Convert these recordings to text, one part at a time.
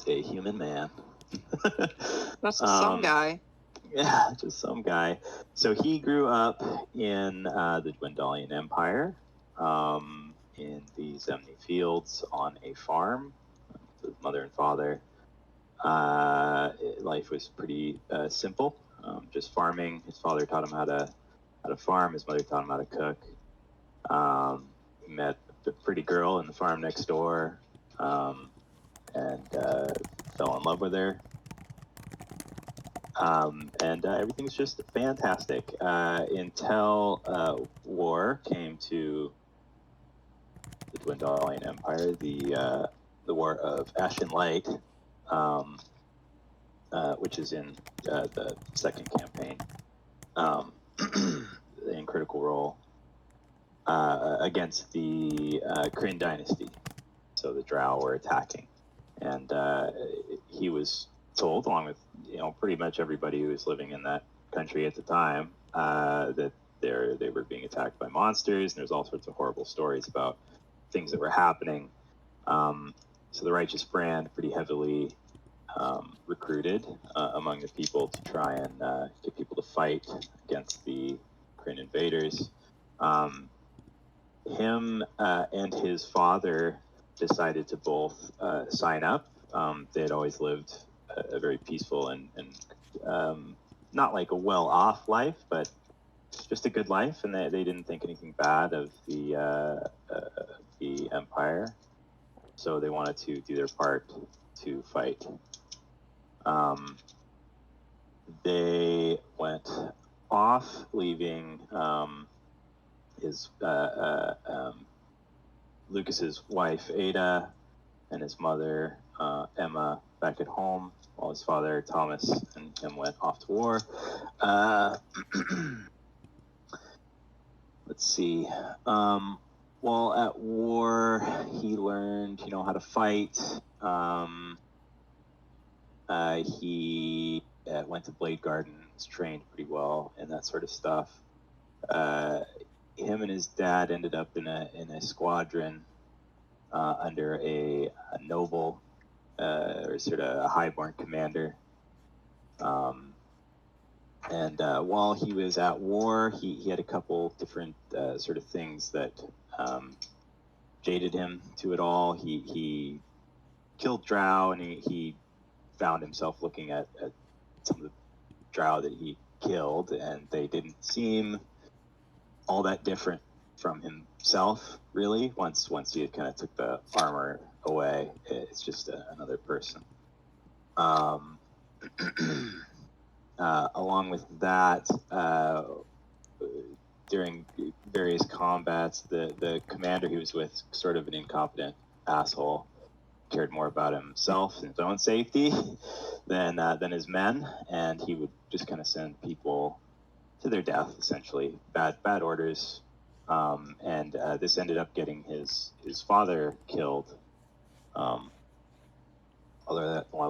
is a human man. That's some guy. Yeah, just some guy. So he grew up in the Dwendalian Empire, in the Zemni Fields on a farm with his mother and father. Life was pretty simple, just farming. His father taught him how to farm. His mother taught him how to cook. He met a pretty girl in the farm next door, and fell in love with her. And everything's just fantastic until war came to the Dwendalian Empire, the War of Ash and Light, which is in the second campaign, in Critical Role, against the Kryn dynasty. So the Drow were attacking, and he was told, along with pretty much everybody who was living in that country at the time, that they were being attacked by monsters, and there's all sorts of horrible stories about things that were happening. So the Righteous Brand pretty heavily recruited among the people to try and get people to fight against the Kryn invaders. Him and his father decided to both sign up. They had always lived a very peaceful and not like a well-off life, but just a good life, and they didn't think anything bad of the Empire. So they wanted to do their part to fight. They went off, leaving his Lucas's wife Ada and his mother Emma back at home, while his father Thomas and him went off to war. Let's see. While at war, he learned, how to fight. He went to Blade Garden, was trained pretty well, and that sort of stuff. Him and his dad ended up in a squadron under a noble, or sort of a highborn commander. And while he was at war, he had a couple different sort of things that jaded him to it all. He killed Drow, and he found himself looking at some of the Drow that he killed, and they didn't seem all that different from himself, really. Once he had kind of took the armor away, it's just another person. Along with that, during various combats, the commander he was with, sort of an incompetent asshole, cared more about himself and his own safety than his men, and he would just kind of send people to their death, essentially. Bad orders. And this ended up getting his father killed, while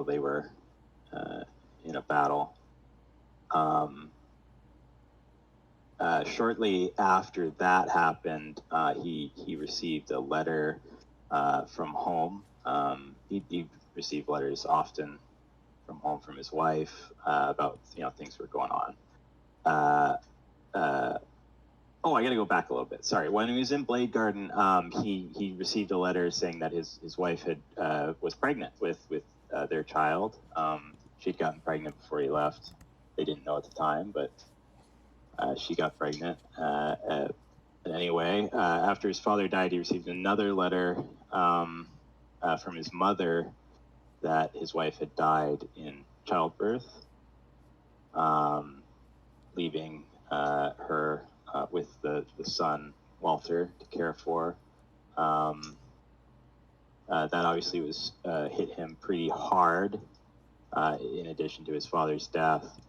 they were in a battle. Shortly after that happened, he received a letter from home. He received letters often from home from his wife about things were going on. I got to go back a little bit. Sorry. When he was in Blade Garden, he received a letter saying that his wife was pregnant with their child. She'd gotten pregnant before he left. They didn't know at the time, but she got pregnant. Anyway, after his father died, he received another letter from his mother that his wife had died in childbirth, leaving her with the son, Walter, to care for. That obviously was hit him pretty hard, in addition to his father's death.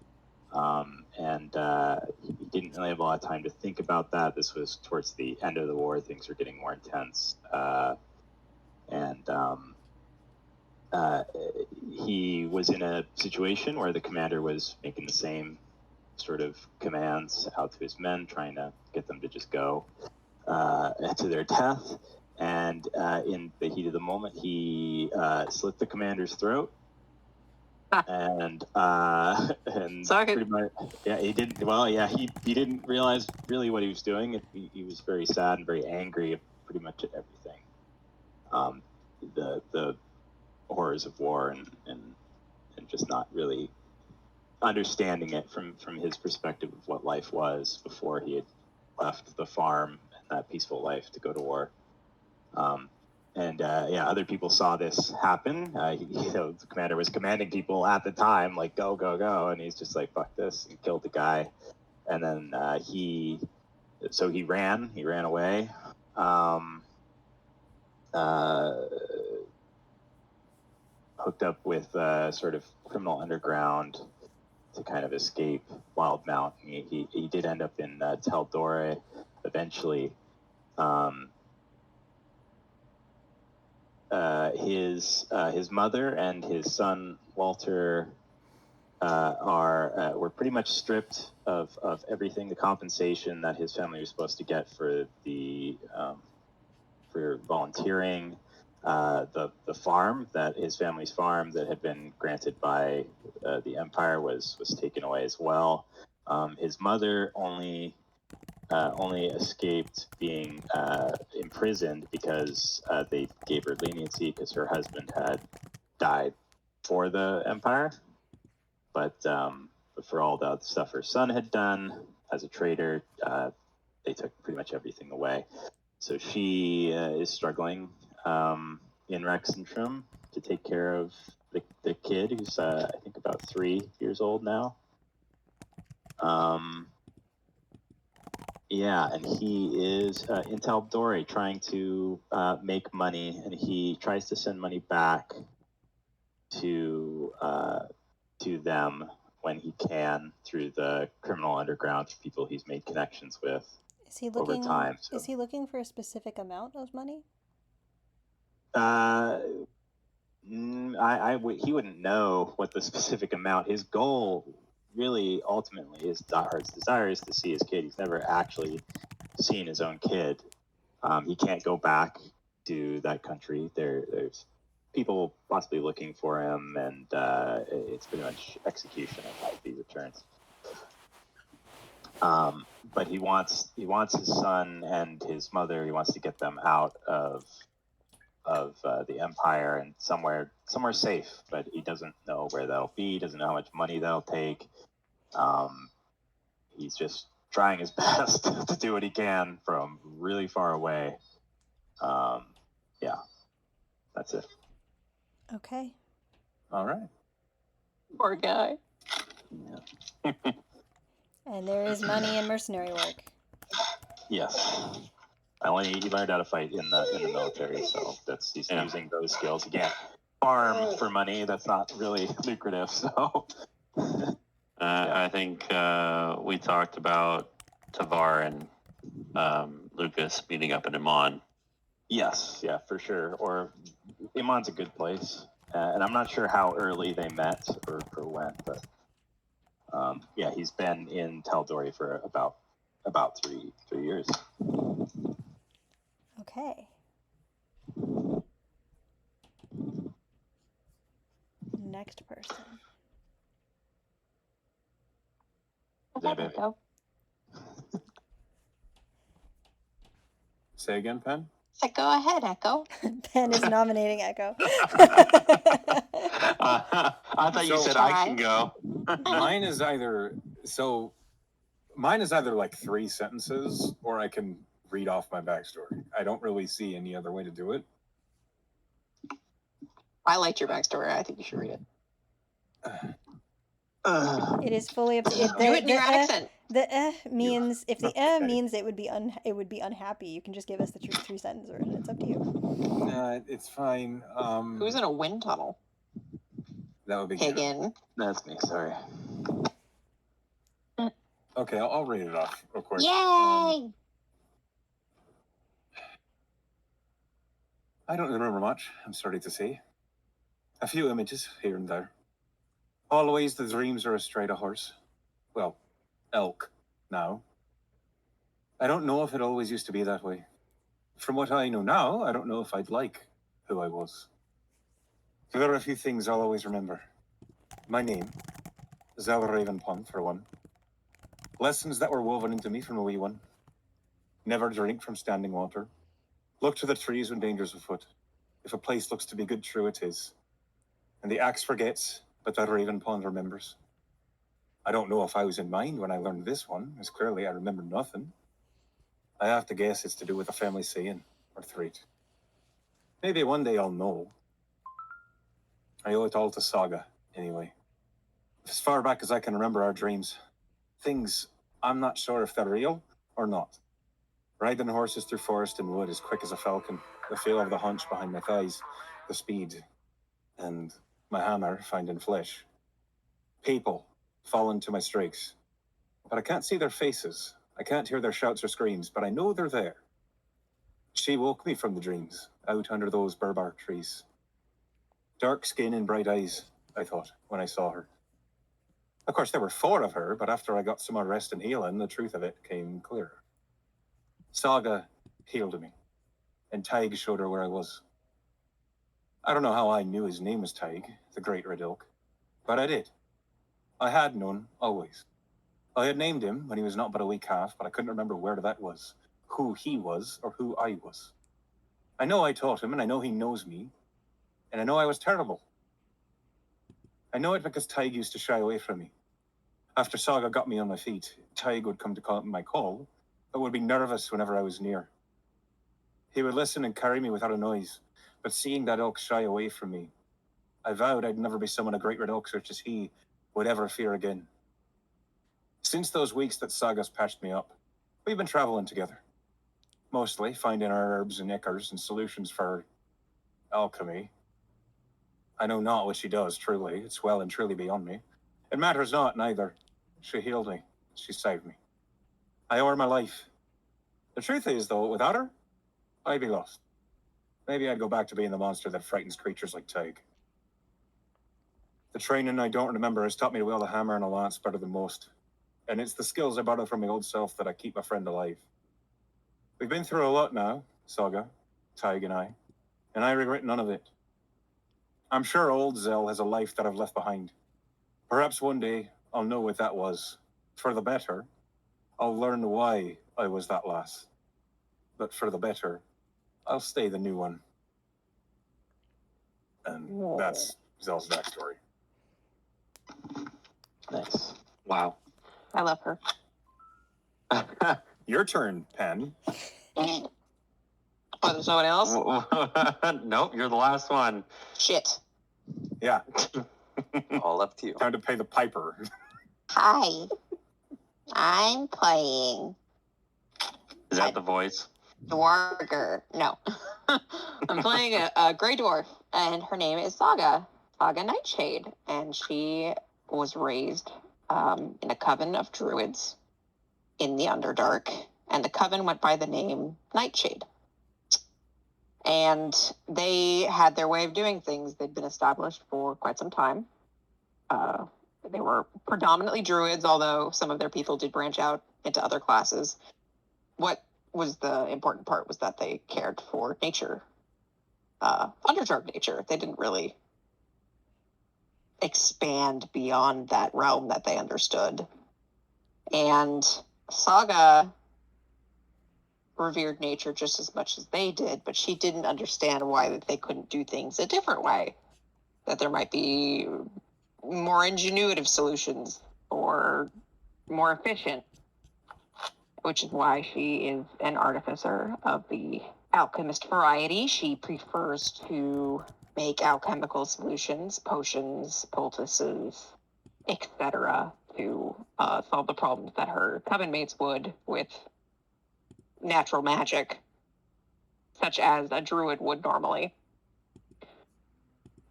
And he didn't really have a lot of time to think about that. This was towards the end of the war. Things were getting more intense. He was in a situation where the commander was making the same sort of commands out to his men, trying to get them to just go to their death. and in the heat of the moment, he slit the commander's throat. And pretty much, yeah, he didn't. Well, yeah, he didn't realize really what he was doing. He was very sad and very angry at pretty much at everything. The horrors of war and just not really understanding it from his perspective of what life was before he had left the farm and that peaceful life to go to war. Other people saw this happen. The commander was commanding people at the time, like, go, go, go. And he's just like, fuck this, and killed the guy. And then he ran away. Hooked up with sort of criminal underground to kind of escape Wildmount. He did end up in Taldore eventually. His mother and his son Walter were pretty much stripped of everything, the compensation that his family was supposed to get for volunteering. The farm, that his family's farm that had been granted by the Empire was taken away as well. His mother only escaped being imprisoned because they gave her leniency because her husband had died for the Empire. But for all the stuff her son had done as a traitor, they took pretty much everything away. So she is struggling in Rexentrum to take care of the kid, who's I think about 3 years old now. And he is in Taldore trying to make money, and he tries to send money back to them when he can through the criminal underground, people he's made connections with over time. So. Is he looking for a specific amount of money? He wouldn't know what the specific amount. His goal, really, ultimately, his desire is to see his kid. He's never actually seen his own kid. He can't go back to that country. There's people possibly looking for him, and it's pretty much execution until he returns. But he wants his son and his mother. He wants to get them out of the Empire and somewhere safe, but he doesn't know where that'll be. He doesn't know how much money that'll take. He's just trying his best to do what he can from really far away. That's it. Okay. All right. Poor guy. Yeah. And there is money in mercenary work. Yes. He learned how to fight in the military, so he's using those skills. He can't farm for money. That's not really lucrative. So I think we talked about Tavar and Lucas meeting up in Iman. Yes, yeah, for sure. Or Iman's a good place, and I'm not sure how early they met or when, but he's been in Taldore for about 3 years. Okay. Next person. Echo. Say again, Pen? Go ahead, Echo. Pen is nominating Echo. I thought you said I can go. Mine is either like 3 sentences, or I can read off my backstory. I don't really see any other way to do it. I liked your backstory. I think you should read it. It is fully up to you. Do it in your accent. The means if the means it would be unhappy. You can just give us the 3 sentence version. It's up to you. It's fine. Who's in a wind tunnel? That would be Hagen. That's me. Sorry. Okay, I'll read it off real quick. Yay! I don't remember much, I'm sorry to say. A few images here and there. Always the dreams are astride a horse. Well, elk, now. I don't know if it always used to be that way. From what I know now, I don't know if I'd like who I was. There are a few things I'll always remember. My name, Zal Ravenpond, for one. Lessons that were woven into me from a wee one. Never drink from standing water. Look to the trees when danger's afoot. If a place looks to be good, true it is. And the axe forgets, but the Ravenpond remembers. I don't know if I was in mind when I learned this one, as clearly I remember nothing. I have to guess it's to do with a family saying, or threat. Maybe one day I'll know. I owe it all to Saga, anyway. As far back as I can remember our dreams. Things I'm not sure if they're real or not. Riding horses through forest and wood as quick as a falcon. The feel of the haunch behind my thighs. The speed. And my hammer finding flesh. People falling to my strikes. But I can't see their faces. I can't hear their shouts or screams, but I know they're there. She woke me from the dreams, out under those burbark trees. Dark skin and bright eyes, I thought, when I saw her. Of course, there were 4 of her, but after I got some more rest and healing, the truth of it came clearer. Saga healed me, and Tig showed her where I was. I don't know how I knew his name was Tig, the Great Red Elk, but I did. I had known, always. I had named him when he was not but a wee calf, but I couldn't remember where that was, who he was, or who I was. I know I taught him, and I know he knows me, and I know I was terrible. I know it because Tig used to shy away from me. After Saga got me on my feet, Tig would come to call my call, but would be nervous whenever I was near. He would listen and carry me without a noise, but seeing that elk shy away from me, I vowed I'd never be someone a great red elk such as he would ever fear again. Since those weeks that Saga's patched me up, we've been traveling together. Mostly finding our herbs and ichors and solutions for alchemy. I know not what she does, truly. It's well and truly beyond me. It matters not, neither. She healed me. She saved me. I owe her my life. The truth is, though, without her, I'd be lost. Maybe I'd go back to being the monster that frightens creatures like Tig. The training I don't remember has taught me to wield a hammer and a lance better than most. And it's the skills I borrowed from my old self that I keep my friend alive. We've been through a lot now, Saga, Tig and I regret none of it. I'm sure old Zell has a life that I've left behind. Perhaps one day I'll know what that was. For the better, I'll learn why I was that lass. But for the better, I'll stay the new one. And that's Zell's backstory. Nice. Wow. I love her. Your turn, Pen. Oh, there's no one else? Nope, you're the last one. Shit. Yeah, All up to you. time to pay the piper. Hi. I'm playing Is that the voice? Dwarger. No. I'm playing a gray dwarf, and her name is Saga. Saga Nightshade. And she was raised in a coven of druids in the Underdark. And the coven went by the name Nightshade. And they had their way of doing things. They'd been established for quite some time. They were predominantly druids, although some of their people did branch out into other classes. What was the important part was that they cared for nature, Underdark nature. They didn't really expand beyond that realm that they understood. And Saga revered nature just as much as they did, but she didn't understand why they couldn't do things a different way, that there might be more ingenuitive solutions or more efficient, which is why she is an artificer of the alchemist variety. She prefers to make alchemical solutions, potions, poultices, etc., to solve the problems that her coven mates would with natural magic, such as a druid would normally.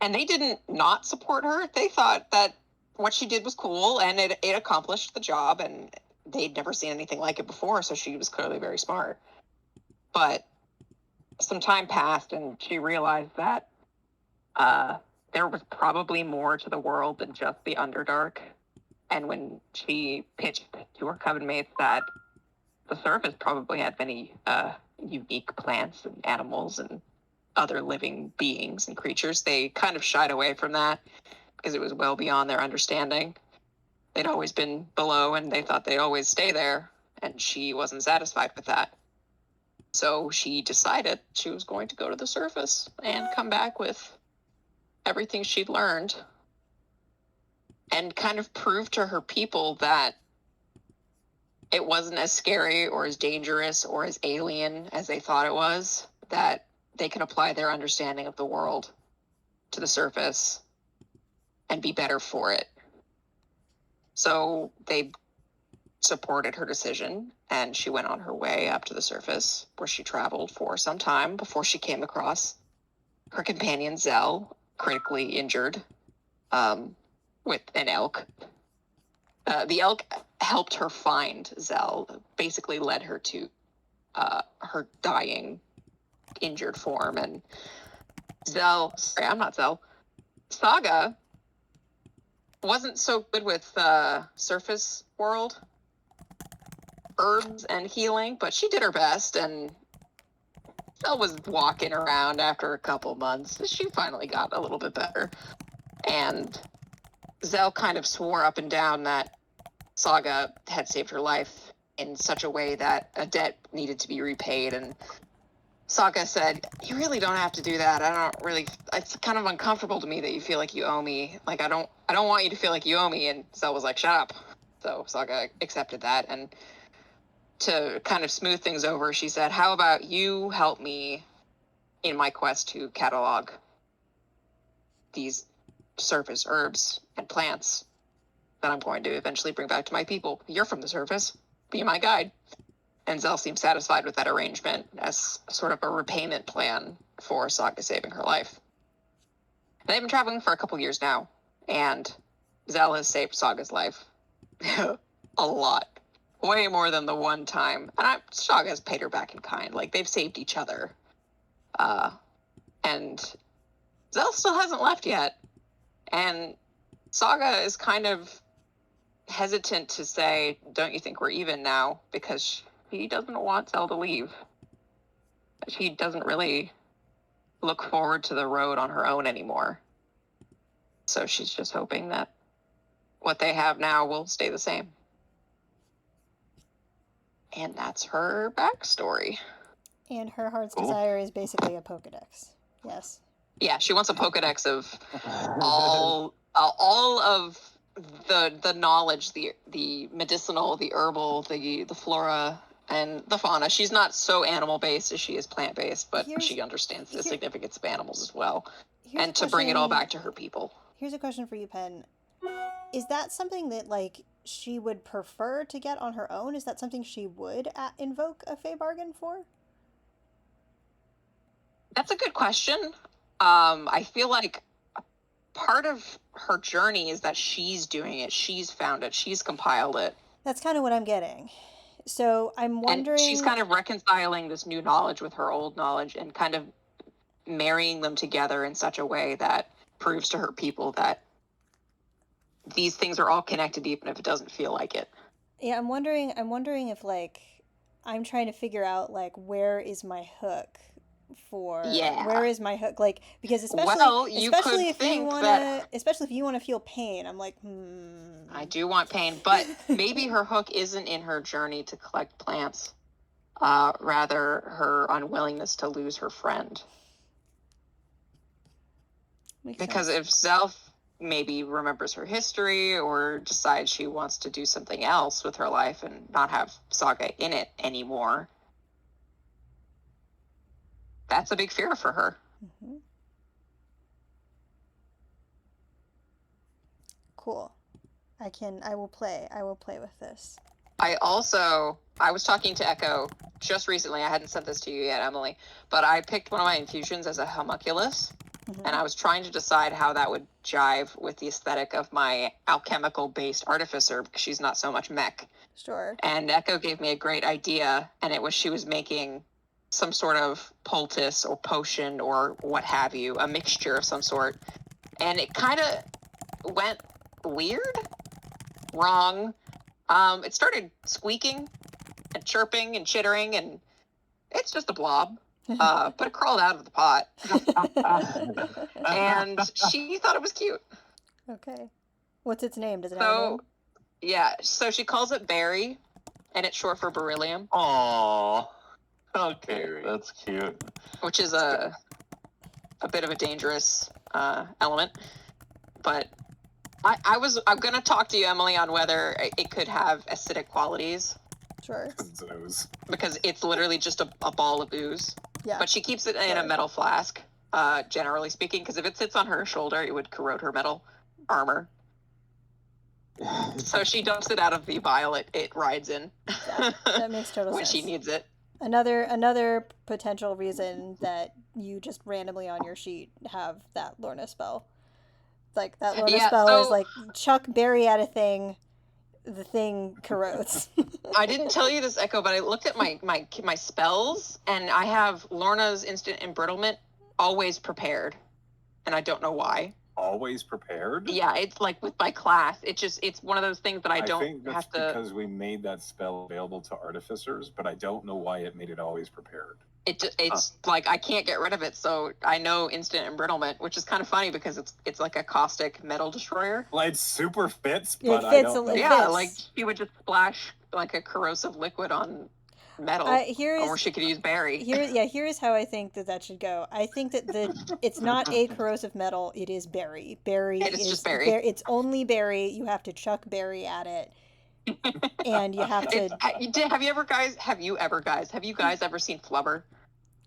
And they didn't not support her. They thought that what she did was cool and it accomplished the job, and they'd never seen anything like it before, so she was clearly very smart. But some time passed and she realized that there was probably more to the world than just the Underdark. And when she pitched to her coven mates that the surface probably had many unique plants and animals and other living beings and creatures. They kind of shied away from that because it was well beyond their understanding. They'd always been below and they thought they'd always stay there, and she wasn't satisfied with that. So she decided she was going to go to the surface and come back with everything she'd learned and kind of prove to her people that it wasn't as scary or as dangerous or as alien as they thought it was, that they can apply their understanding of the world to the surface and be better for it. So they supported her decision, and she went on her way up to the surface, where she traveled for some time before she came across her companion Zell, critically injured, with an elk. The elk helped her find Zell, basically led her to her dying, injured form. And Saga wasn't so good with surface world herbs and healing, but she did her best, and Zell was walking around after a couple months. She finally got a little bit better. And Zell kind of swore up and down that Saga had saved her life in such a way that a debt needed to be repaid. And Saga said, "You really don't have to do that. It's kind of uncomfortable to me that you feel like you owe me. Like, I don't want you to feel like you owe me." And Zell was like, "Shut up." So Saga accepted that. And to kind of smooth things over, she said, "How about you help me in my quest to catalog these surface herbs and plants that I'm going to eventually bring back to my people. You're from the surface. Be my guide." And Zell seemed satisfied with that arrangement as sort of a repayment plan for Saga saving her life. And they've been traveling for a couple years now, and Zell has saved Saga's life a lot. Way more than the one time. And Saga has paid her back in kind. Like, they've saved each other. And Zell still hasn't left yet. And Saga is kind of hesitant to say, "Don't you think we're even now?" Because she doesn't want Zell to leave. She doesn't really look forward to the road on her own anymore. So she's just hoping that what they have now will stay the same. And that's her backstory. And her heart's Cool. desire is basically a Pokedex. Yes. Yeah, she wants a Pokedex of all of the knowledge, the medicinal, the herbal, the flora, and the fauna. She's not so animal-based as she is plant-based, but she understands the significance of animals as well. And to bring it all back to her people. Here's a question for you, Pen. Is that something that, like, she would prefer to get on her own? Is that something she would invoke a Fey bargain for? That's a good question. I feel like part of her journey is that she's doing it. She's found it. She's compiled it. That's kind of what I'm getting. So I'm wondering... And she's kind of reconciling this new knowledge with her old knowledge and kind of marrying them together in such a way that proves to her people that these things are all connected, even if it doesn't feel like it. Yeah, I'm wondering if, like, I'm trying to figure out, like, where is my hook for... Yeah. Where is my hook? Like, because especially if you want to feel pain, I'm like, I do want pain, but maybe her hook isn't in her journey to collect plants, rather her unwillingness to lose her friend. Because if Zell maybe remembers her history or decides she wants to do something else with her life and not have Saga in it anymore, that's a big fear for her. Mm-hmm. Cool. I will play with this. I was talking to Echo just recently. I hadn't sent this to you yet, Emily, but I picked one of my infusions as a homunculus. Mm-hmm. And I was trying to decide how that would jive with the aesthetic of my alchemical-based artificer, because she's not so much mech. Sure. And Echo gave me a great idea, and it was she was making some sort of poultice or potion or what have you, a mixture of some sort. And it kind of went weird, wrong. It started squeaking and chirping and chittering, and It's just a blob. But it crawled out of the pot. And she thought it was cute. Okay. What's its name? Does it have a name? So, yeah. So she calls it Berry, and it's short for beryllium, Aww. Okay, Very. that's cute. which is a bit of a dangerous element. But I'm gonna talk to you, Emily, on whether it could have acidic qualities, Sure. because it's literally just a ball of ooze. Yeah. But she keeps it in a metal flask, generally speaking, because if it sits on her shoulder, it would corrode her metal armor. So she dumps it out of the vial it rides in. Yeah, that makes total when sense. she needs it. Another potential reason that you just randomly on your sheet have that Lorna spell. Like, that Lorna spell is like, chuck berry at a thing, the thing corrodes. I didn't tell you this, Echo, but I looked at my spells, and I have Lorna's instant embrittlement always prepared, and I don't know why. Always prepared? Yeah, it's like with my class. It's one of those things that I don't think that's have to. because we made that spell available to artificers, but I don't know why it made it always prepared. It's like I can't get rid of it, so I know instant embrittlement, which is kind of funny because it's like a caustic metal destroyer. Well, it super fits, It but I fits don't a know. Yeah, fits. like she would just splash like a corrosive liquid on metal, or she could use berry. Here's how I think that should go. I think that it's not a corrosive metal, it is berry. Berry It is just berry. It's only berry. You have to chuck berry at it. And you have to Have you guys ever seen Flubber?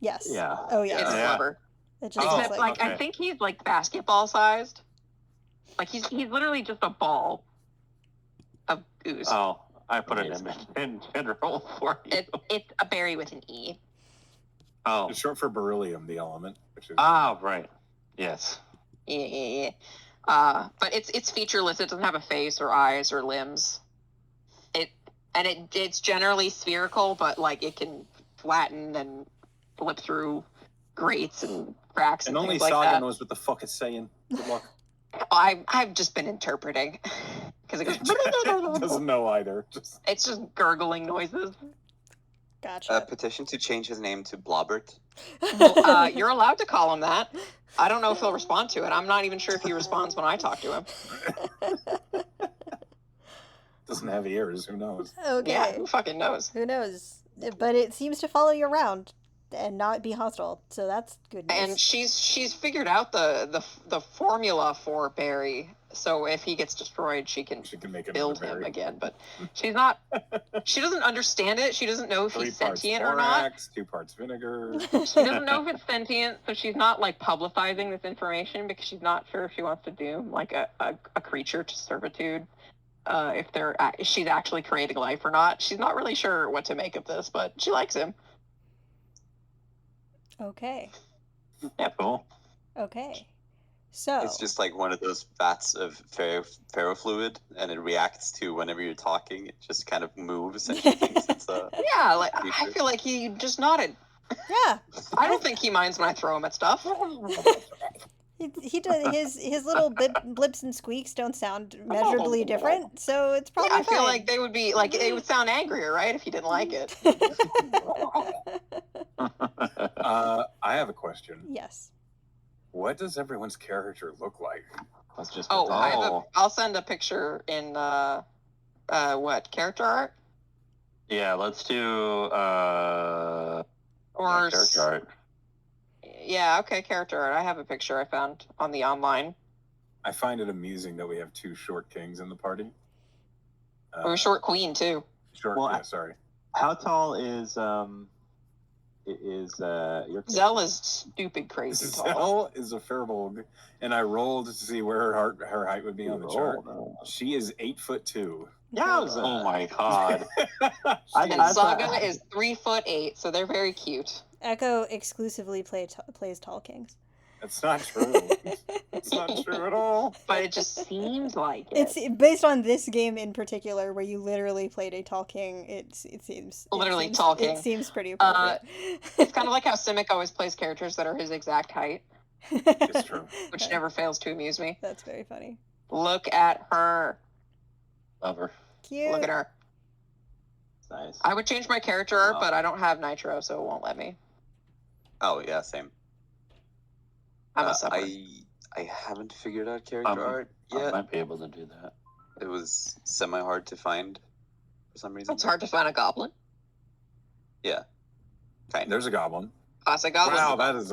Yes. Yeah. Oh yeah. It's Yeah. Flubber. It just Except looks like okay. I think he's like basketball sized. Like he's literally just a ball of ooze. Oh, I put it in general for you. It's a berry with an E. Oh. It's short for beryllium, the element. Which is Right. Yes. Yeah. But it's featureless. It doesn't have a face or eyes or limbs. It's generally spherical, but like it can flatten and flip through grates and cracks and only things like Saga that. knows what the fuck it's saying. Good luck. I've just been interpreting because it goes. Doesn't know either. It's just gurgling noises. Gotcha. Petition to change his name to Blobbert. You're allowed to call him that. I don't know if he'll respond to it. I'm not even sure if he responds when I talk to him. Doesn't have ears. Who knows? Okay. Yeah, who fucking knows? Who knows? But it seems to follow you around and not be hostile, so that's good news. And she's figured out the formula for Barry. So if he gets destroyed, she can make him build him again. But she doesn't understand it. She doesn't know if 3 he's parts sentient or not. borax, 2 parts vinegar. She doesn't know if it's sentient, so she's not like publicizing this information because she's not sure if she wants to doom like a creature to servitude. If she's actually creating life or not. She's not really sure what to make of this, but she likes him. Okay. Yeah, cool. Okay. So It's just like one of those vats of ferrofluid, and it reacts to whenever you're talking. It just kind of moves, and she thinks it's a. Yeah, like I feel like he just nodded. yeah, I don't think he minds when I throw him at stuff. he does his little blips and squeaks don't sound measurably different, so it's probably I feel fine. like they would sound angrier, right, if you didn't like it. I have a question. Yes. What does everyone's character look like? Let's just. I'll send a picture in what character art Yeah, let's do or character art. Yeah, okay, character art. I have a picture I found on the online. I find it amusing that we have 2 short kings in the party. Or short queen too. Short. Well, yeah, sorry. How tall is your Zell is stupid crazy tall. Zell is a Fairbolg, and I rolled to see where her height would be on the chart. She is 8'2". Oh my god. And Saga is 3'8", so they're very cute. Echo exclusively plays Tall Kings. That's not true. It's not true at all. But it just seems like it. It's based on this game in particular, where you literally played a Tall King. It seems Tall King. It seems pretty appropriate. It's kind of like how Simic always plays characters that are his exact height. It's true. Which never fails to amuse me. That's very funny. Look at her. Love her. Cute. Look at her. nice. I would change my character art, but I don't have Nitro, so it won't let me. Oh yeah, same. I'm a supper. I haven't figured out character art I yet. might be able to do that. It was semi-hard to find for some reason. It's hard to find a goblin. Yeah. Kind of. There's a goblin. Classic goblin. Wow, that is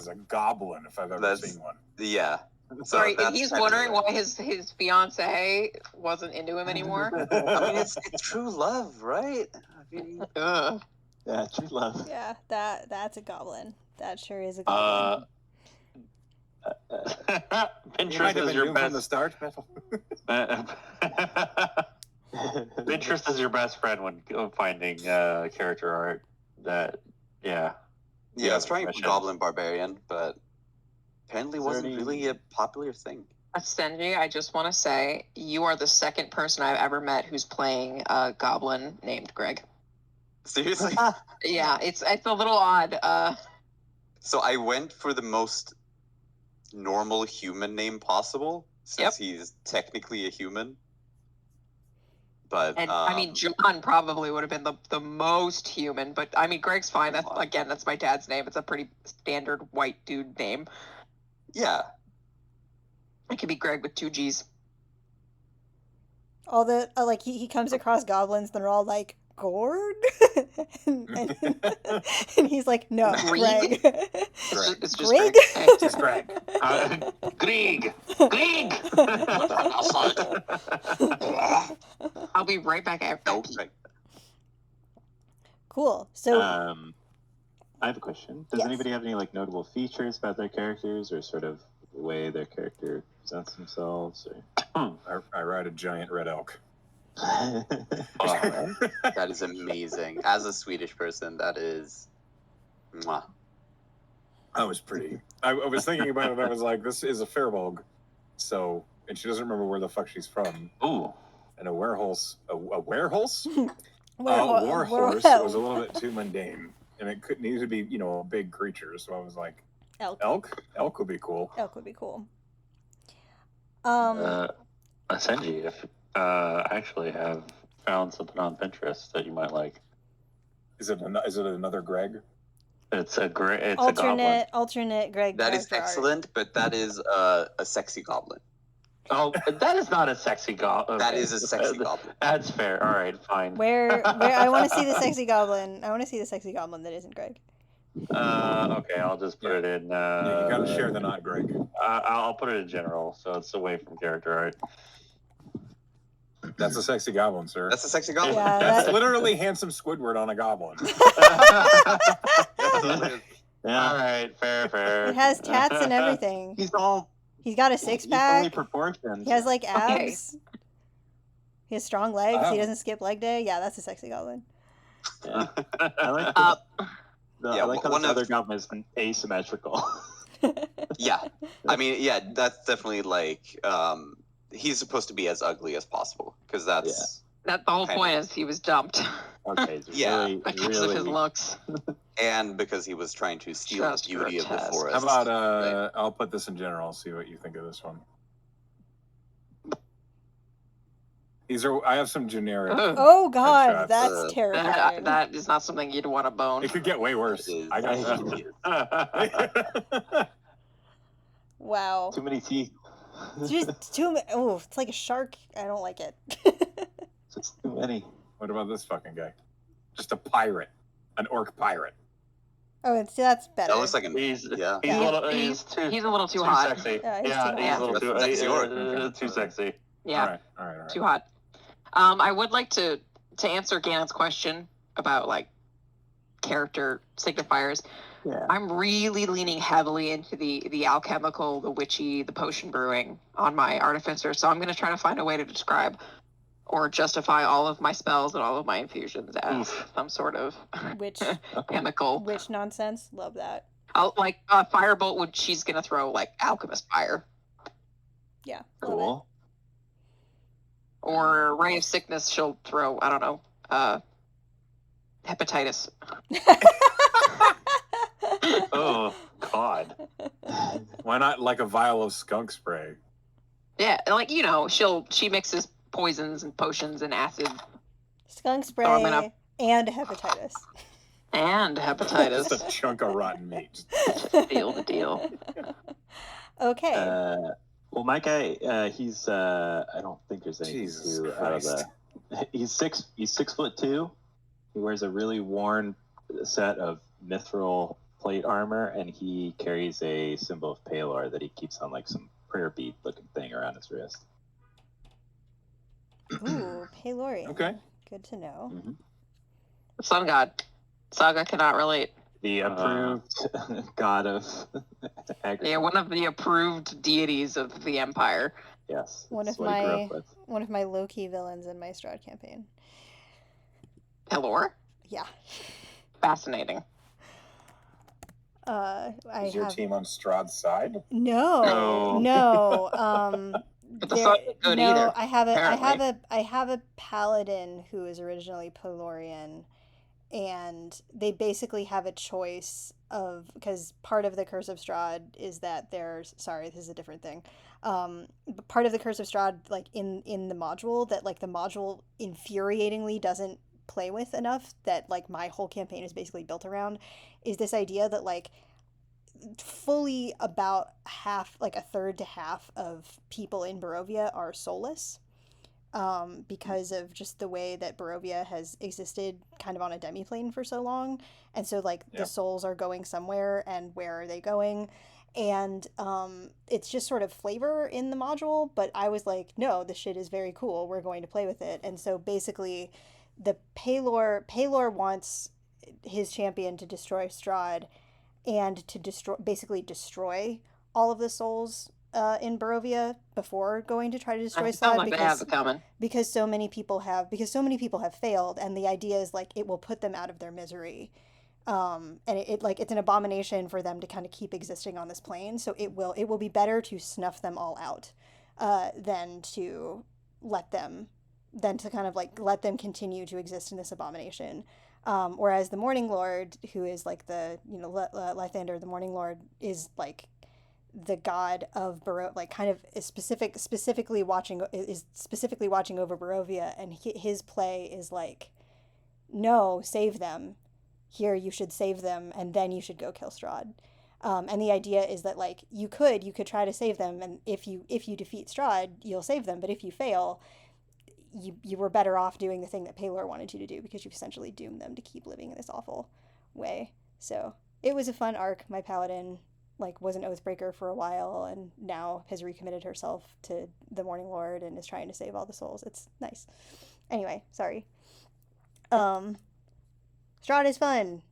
a goblin if I've ever That's- seen one. Yeah. So Sorry, that's he's kind of wondering the- why his fiance wasn't into him anymore. I mean, it's true love, right? I mean, Ugh. Yeah, true love. Yeah, that's a goblin. That sure is a goblin. You might Pinterest have is been your doomed from the best. start, Metal. Pinterest is your best friend when finding character art. That yeah. yeah, I was trying questions. Goblin Barbarian, but apparently Is there wasn't any- really a popular thing. Senji, I just want to say you are the second person I've ever met who's playing a goblin named Greg. Seriously? Yeah, it's a little odd. So I went for the most normal human name possible, since he's technically a human. But And I mean, John probably would have been the most human, but I mean, Greg's fine. That's my dad's name. It's a pretty standard white dude name. yeah, It could be Greg with 2 G's. All the like he comes across goblins, and they're all like Gord, and he's like, no, Greg. It's just Greg? Greg. Hey. It's Greg. Grieg! Grieg! I'll be right back after. no, right. Cool. So I have a question. Does Yes. anybody have any like notable features about their characters, or sort of the way their character presents themselves? I ride a giant red elk. Or... That is amazing. As a Swedish person, that is. Mwah. I was pretty. I was thinking about it. I was like, this is a Feywild. So, and she doesn't remember where the fuck she's from. Ooh. And a werehorse. A werehorse? Werehor- War horse Werehor- was a little bit too mundane, and it couldn't need to be, a big creature. So I was like, elk. elk would be cool. Elk would be cool. Senji, if I actually have found something on Pinterest that you might like. Is it another Greg? It's a goblin. alternate Greg. That is character art. excellent, but that is a sexy goblin. Oh, that is not a sexy goblin. That is a sexy goblin. That's fair. All right, fine. Where I want to see the sexy goblin. I want to see the sexy goblin that isn't Greg. Okay, I'll just put it in. Yeah, you gotta share the not Greg. I'll put it in general, so it's away from character art. That's a sexy goblin, sir. That's a sexy goblin. Yeah, That's that- literally handsome Squidward on a goblin. Yeah. All right, fair. It has tats and everything. He's He's got a six pack. equally proportioned. He has like Okay. abs. He has strong legs. Wow. He doesn't skip leg day. Yeah, that's a sexy goblin. Yeah. I like Uh, Yeah, I like how one this of- other goblin is asymmetrical. Yeah, I mean, yeah, that's definitely like he's supposed to be as ugly as possible because that's That the whole Kind point is he was dumped Okay, it's Yeah. really, because of his really. looks. and because he was trying to steal Just the beauty of the grotesque. forest. How about right? I'll put this in general, see what you think of this one. These are I have some generic. Ugh. Oh God, Headshots. that's terrifying. That is not something you'd want to bone. It could get way worse. It is. I got Wow. Too many teeth. Just too. Oh, it's like a shark. I don't like it. Just too many. What about this fucking guy? Just a pirate, an orc pirate. Oh, that's better. That looks like He's yeah. he's a little He's he's a little too hot. sexy. Yeah, he's Yeah, too he's hot. a little too That's sexy orc. too sexy. Yeah, All right. too hot. I would like to answer Ganon's question about like character signifiers. Yeah. I'm really leaning heavily into the alchemical, the witchy, the potion brewing on my artificer. So I'm going to try to find a way to describe or justify all of my spells and all of my infusions as Oof. some sort of Which chemical. nonsense. Love that. Like firebolt, would she's going to throw like alchemist fire, Yeah. Love Cool. or ray of sickness. She'll throw I don't know hepatitis. Oh God. Why not like a vial of skunk spray? Yeah, like she mixes poisons and potions and acid. Skunk spray. Oh, I'm gonna And hepatitis. And hepatitis. Just a chunk of rotten meat. Seal the deal. Okay. Well, my guy, he's I don't think there's anything Jesus too Christ. out of the. He's 6'2". He wears a really worn set of mithril plate armor, and he carries a symbol of Palor that he keeps on like some prayer bead looking thing around his wrist. Ooh, Palorian. Okay. Good to know. Mm-hmm. Sun god. Saga cannot relate. The approved god of agriculture. Yeah, one of the approved deities of the Empire. Yes. One that's of what he grew my up with. one of my low-key villains in my Strahd campaign. Pelor? Yeah. Fascinating. I Is your have team on Strahd's side? no. But the sun's not good no, either. I have a paladin who is originally Pelorian, and they basically have a choice of, because part of the Curse of Strahd is that there's, sorry, this is a different thing. But part of the Curse of Strahd, like in the module, that like the module infuriatingly doesn't play with enough, that like my whole campaign is basically built around, is this idea that like fully about half, like a third to half of people in Barovia are soulless, because of just the way that Barovia has existed kind of on a demiplane for so long. And so like the souls are going somewhere, and where are they going? And it's just sort of flavor in the module, but I was like, no, this shit is very cool, we're going to play with it. And so basically the Palor wants his champion to destroy Strahd, and to destroy all of the souls in Barovia before going to try to destroy Strahd, Like they have it coming. because so many people have failed, and the idea is like it will put them out of their misery, and it's an abomination for them to kind of keep existing on this plane. So it will be better to snuff them all out than to kind of like let them continue to exist in this abomination. Whereas the Morning Lord, who is like the, Lythander, the Morning Lord, is like the god of like kind of is specifically watching over Barovia, and his play is like, no, save them. Here, you should save them, and then you should go kill Strahd. And the idea is that like you could try to save them, and if you defeat Strahd, you'll save them. But if you fail, you were better off doing the thing that Palor wanted you to do, because you've essentially doomed them to keep living in this awful way. So it was a fun arc. My paladin like was an Oathbreaker for a while, and now has recommitted herself to the Morning Lord and is trying to save all the souls. It's nice. Anyway, sorry. Strahd is fun.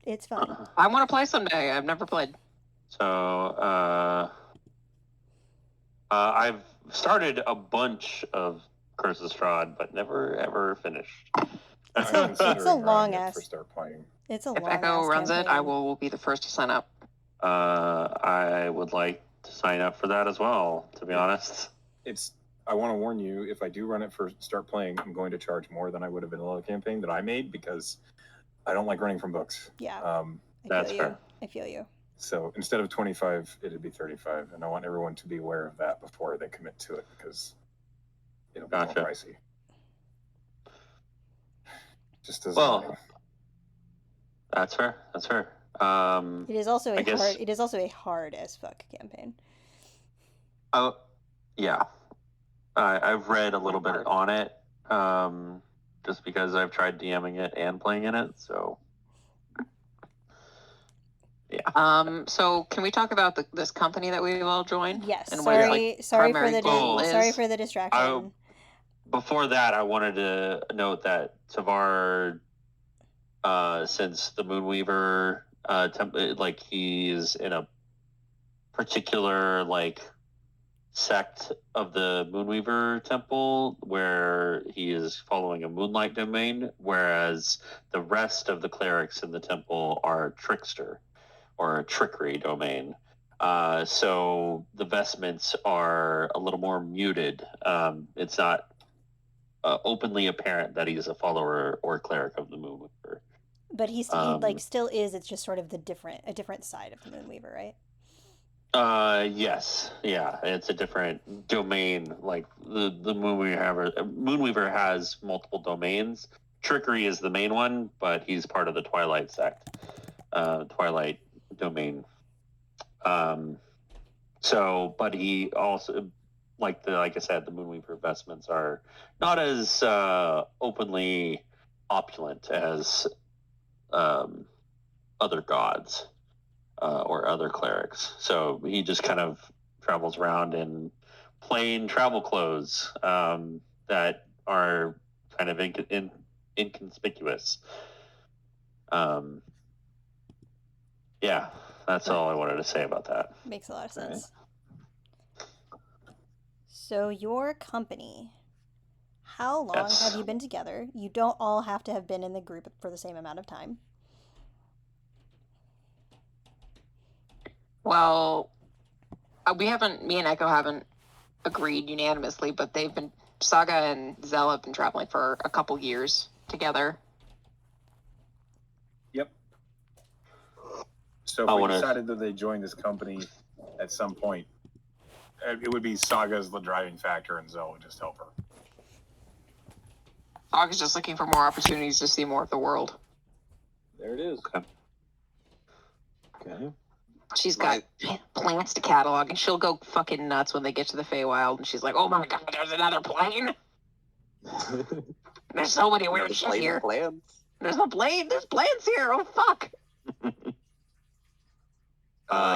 It's fun. I want to play someday. I've never played. So I've started a bunch of Curse of Strahd, but never ever finished. It's a long ass. Start playing. It's a If long Echo ass runs campaign. it, I will be the first to sign up. I would like to sign up for that as well, to be honest. I want to warn you, if I do run it for start playing, I'm going to charge more than I would have in a little campaign that I made, because I don't like running from books. Yeah. That's fair. I feel you. So instead of 25, it'd be 35, and I want everyone to be aware of that before they commit to it, because it'll be more pricey. Just as that's fair. That's fair. It is also a hard as fuck campaign. Oh, yeah. I've read a little bit on it, just because I've tried DMing it and playing in it. So, yeah. So can we talk about this company that we've all joined? Yes. And Sorry for the is? distraction. Before that, I wanted to note that Tavar, since the Moonweaver, like he's in a particular like sect of the Moonweaver temple where he is following a moonlight domain, whereas the rest of the clerics in the temple are trickster or a trickery domain. So the vestments are a little more muted. It's not openly apparent that he's a follower or cleric of the Moonweaver. But he still is. It's just sort of a different side of the Moonweaver, right? Yes, yeah, it's a different domain. Like the Moonweaver has multiple domains. Trickery is the main one, but he's part of the Twilight sect, Twilight domain. But he also, like I said, the Moonweaver investments are not as openly opulent as other gods or other clerics. So he just kind of travels around in plain travel clothes that are kind of inconspicuous. Yeah, that's all I wanted to say about that. Makes a lot of sense. So your company, how long have you been together? You don't all have to have been in the group for the same amount of time. Well, me and Echo haven't agreed unanimously, but Saga and Zell have been traveling for a couple years together. Yep. So if we decided that they joined this company at some point, it would be Saga's the driving factor, and Zell would just help her. Saga's just looking for more opportunities to see more of the world. There it is. Okay. She's got plants to catalog, and she'll go fucking nuts when they get to the Feywild, and she's like, "Oh my god, there's another plane! There's so many weird shit here. There's a plane. There's planes here. Oh fuck!"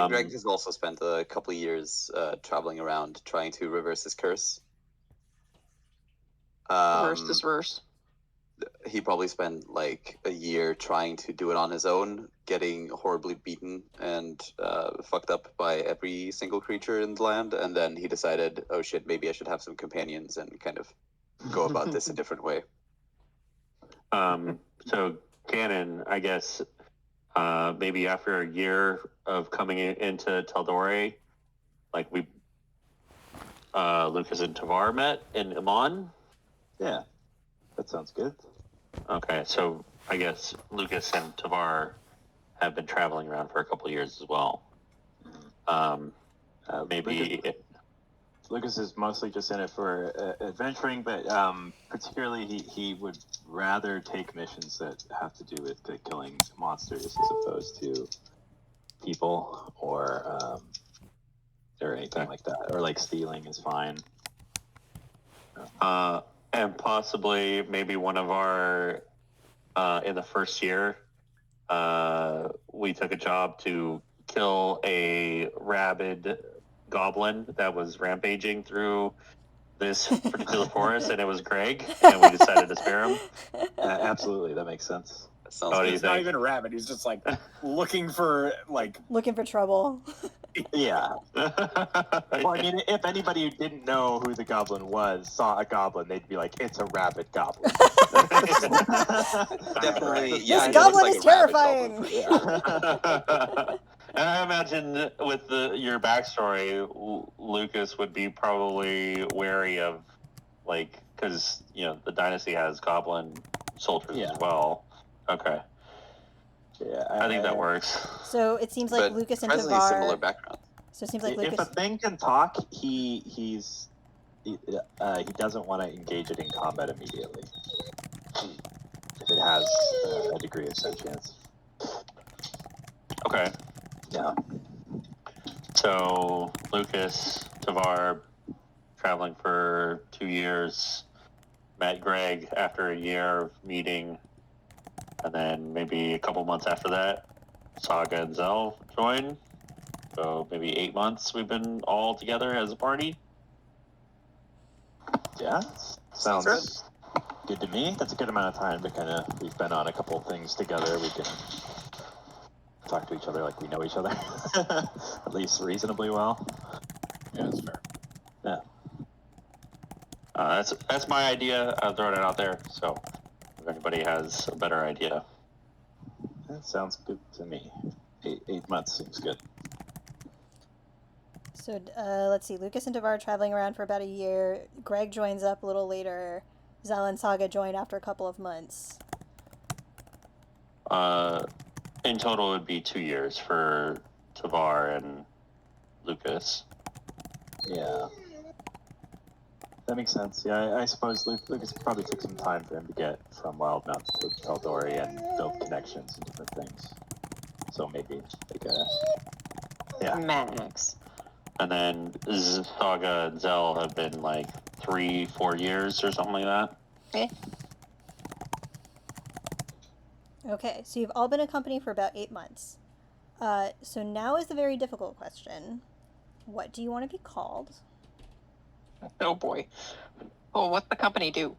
Greg has also spent a couple of years traveling around trying to reverse his curse. Reverse this verse. He probably spent like a year trying to do it on his own, getting horribly beaten and fucked up by every single creature in the land, and then he decided, oh shit, maybe I should have some companions and kind of go about this a different way. So Canon, I guess, maybe after a year of coming into Taldore, like Lucas and Tavar met in Amon. Yeah, that sounds good. Okay, so I guess Lucas and Tavar have been traveling around for a couple of years as well. Maybe Lucas is mostly just in it for adventuring, but particularly he would rather take missions that have to do with killing monsters as opposed to people or anything like that, or like stealing is fine. And possibly maybe one of our in the first year, we took a job to kill a rabid goblin that was rampaging through this particular forest, and it was Greg, and we decided to spare him. Absolutely, that makes sense. He's not even a rabbit. He's just like looking for trouble. Yeah. Well, I mean, if anybody who didn't know who the goblin was saw a goblin, they'd be like, "It's a rabid goblin." Definitely. Yeah, this goblin is terrifying. And I imagine with your backstory, Lucas would be probably wary of, because the dynasty has goblin soldiers as well. Okay. Yeah, I think that works. So it seems like Lucas and Tavar. Similar background. So it seems like if a thing can talk, he doesn't want to engage it in combat immediately. If it has a degree of sentience. Okay. Yeah. So Lucas, Tavar, traveling for 2 years, met Greg after a year of meeting, and then maybe a couple months after that, Saga and Zell joined. So maybe 8 months we've been all together as a party. Yeah, sounds good to me. That's a good amount of time to we've been on a couple of things together. We can talk to each other like we know each other, at least reasonably well. Yeah, that's fair. Yeah. That's my idea. I'm throwing it out there. So if anybody has a better idea. That sounds good to me. 8 months seems good. So let's see. Lucas and Tavar traveling around for about a year. Greg joins up a little later. Zell and Saga join after a couple of months. In total, it would be 2 years for Tavar and Lucas. Yeah. That makes sense. Yeah, I suppose Lucas probably took some time for him to get from Wildmount to Taldori and build connections and different things. So maybe Max. And then Saga and Zell have been like 3-4 years or something like that. Okay, so you've all been a company for about 8 months. So now is the very difficult question. What do you want to be called? Oh boy. Well, what's the company do?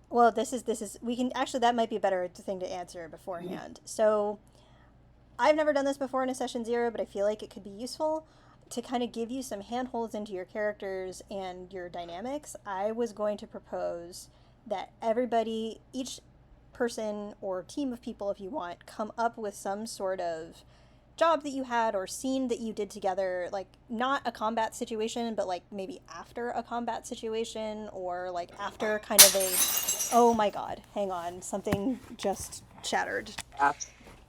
Well, this is we can actually, that might be a better thing to answer beforehand. So I've never done this before in a session 0, but I feel like it could be useful to kind of give you some handholds into your characters and your dynamics. I was going to propose that everybody, each person or team of people, if you want, come up with some sort of job that you had or scene that you did together, like not a combat situation, but like maybe after a combat situation, or like after kind of a, oh my god, hang on, something just shattered.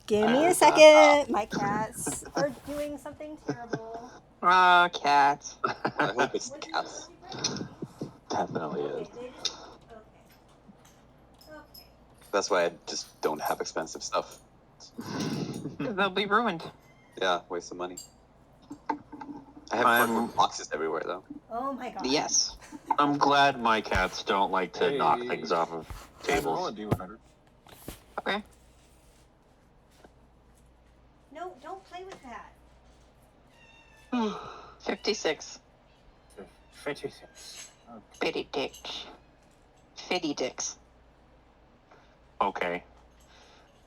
Give me a second. My cats are doing something terrible. Cats. I hope it's cats. definitely is. Okay. That's why I just don't have expensive stuff. They'll be ruined. Yeah, waste of money. I have cardboard boxes everywhere, though. Oh my god. Yes. I'm glad my cats don't like to knock things off of Roll a tables. D100. Okay. No, don't play with that. 56. 56. Okay. Bitty dicks. Fitty dicks. Okay.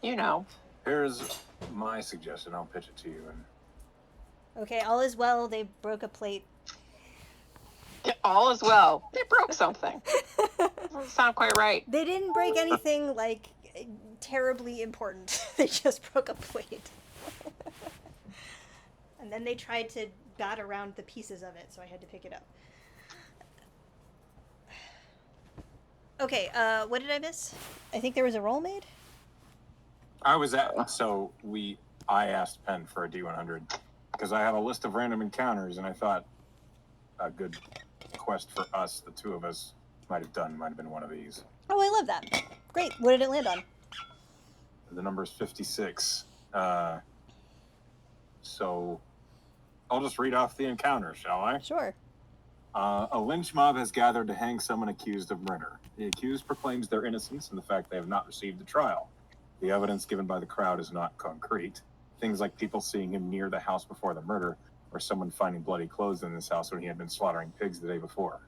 You know. Here's my suggestion. I'll pitch it to you. And Okay, all is well. They broke a plate. All is well. They broke something. Doesn't sound quite right. They didn't break anything like terribly important. They just broke a plate. And then they tried to bat around the pieces of it, so I had to pick it up. Okay, what did I miss? I think there was a roll made? I was at, so I asked Penn for a D100 because I have a list of random encounters, and I thought a good quest for us, the two of us, might have been one of these. Oh, I love that. Great. What did it land on? The number is 56. So I'll just read off the encounter, shall I? Sure. A lynch mob has gathered to hang someone accused of murder. The accused proclaims their innocence and the fact they have not received a trial. The evidence given by the crowd is not concrete. Things like people seeing him near the house before the murder, or someone finding bloody clothes in this house when he had been slaughtering pigs the day before.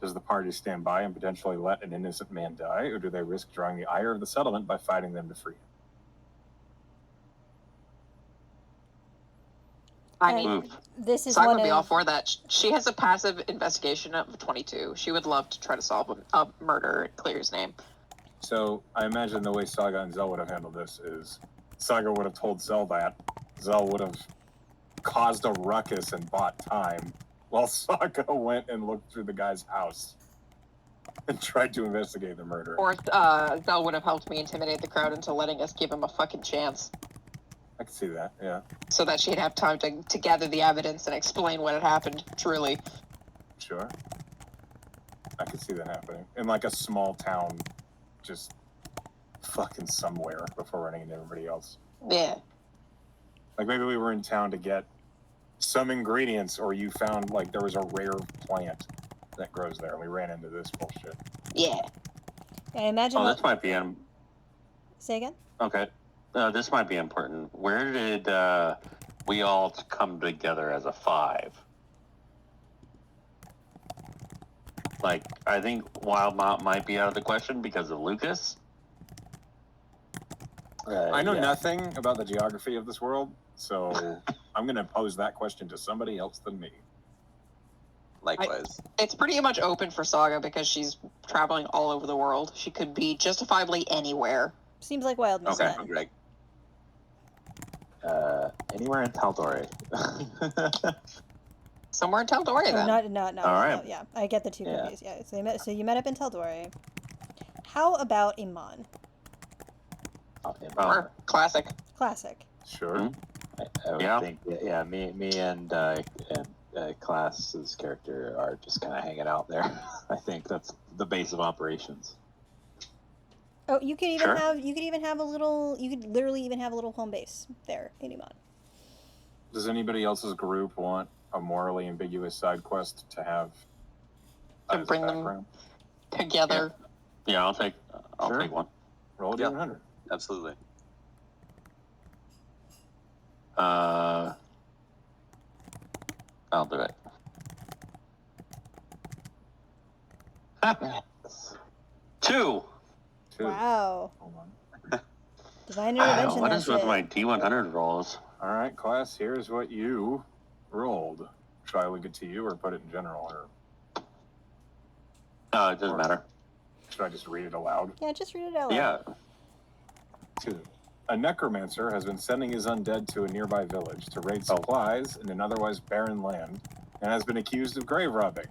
Does the party stand by and potentially let an innocent man die, or do they risk drawing the ire of the settlement by fighting them to free him? I mean, this is Saga one would be of... all for that. She has a passive investigation of 22. She would love to try to solve a murder and clear his name. So I imagine the way Saga and Zell would have handled this is Saga would have told Zell that. Zell would have caused a ruckus and bought time while Saga went and looked through the guy's house and tried to investigate the murder. Or Zell would have helped me intimidate the crowd into letting us give him a fucking chance. I can see that, yeah. So that she'd have time to gather the evidence and explain what had happened, truly. Sure. I could see that happening. In like a small town, just fucking somewhere before running into everybody else. Yeah. Like maybe we were in town to get some ingredients, or you found like there was a rare plant that grows there, and we ran into this bullshit. Yeah. I imagine... Oh, this might be... Say again? Okay. This might be important. Where did we all come together as a 5? Like, I think Wildmount might be out of the question because of Lucas. I know nothing about the geography of this world, so I'm going to pose that question to somebody else than me. Likewise. It's pretty much open for Saga because she's traveling all over the world. She could be justifiably anywhere. Seems like wild miss Okay. then. Greg. Anywhere in Taldori. Somewhere in Taldori, Oh, then. not, All right. no, yeah. I get the two Yeah. confused. Yeah. So you met up in Taldori. How about Iman? Or classic. Classic. Sure. Hmm? I would Yeah. think, me and Class's character are just kind of hanging out there. I think that's the base of operations. Oh, you could even Sure. have a little. You could literally even have a little home base there in Iman. Does anybody else's group want a morally ambiguous side quest to have To as bring them background? together. Yeah, I'll take Sure. one. Roll a Yeah. D100. Absolutely. I'll do it. Two. Two. Wow. Hold on. Divine Wow, intervention. what That's is with it. my D100 rolls? All right, class, here's what you rolled. Should I leave it to you or put it in general? Or It doesn't matter. should I just read it aloud? Yeah, just read it out loud. Yeah. 2. A necromancer has been sending his undead to a nearby village to raid supplies in an otherwise barren land and has been accused of grave robbing.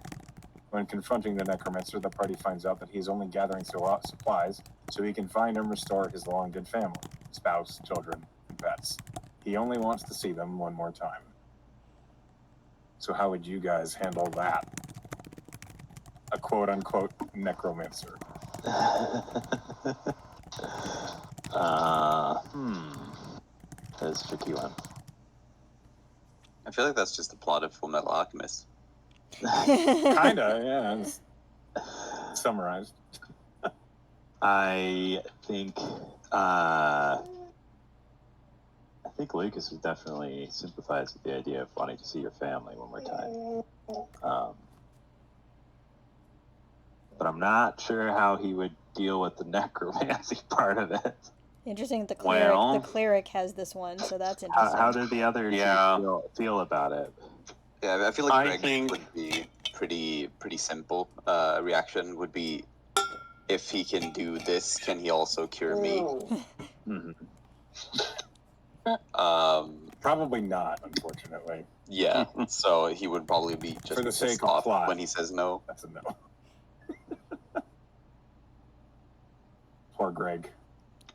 When confronting the necromancer, the party finds out that he is only gathering supplies so he can find and restore his long-dead family, spouse, children, and pets. He only wants to see them one more time. So how would you guys handle that? A quote-unquote necromancer. That's a tricky one. I feel like that's just the plot of Full Metal Alchemist. Kinda, yeah. It's summarized. I think Lucas would definitely sympathize with the idea of wanting to see your family one more time. But I'm not sure how he would deal with the necromancy part of it. Interesting. The Well- cleric has this one, so that's interesting. How did the others Yeah. feel about it? Yeah, I feel like I Greg think- would be pretty simple. Reaction would be, if he can do this, can he also cure me? Mhm. Probably not, unfortunately. Yeah, so he would probably be just For the sake pissed of off plot. when he says no. That's a no. Poor Greg.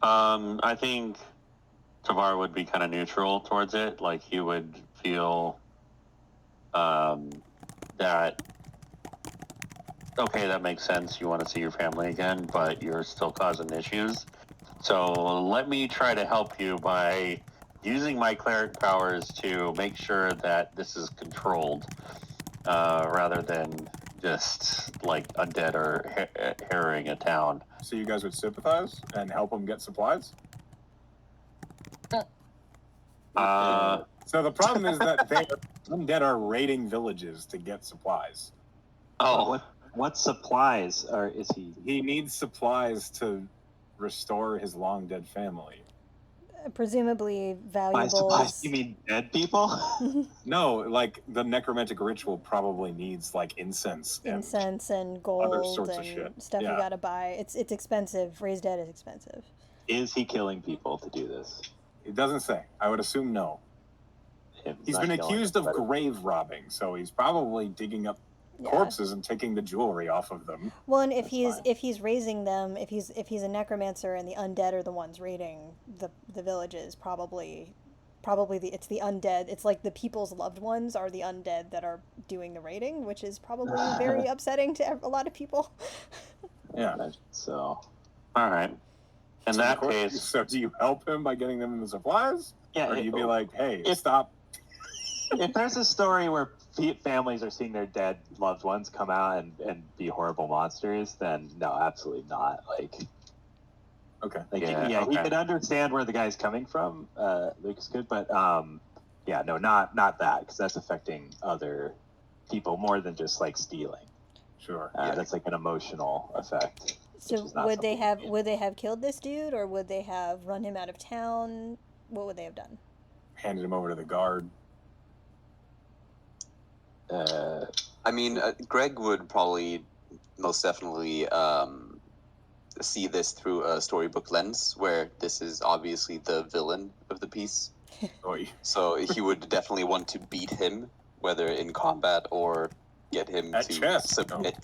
I think Tavar would be kind of neutral towards it. Like, he would feel that, okay, that makes sense. You want to see your family again, but you're still causing issues. So let me try to help you by using my cleric powers to make sure that this is controlled, rather than just like undead or harrowing a town. So you guys would sympathize and help him get supplies? So the problem is that undead are raiding villages to get supplies. What supplies is he? He needs supplies to restore his long dead family. Presumably By valuables. supplies, you mean dead people? No, like the necromantic ritual probably needs like incense. Incense and other gold sorts of and shit. stuff you Yeah. gotta buy. It's expensive. Raised dead is expensive. Is he killing people to do this? It doesn't say. I would assume no. He's Not been killing accused of them, but- grave robbing, so he's probably digging up Yeah. corpses and taking the jewelry off of them. Well, and if That's he's fine. if he's raising them, if he's a necromancer and the undead are the ones raiding the villages, probably it's the undead. It's like the people's loved ones are the undead that are doing the raiding, which is probably very upsetting to a lot of people. Yeah. So, All right. In So that the case, so do you help him by getting them the supplies? yeah. Or do you be like, hey, if- stop? If there's a story where families are seeing their dead loved ones come out and be horrible monsters, then no, absolutely not. Okay. Yeah, he okay. could understand where the guy's coming from. Lucas could, but yeah, no, not that, because that's affecting other people more than just like stealing. Sure. That's like an emotional effect. So is not would they something have killed this dude, or would they have run him out of town? What would they have done? Handed him over to the guard. I mean, Greg would probably most definitely see this through a storybook lens, where this is obviously the villain of the piece. Oy. So he would definitely want to beat him, whether in combat or get him At to chess. submit.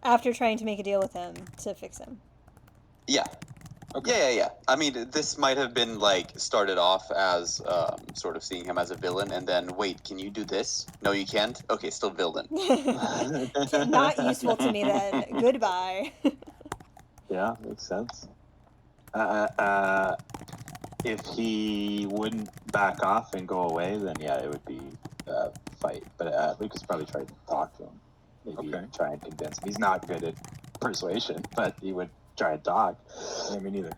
After trying to make a deal with him to fix him. Yeah. Okay. Yeah. I mean, this might have been like started off as sort of seeing him as a villain, and then wait, can you do this? No, you can't. Okay, still villain. Not useful to me then. Goodbye. Yeah, makes sense. If he wouldn't back off and go away, then yeah, it would be a fight. But Lucas probably tried to talk to him. Maybe try and convince him. He's not good at persuasion, but he would try and talk. Yeah, me neither.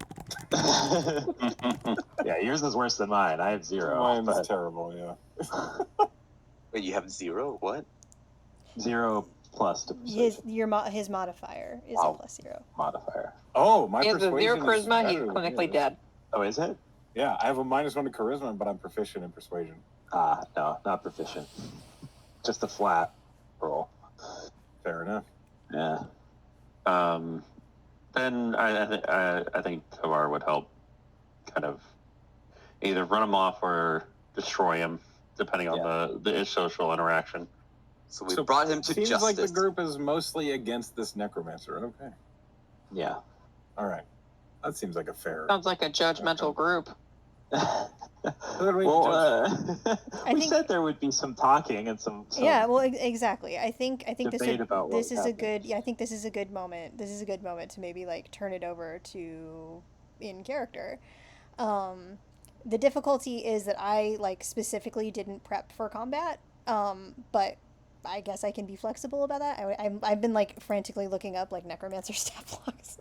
Yeah, yours is worse than mine. I have 0. Mine's terrible, yeah. Wait, you have 0? What? 0 plus to persuasion. His modifier is Wow. a +0. Modifier. Oh, my He has a persuasion 0 is charisma. better He's than clinically his. dead. Oh, is it? Yeah, I have a -1 to charisma, but I'm proficient in persuasion. No, not proficient. Just a flat roll. Fair enough. Yeah. Then I think Tavar would help kind of either run him off or destroy him, depending on the social interaction. So we brought him to seems justice. like the group is mostly against this necromancer. Okay. Yeah. All right. That seems like a fair. Sounds like a judgmental group. Well, we said there would be some talking and some yeah, well, exactly. I think debate about this is a happening. good. Yeah, I think this is a good moment. This is a good moment to maybe like turn it over to in character. The difficulty is that I like specifically didn't prep for combat. But I guess I can be flexible about that. I've been like frantically looking up like necromancer stat blocks.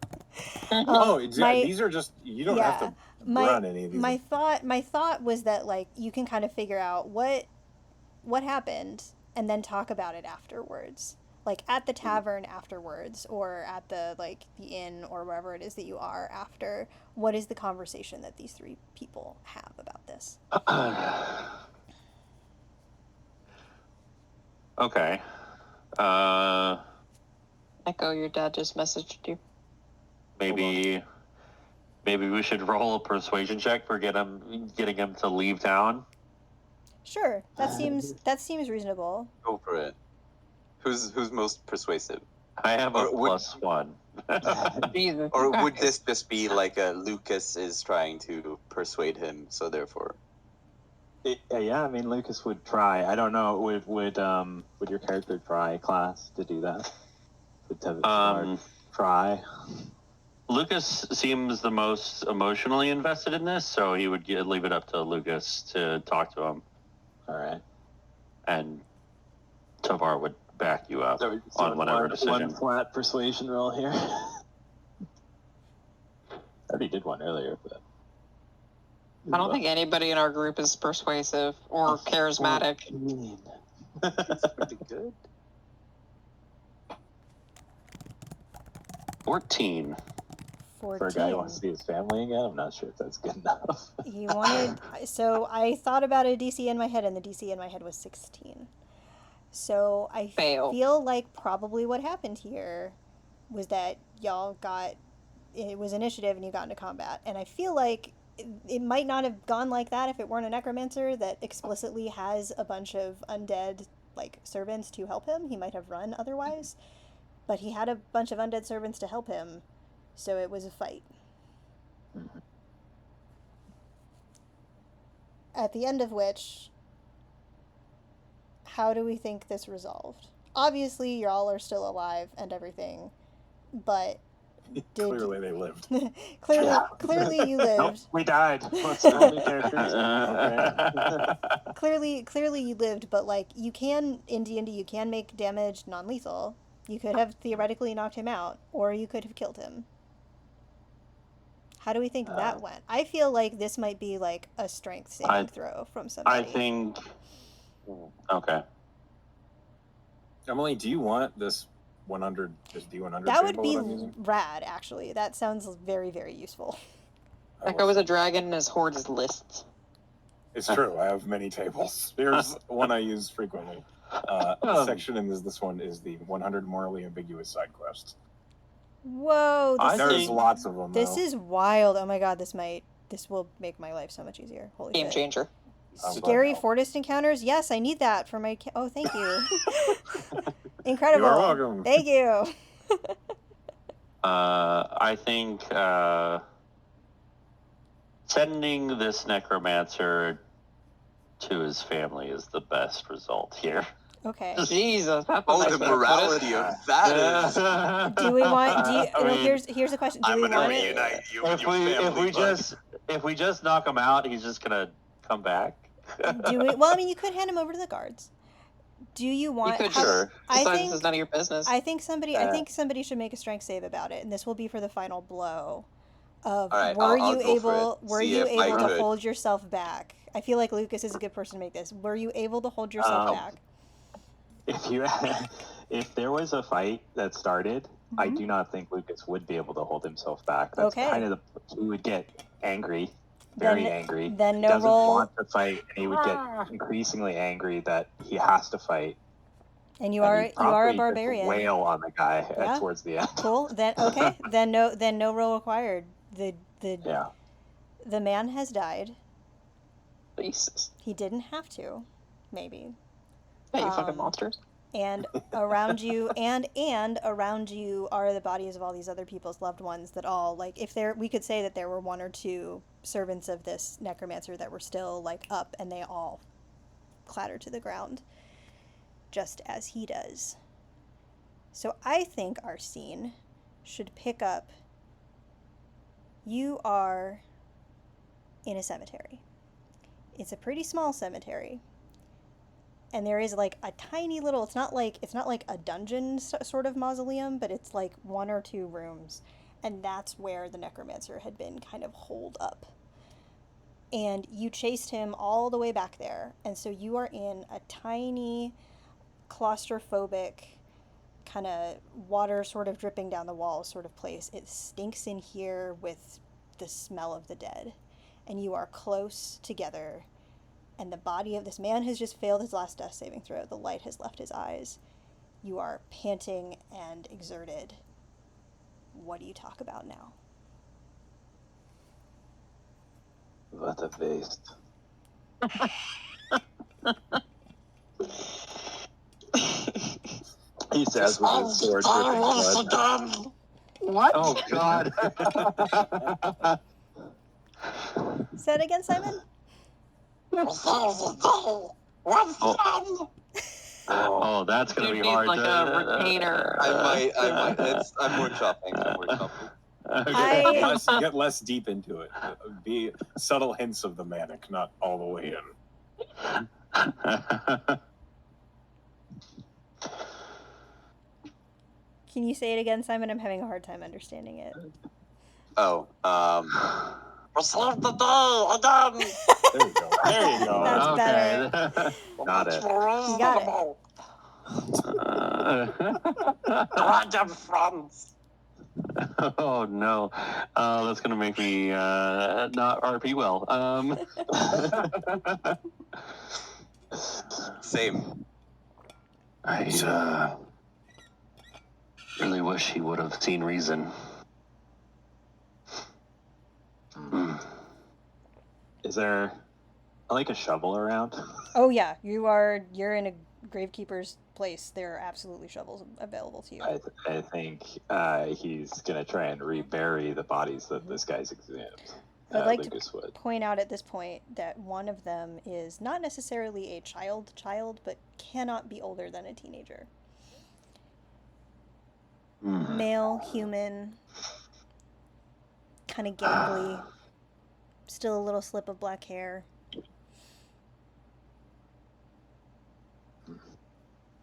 These are just you don't have to run any of these. My thought was that like you can kind of figure out what happened and then talk about it afterwards, like at the tavern afterwards, or at the inn or wherever it is that you are after. What is the conversation that these 3 people have about this? Okay. Echo, your dad just messaged you. Maybe we should roll a persuasion check for getting him to leave town. Sure, that seems reasonable. Go for it. Who's most persuasive? I have a Or +1. Jesus. Or would this just be like a Lucas is trying to persuade him, so therefore? Yeah, I mean, Lucas would try. I don't know. Would your character try class to do that? Would try? Lucas seems the most emotionally invested in this, so he would leave it up to Lucas to talk to him. All right. And Tavar would back you up on whatever decision. One flat persuasion roll here. I already did one earlier, but I don't think anybody in our group is persuasive or charismatic. That's pretty good. 14. 14. For a guy who wants to see his family again, I'm not sure if that's good enough. He wanted. So I thought about a DC in my head, and the DC in my head was 16. So I feel like probably what happened here was that y'all it was initiative and you got into combat. And I feel like it might not have gone like that if it weren't a necromancer that explicitly has a bunch of undead servants to help him. He might have run otherwise. But he had a bunch of undead servants to help him, so it was a fight. Mm-hmm. At the end of which, how do we think this resolved? Obviously, y'all are still alive and everything, but clearly they lived. Clearly you lived. Nope, we died. Let's roll new characters. Okay. Clearly you lived, but you can in D&D you can make damage non-lethal. You could have theoretically knocked him out, or you could have killed him. How do we think that went? I feel like this might be a strength saving throw from somebody. I think. Okay. Emily, do you want this 100, this D100? That would be rad, actually. That sounds very, very usseuseful. Echo was a dragon and his horde is lists. It's true. I have many tables. Here's one I use frequently. The section in this one is the 100 morally ambiguous side quests. Whoa! There's lots of them. This is wild. Oh my god! This will make my life so much easier. Holy Game shit. changer. Scary Forest encounters. Yes, I need that for my. Oh, thank you. Incredible. You're welcome. Thank you. I think sending this necromancer to his family is the best result here. Okay. Jesus, that's a Oh, nice the way to put it. morality of that is. Do we want? Do you? I No, mean, here's the question. Do I'm we gonna want it? reunite you with your family. if we just knock him out, he's just gonna come back. Do we? Well, I mean, you could hand him over to the guards. Do you You want? could how- Sure. I decide think. this is none of your business. I think somebody should make a strength save about it, and this will be for the final blow. Of All right, were I'll you go for able? it. Were See you if I able to could. hold yourself back? I feel like Lucas is a good person to make this. Were you able to hold yourself back? If there was a fight that started, I Mhm. do not think Lucas would be able to hold himself back. That's Okay. kind of he would get angry, very Then- angry. Then He no doesn't roll, want to fight, and he would get increasingly angry that he has to fight. and you and are he'd you are a probably just barbarian. wail on the guy Yeah. towards the end. Cool. Then okay. then no roll required. The Yeah. the man has died. Jesus. He didn't have to, maybe. Yeah, you fucking Um, monsters. And around you and around you are the bodies of all these other people's loved ones that all like if there we could say that there were one or two servants of this necromancer that were still like up and they all clatter to the ground just as he does. So I think our scene should pick up. You are in a cemetery. It's a pretty small cemetery. And there is like a tiny little it's not like a dungeon sort of mausoleum, but it's like one or two rooms, and that's where the necromancer had been kind of holed up. And you chased him all the way back there, and so you are in a tiny claustrophobic kind of water sort of dripping down the walls sort of place. It stinks in here with the smell of the dead, and you are close together. And the body of this man has just failed his last death saving throw. The light has left his eyes. You are panting and exerted. What do you talk about now? What a waste. He says with his sword dripping blood. What? Oh God! Say it again, Simon? Oh, that's gonna Dude be needs hard. like a retainer. I might. I'm workshopping. Okay. Get less deep into it. Be subtle hints of the manic, not all the way in. Can you say it again, Simon? I'm having a hard time understanding it. Oh, save the day again. There you go. There you go. That's better. better. Got it. You got it. Random friends. Oh no, that's gonna make me not RP well. Same. I really wish he would have seen reason. Is there like a shovel around? Oh yeah, you're in a gravekeeper's place. There are absolutely shovels available to you. I think he's gonna try and rebury the bodies that this guy's exhumed. I'd like Lucas would. to point out at this point that one of them is not necessarily a child, but cannot be older than a teenager. Male, human, kind of gangly, still a little slip of black hair.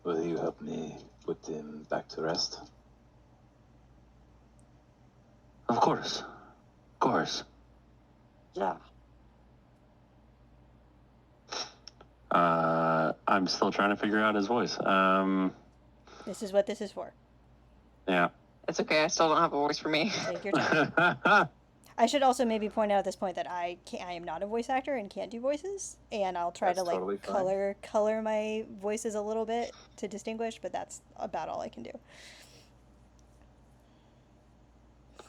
Will you help me put him back to rest? Of course. Of course. Yeah. I'm still trying to figure out his voice. This is what this is for. Yeah. It's okay. I still don't have a voice for me. Take your time. I should also maybe point out at this point that I am not a voice actor and can't do voices, and I'll try That's to totally fine. color my voices a little bit to distinguish, but that's about all I can do.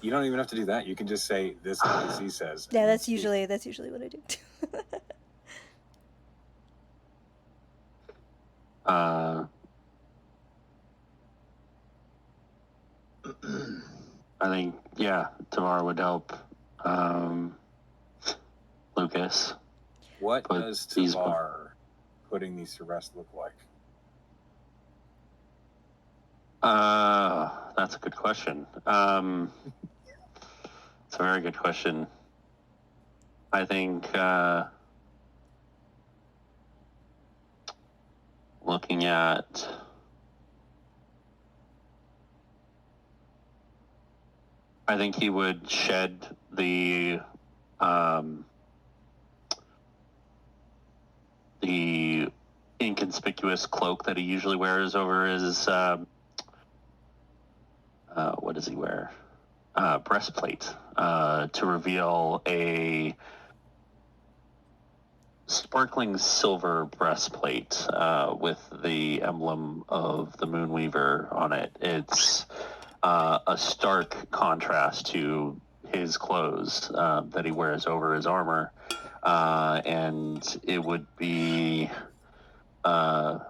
You don't even have to do that. You can just say this as he says. Yeah, and that's speak. usually what I do. I think, yeah, Tamara would help Lucas. What But does these- Tavar putting these to rest look like? That's a good question. It's a very good question. I think looking at I think he would shed the inconspicuous cloak that he usually wears over his what does he wear? Breastplate to reveal a sparkling silver breastplate with the emblem of the Moonweaver on it. It's a stark contrast to his clothes that he wears over his armor, and it would be kind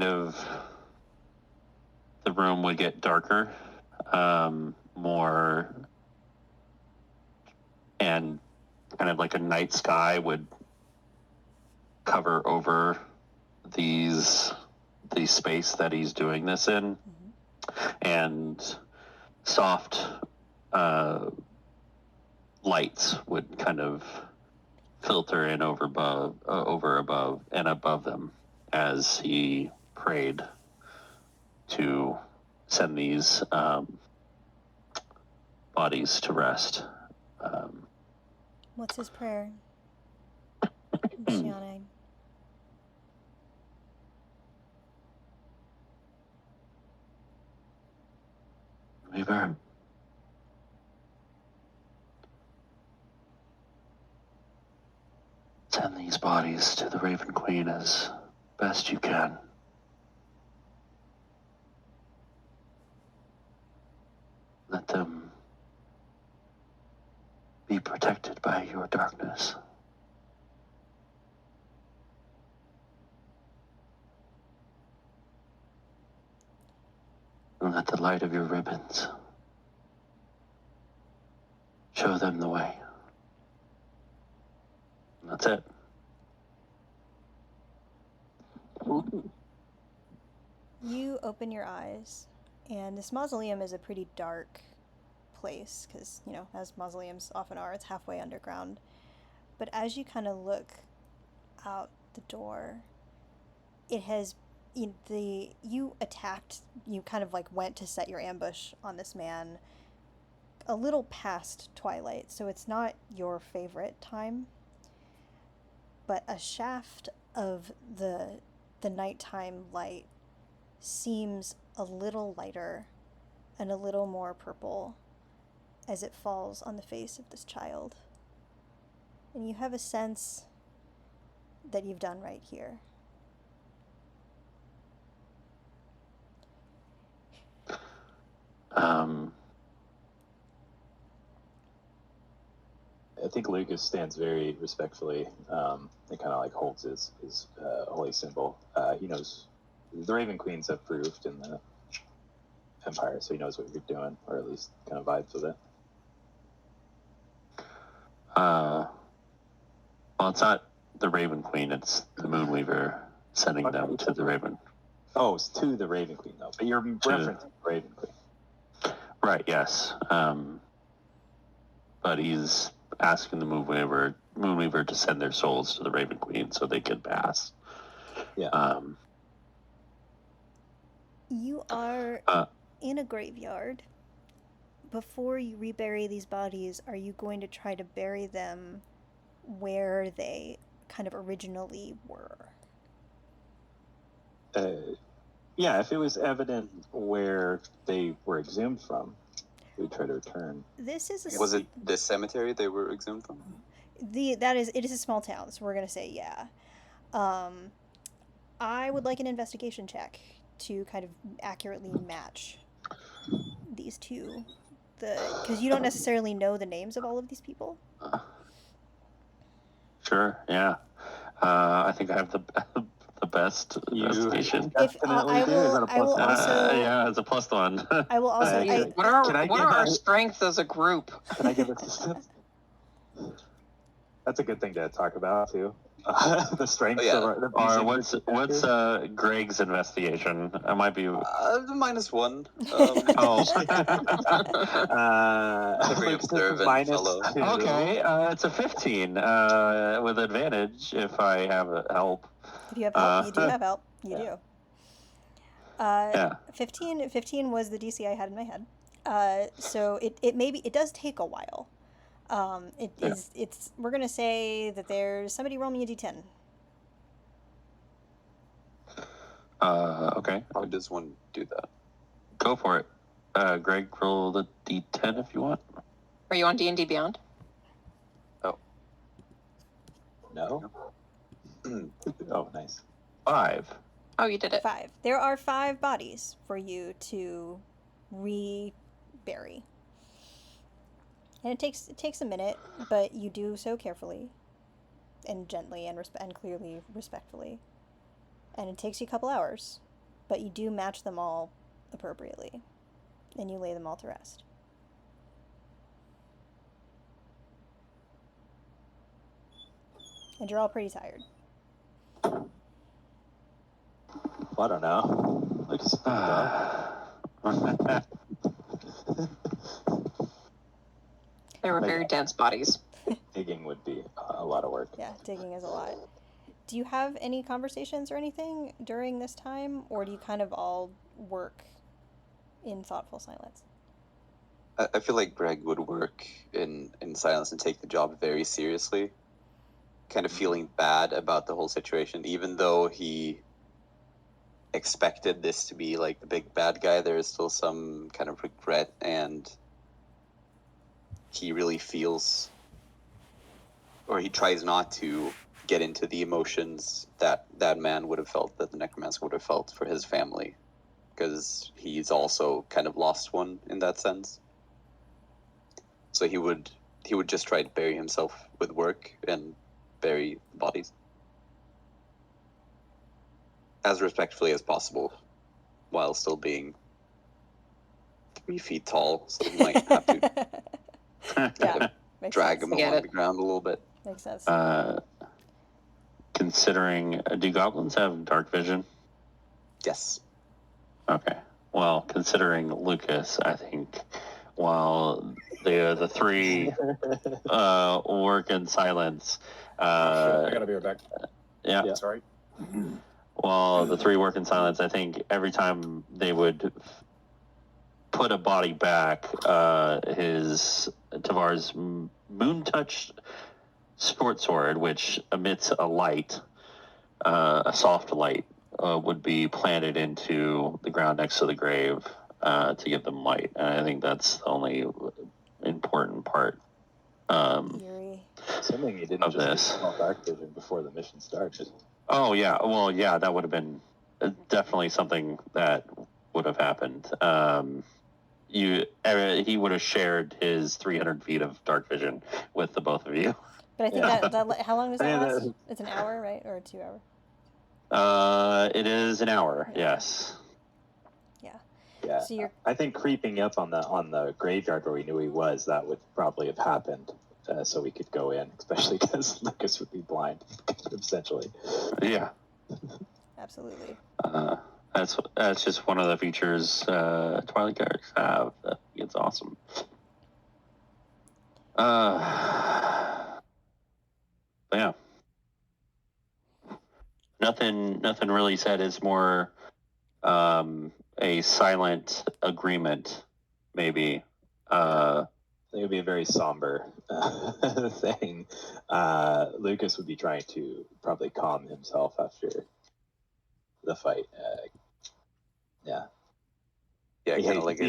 of the room would get darker, more, and kind of like a night sky would cover over the space that he's doing this in, and soft lights would kind of filter in over above and above them as he prayed to send these bodies to rest. What's his prayer? Shianne. Weaver, send these bodies to the Raven Queen as best you can. Let them be protected by your darkness. And let the light of your ribbons show them the way. And that's it. You open your eyes, and this mausoleum is a pretty dark place because, you know, as mausoleums often are, it's halfway underground. But as you kind of look out the door, it has you kind of like went to set your ambush on this man a little past twilight, so it's not your favorite time. But a shaft of the nighttime light seems a little lighter and a little more purple as it falls on the face of this child. And you have a sense that you've done right here. I think Lucas stands very respectfully and kind of like holds his holy symbol. He knows the Raven Queen's approved in the Empire, so he knows what you're doing, or at least kind of vibes with it. Well, it's not the Raven Queen, it's the Moonweaver sending them to the Raven. Oh, it's to the Raven Queen, though. But you're referencing the Raven Queen. Right, yes. But he's asking the Moonweaver to send their souls to the Raven Queen so they can pass. Yeah. You are in a graveyard. Before you rebury these bodies, are you going to try to bury them where they kind of originally were? Yeah, if it was evident where they were exhumed from, we'd try to return. This is Was it this cemetery they were exhumed from? It is a small town, so we're gonna say yeah. I would like an investigation check to kind of accurately match these two, because you don't necessarily know the names of all of these people. Sure, yeah. I think I have the best investigation. If I will also yeah, it's a +1. I will also What are our strengths as a group? Can I give assistance? That's a good thing to talk about too. The strengths Oh, yeah. of the Or beast what's Greg's investigation? I might be. -1. Oh. Very Lucas is observant fellow. -2. Okay, it's a 15 with advantage if I have help. If you have help, you do have help. You Yeah. do. Yeah. 15 was the DC I had in my head. So it does take a while. We're gonna say that there's somebody roll me a d10. Okay. How does one do that? Go for it. Greg, roll the d10 if you want. Are you on D&D Beyond? No. Oh, nice. 5. Oh, you did it. 5. There are 5 bodies for you to rebury. And it takes a minute, but you do so carefully and gently and clearly respectfully. And it takes you a couple hours, but you do match them all appropriately. And you lay them all to rest. And you're all pretty tired. Well, I don't know. Lucas is pretty tough. They were very dense bodies. Digging would be a lot of work. Yeah, digging is a lot. Do you have any conversations or anything during this time, or do you kind of all work in thoughtful silence? I feel like Greg would work in silence and take the job very seriously, kind of feeling bad about the whole situation, even though he expected this to be like the big bad guy. There is still some kind of regret, and he really feels, or he tries not to get into the emotions that that man would have felt, that the necromancer would have felt for his family, because he's also kind of lost one in that sense. So he would just try to bury himself with work and bury the bodies as respectfully as possible, while still being 3 feet tall. So he might have to Yeah, makes drag sense. him along the ground a little bit. Makes sense. Considering, do goblins have dark vision? Yes. Okay. Well, considering Lucas, I think while the 3 work in silence. I gotta be right back. Yeah. Sorry. While the 3 work in silence, I think every time they would put a body back, Tavar's moon touch sport sword, which emits a light, a soft light, would be planted into the ground next to the grave to give them light. And I think that's the only important part. Eerie. Assuming you didn't Of just this. use all dark vision before the mission started. Oh yeah, well yeah, that would have been definitely something that would have happened. He would have shared his 300 feet of dark vision with the both of you. But I think that how long does that Yeah, last? It's an hour, right? Or 2 hours? It is an hour. Yeah. Yes. Yeah, So you're I think creeping up on the graveyard where we knew he was, that would probably have happened, so we could go in, especially because Lucas would be blind, essentially. Yeah. absolutely. That's just one of the features Twilight characters have. It's awesome. But yeah. Nothing really said. It's more a silent agreement, maybe. I think it would be a very somber thing. Lucas would be trying to probably calm himself after the fight. Yeah, Yeah, he kind hates, of like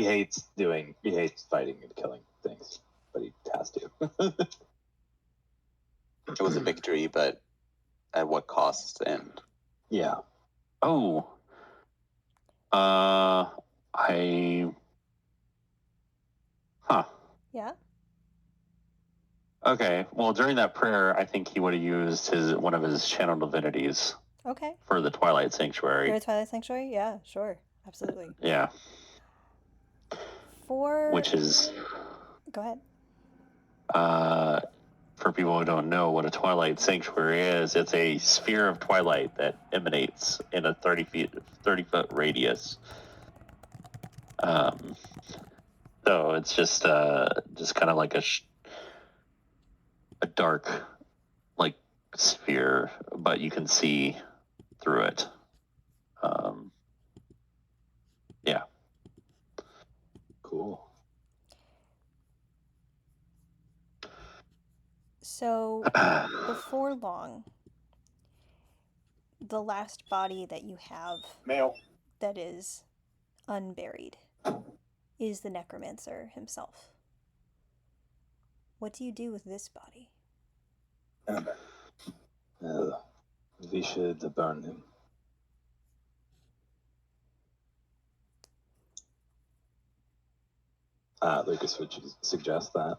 he hates fighting and killing things, but he has to. it was a victory, but at what cost? And Yeah. Oh. Yeah. Okay. Well, during that prayer, I think he would have used one of his channel divinities Okay. for the Twilight Sanctuary. For Twilight Sanctuary? Yeah, sure. Absolutely. Yeah. For Which is Go ahead. for people who don't know what a Twilight Sanctuary is, it's a sphere of twilight that emanates in a 30-foot radius. So it's just kind of like a dark, like, sphere, but you can see through it. Yeah. Cool. So, before long, the last body that you have Male. that is unburied is the necromancer himself. What do you do with this body? We should burn him. Lucas would suggest that.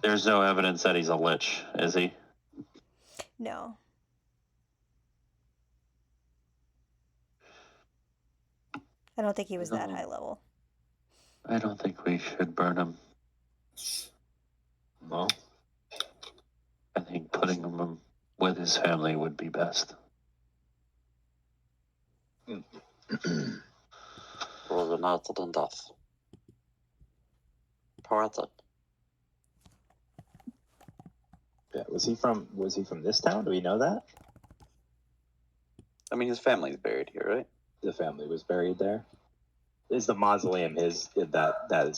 There's no evidence that he's a lich, is he? No. I don't think he was that high level. I don't think we should burn him. No. I think putting him with his family would be best. Rather not than death. Poetic. Yeah, was he from this town? Do we know that? I mean, his family's buried here, right? The family was buried there. Is the mausoleum his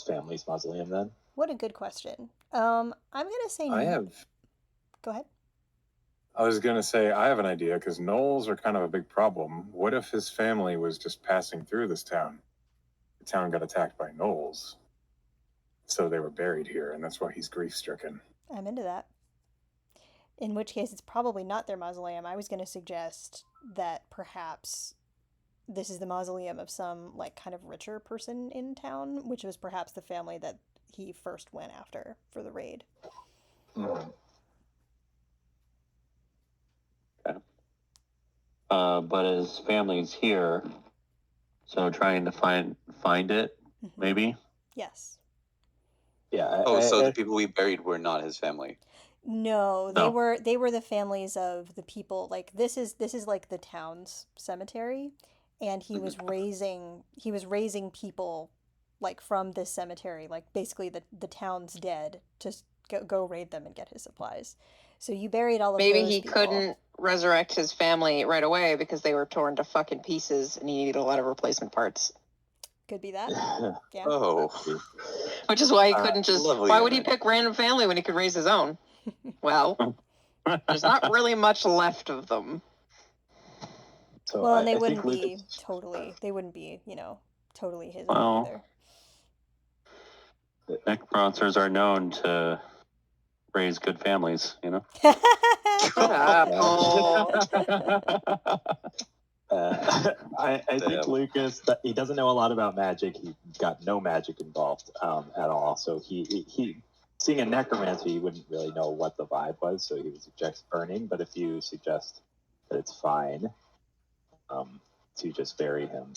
family's mausoleum then? What a good question. I'm gonna say. I have. Go ahead. I was gonna say I have an idea because gnolls are kind of a big problem. What if his family was just passing through this town? The town got attacked by gnolls, so they were buried here, and that's why he's grief-stricken. I'm into that. In which case, it's probably not their mausoleum. I was going to suggest that perhaps this is the mausoleum of some, like, kind of richer person in town, which was perhaps the family that he first went after for the raid. Mm-hmm. Okay. But his family's here, so trying to find it, maybe? Yes. Yeah. So the people we buried were not his family. No, they were the families of the people. Like this is like the town's cemetery, and he was raising people like from this cemetery, like basically the town's dead, to go raid them and get his supplies. So you buried all of Maybe those he people. couldn't resurrect his family right away because they were torn to fucking pieces and he needed a lot of replacement parts. Could be that. Yeah. Oh. Which is why he couldn't just. Lovely Why would he image. pick random family when he could raise his own? Well, there's not really much left of them. So Well, and they I wouldn't think be Lucas, totally. They wouldn't be, totally his Well, either. Necromancers are known to raise good families, Shut up. Oh. I think Lucas, he doesn't know a lot about magic. He got no magic involved at all. So he seeing a necromancer, he wouldn't really know what the vibe was. So he would suggest burning. But if you suggest that it's fine to just bury him,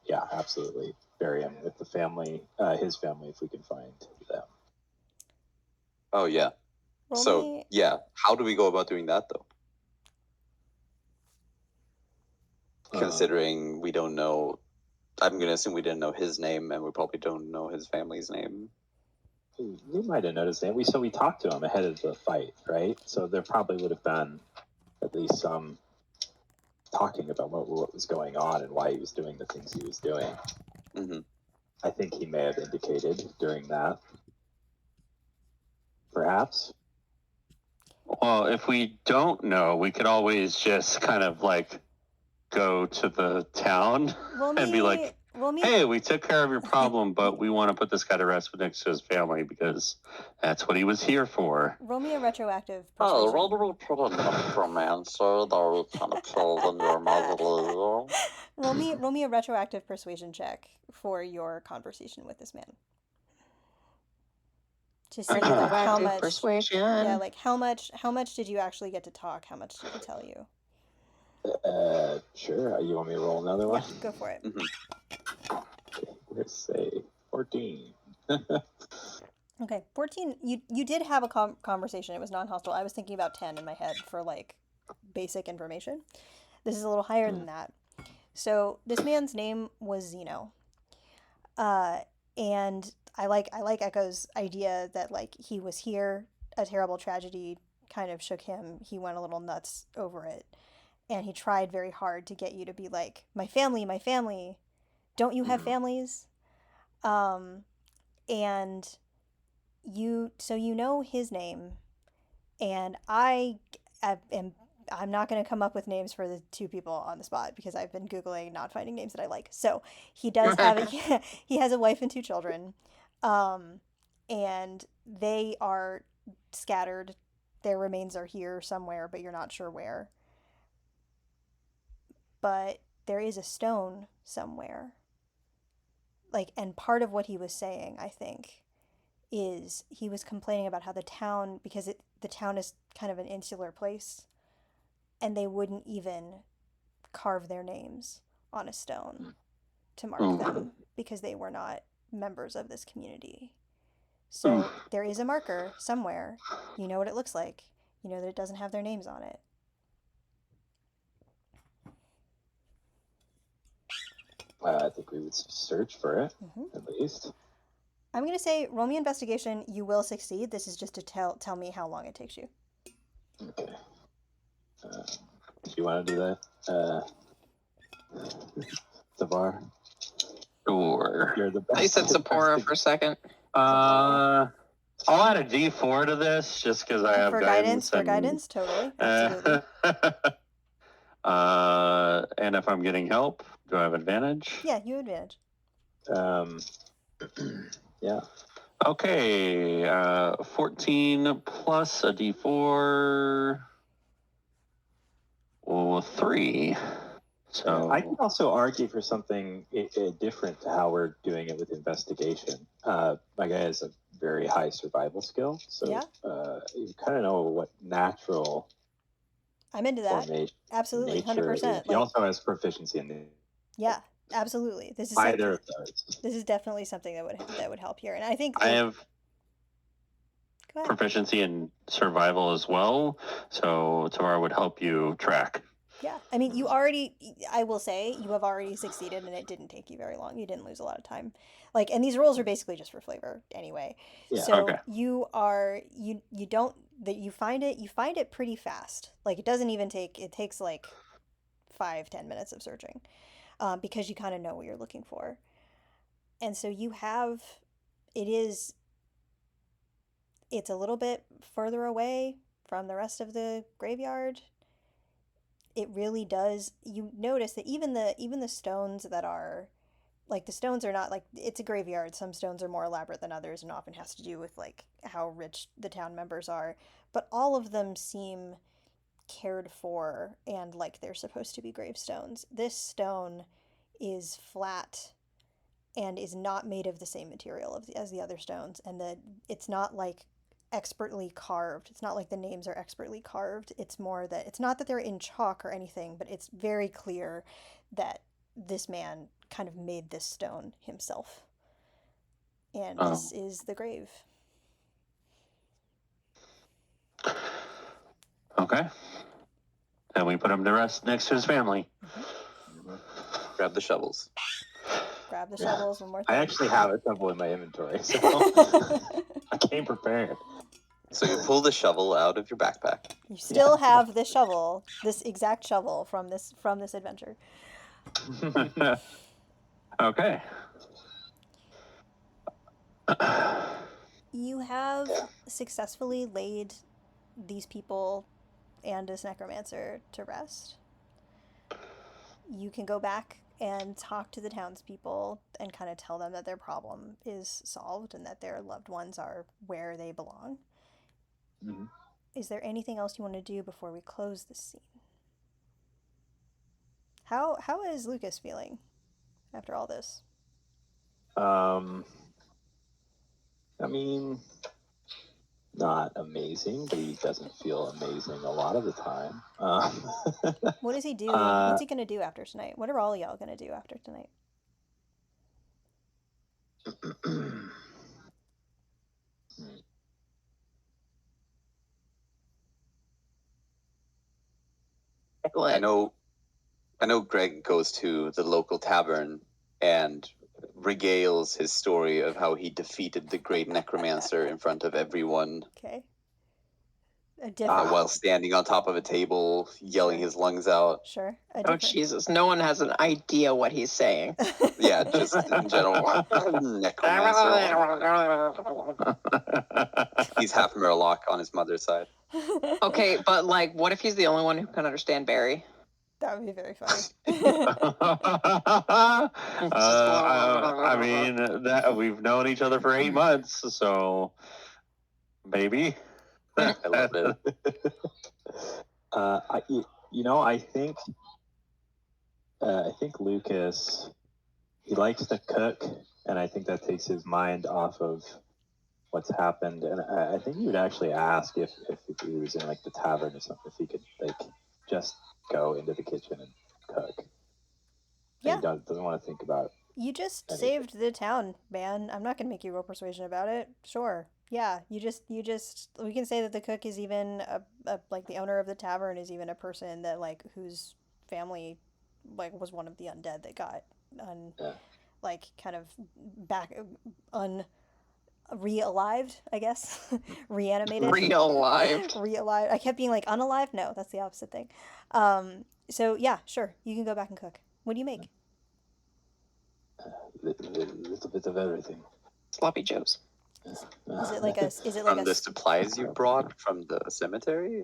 yeah, absolutely bury him with the family, his family, if we can find them. Oh, yeah. So, yeah. How do we go about doing that, though? Considering we don't know, I'm going to assume we didn't know his name, and we probably don't know his family's name. We might have noticed that. We talked to him ahead of the fight, right? So there probably would have been at least some talking about what was going on and why he was doing the things he was doing. Mm-hmm. I think he may have indicated during that. Perhaps. Well, if we don't know, we could always just kind of like go to the town and be like, hey, we took care of your problem, but we want to put this guy to rest next to his family because that's what he was here for. Roll me a retroactive Oh, persuasion. rather we put a necromancer that we kind of killed in your mausoleum. Roll me a retroactive persuasion check for your conversation with this man. To see like how much persuasion. Yeah, like how much did you actually get to talk? How much did he tell you? Sure. You want me to roll another one? Yeah, go for it. Okay, let's say 14. Okay, Okay, 14. You did have a conversation. It was non-hostile. I was thinking about 10 in my head for like basic information. This is a little higher than that. So this man's name was Zeno. And I like Echo's idea that like he was here, a terrible tragedy kind of shook him. He went a little nuts over it. And he tried very hard to get you to be like, my family, my family. Don't you have families? And so you know his name, and I'm not going to come up with names for the two people on the spot because I've been Googling, not finding names that I like. So he does have he has a wife and two children, and they are scattered. Their remains are here somewhere, but you're not sure where. But there is a stone somewhere. Like, and part of what he was saying, I think, is he was complaining about how the town, because the town is kind of an insular place, and they wouldn't even carve their names on a stone to mark them because they were not members of this community. So there is a marker somewhere. You know what it looks like. You know that it doesn't have their names on it. I think we would search for it, at least. I'm going to say, roll me investigation. You will succeed. This is just to tell me how long it takes you. Okay. Do you want to do that? Savar? Sure. You're the best. I said Sephora for a second. I'll add a D4 to this just because I have guidance. For guidance, totally. Absolutely. And if I'm getting help, do I have advantage? Yeah, you have advantage. Yeah. Okay, 14 plus a D4. Well, 3. So I can also argue for something different to how we're doing it with investigation. My guy has a very high survival skill, so you kind of know what natural. I'm into that. Absolutely, 100%. He also has proficiency in the. Yeah, absolutely. This is either of those. This is definitely something that would help here, and I think I have proficiency in survival as well, so Tamara would help you track. Yeah, I mean, I will say, you have already succeeded, and it didn't take you very long. You didn't lose a lot of time. Like, and these rolls are basically just for flavor anyway. Yeah. So you find it pretty fast. Like, it takes like 5-10 minutes of searching, because you kind of know what you're looking for. And so it's a little bit further away from the rest of the graveyard. It really does. You notice that even the stones that are, like, the stones are not, like, it's a graveyard. Some stones are more elaborate than others, and often has to do with, like, how rich the town members are. But all of them seem cared for and like they're supposed to be gravestones. This stone is flat and is not made of the same material as the other stones, and it's not like expertly carved. It's not like the names are expertly carved. It's more that it's not that they're in chalk or anything, but it's very clear that this man kind of made this stone himself. And this is the grave. Okay. And we put him to rest next to his family. Grab the shovels. Grab the shovels one more time. I actually have a shovel in my inventory, so I came prepared. So you pull the shovel out of your backpack. You still have the shovel, this exact shovel from this adventure. Okay. You have successfully laid these people and this necromancer to rest. You can go back and talk to the townspeople and kind of tell them that their problem is solved and that their loved ones are where they belong. Mm-hmm. Is there anything else you want to do before we close this scene? How is Lucas feeling after all this? I mean, not amazing, but he doesn't feel amazing a lot of the time. What does he do? What's he going to do after tonight? What are all y'all going to do after tonight? I know Greg goes to the local tavern and regales his story of how he defeated the great necromancer in front of everyone. Okay. While standing on top of a table, yelling his lungs out. Sure. Oh, Jesus. No one has an idea what he's saying. Yeah, just in general. Necromancer. He's half Murloc on his mother's side. Okay, but like, what if he's the only one who can understand Barry? That would be very funny. I mean, that we've known each other for 8 months, so maybe. I love it. I think Lucas, he likes to cook, and I think that takes his mind off of what's happened. And I think he would actually ask if he was in like the tavern or something, if he could like just go into the kitchen and cook. Yeah. And he doesn't want to think about. You just anything. saved the town, man. I'm not gonna make you roll persuasion about it. Sure. Yeah, you just we can say that the cook is even like the owner of the tavern is even a person that like whose family like was one of the undead that got like kind of back re-alived, I guess. Reanimated. Re-alived. Re-alived. I kept being like unalive. No, that's the opposite thing. So yeah, sure. You can go back and cook. What do you make? A little bit of everything. Sloppy joes. Is it like from the supplies you brought from the cemetery?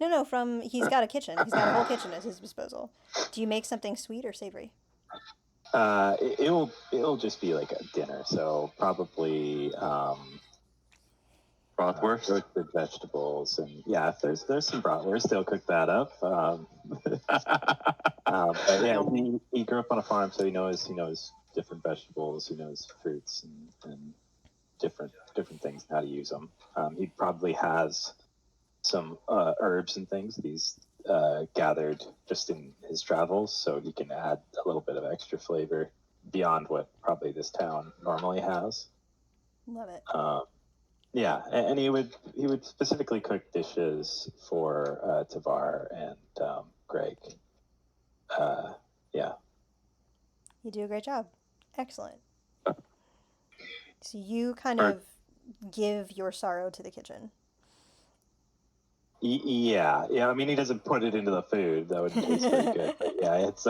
No, from he's got a kitchen. He's got a whole kitchen at his disposal. Do you make something sweet or savory? It'll just be like a dinner, so probably Bratwurst, roasted vegetables, and yeah, if there's some bratwurst, they'll cook that up. But yeah, he grew up on a farm, so he knows different vegetables, he knows fruits and different things and how to use them. He probably has some herbs and things that he's gathered just in his travels, so he can add a little bit of extra flavor beyond what probably this town normally has. Love it. Yeah, and he would specifically cook dishes for Tavar and Greg. Yeah. You do a great job. Excellent. So you kind of give your sorrow to the kitchen. Yeah. I mean, he doesn't put it into the food. That wouldn't taste very good. But yeah, it's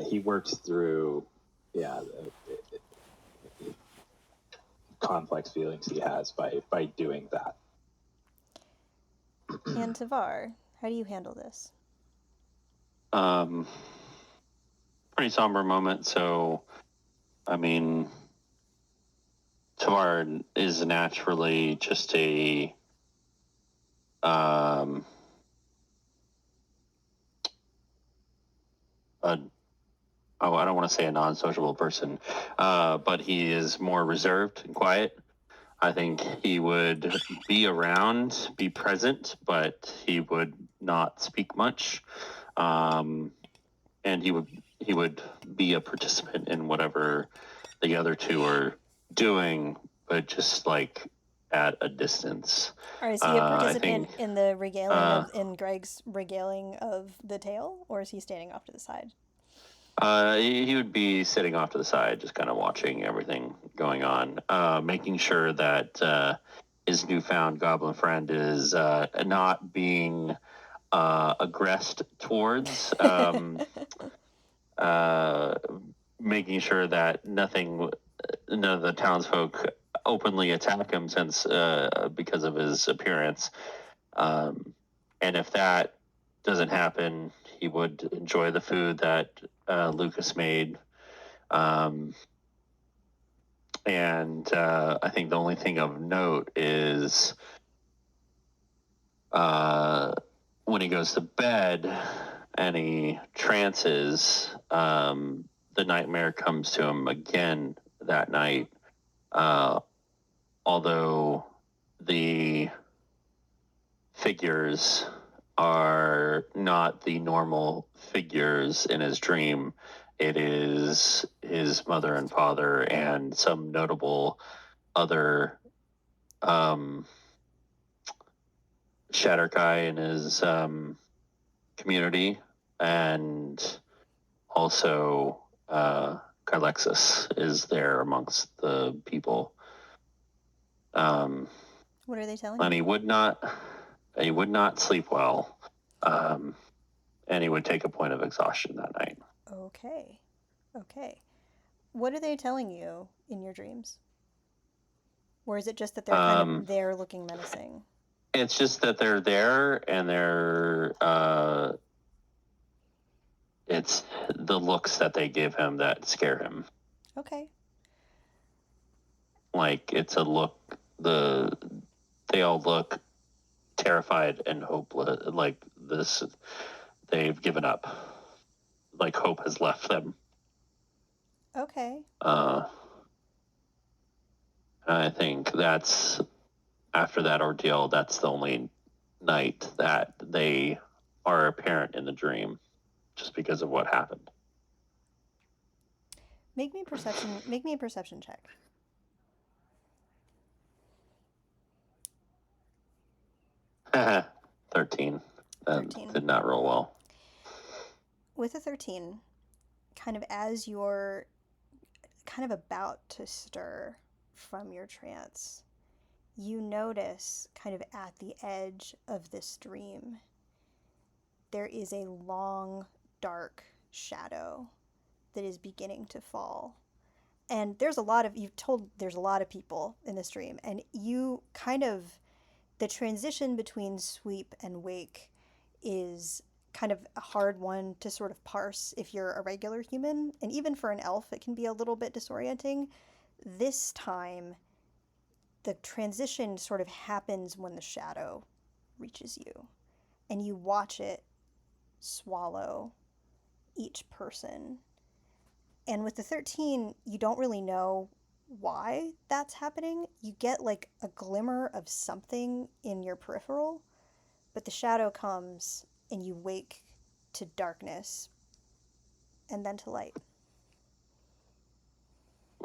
he works through complex feelings he has by doing that. And Tavar, how do you handle this? Pretty somber moment. So, I mean, Tavar is naturally just a I don't want to say a non-sociable person, but he is more reserved and quiet. I think he would be around, be present, but he would not speak much. And he would be a participant in whatever the other two are doing, but just like at a distance. Or is he a participant in the regaling in Greg's regaling of the tale, or is he standing off to the side? He would be sitting off to the side, just kind of watching everything going on, making sure that his newfound goblin friend is not being aggressed towards, making sure that none of the townsfolk openly attack him because of his appearance. And if that doesn't happen, he would enjoy the food that Lucas made. And I think the only thing of note is when he goes to bed and he trances, the nightmare comes to him again that night. Although the figures are not the normal figures in his dream. It is his mother and father and some notable other Shatterkai and his community, and also Kylexis is there amongst the people. What are they telling And you? he would not sleep well, and he would take a point of exhaustion that night. Okay. What are they telling you in your dreams? Or is it just that they're kind of there looking menacing? It's just that they're there and it's the looks that they give him that scare him. Okay. Like, it's a look, they all look terrified and hopeless, like they've given up. Like, hope has left them. Okay. I think that's, after that ordeal, that's the only night that they are apparent in the dream, just because of what happened. Make me a perception check. 13. That 13. did not roll well. With a 13, kind of as you're kind of about to stir from your trance, you notice kind of at the edge of this dream, there is a long, dark shadow that is beginning to fall. And there's a lot of people in this dream, and you kind of, the transition between sweep and wake is kind of a hard one to sort of parse if you're a regular human, and even for an elf it can be a little bit disorienting. This time the transition sort of happens when the shadow reaches you, and you watch it swallow each person. And with the 13, you don't really know why that's happening. You get like a glimmer of something in your peripheral, but the shadow comes and you wake to darkness and then to light.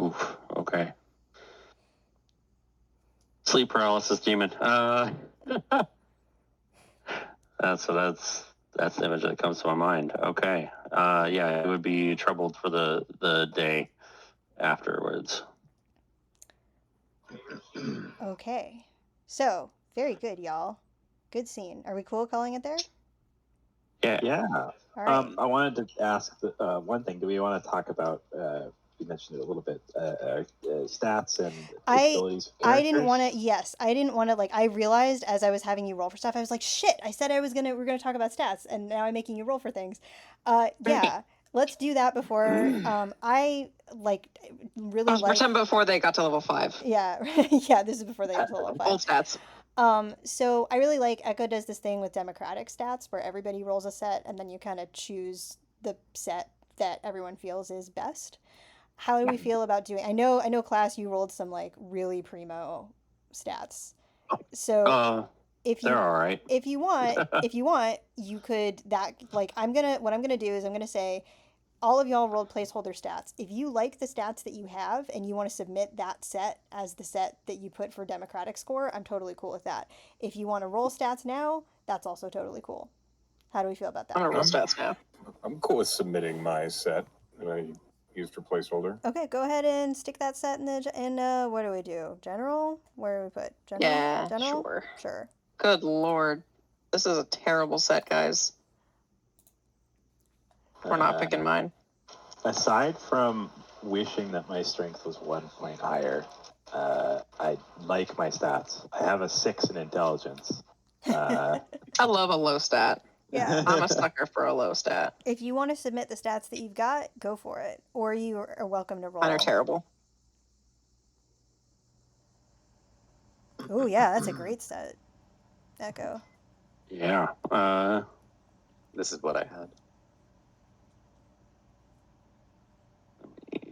Oof, okay. Sleep paralysis demon. That's the image that comes to my mind. Okay. Yeah, it would be troubled for the day afterwards. Okay. So, very good, y'all. Good scene. Are we cool calling it there? Yeah. Yeah. All right. I wanted to ask one thing. Do we want to talk about? You mentioned it a little bit. Stats and abilities. I didn't want to. Yes, I didn't want to. Like, I realized as I was having you roll for stuff, I was like, shit. I said we're gonna talk about stats, and now I'm making you roll for things. Yeah. Let's do that before. I like really like. Pretend before they got to level 5. Yeah. Yeah. This is before they got to level 5. Old stats. So I really like Echo does this thing with democratic stats where everybody rolls a set and then you kind of choose the set that everyone feels is best. How do we feel about doing? I know, class, you rolled some like really primo stats. So if you, they're all right. If you want, you could what I'm gonna do is I'm gonna say, all of y'all rolled placeholder stats. If you like the stats that you have and you want to submit that set as the set that you put for democratic score, I'm totally cool with that. If you want to roll stats now, that's also totally cool. How do we feel about that? I'm gonna roll stats now. I'm cool with submitting my set that I used for placeholder. Okay, go ahead and stick that set in what do we do? General? Where do we put? General? Yeah, General? Sure. Good lord. This is a terrible set, guys. We're not picking mine. Aside from wishing that my strength was 1 point higher, I like my stats. I have a 6 in intelligence. I love a low stat. Yeah. I'm a sucker for a low stat. If you want to submit the stats that you've got, go for it. Or you are welcome to roll. Mine are terrible. Oh, yeah, that's a great set. Echo. Yeah. This is what I had.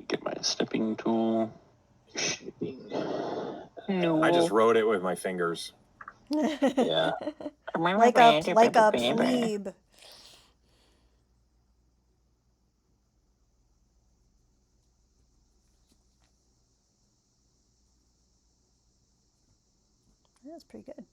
Get my snipping tool. No. I just wrote it with my fingers. Yeah. like a plebe. That's pretty good.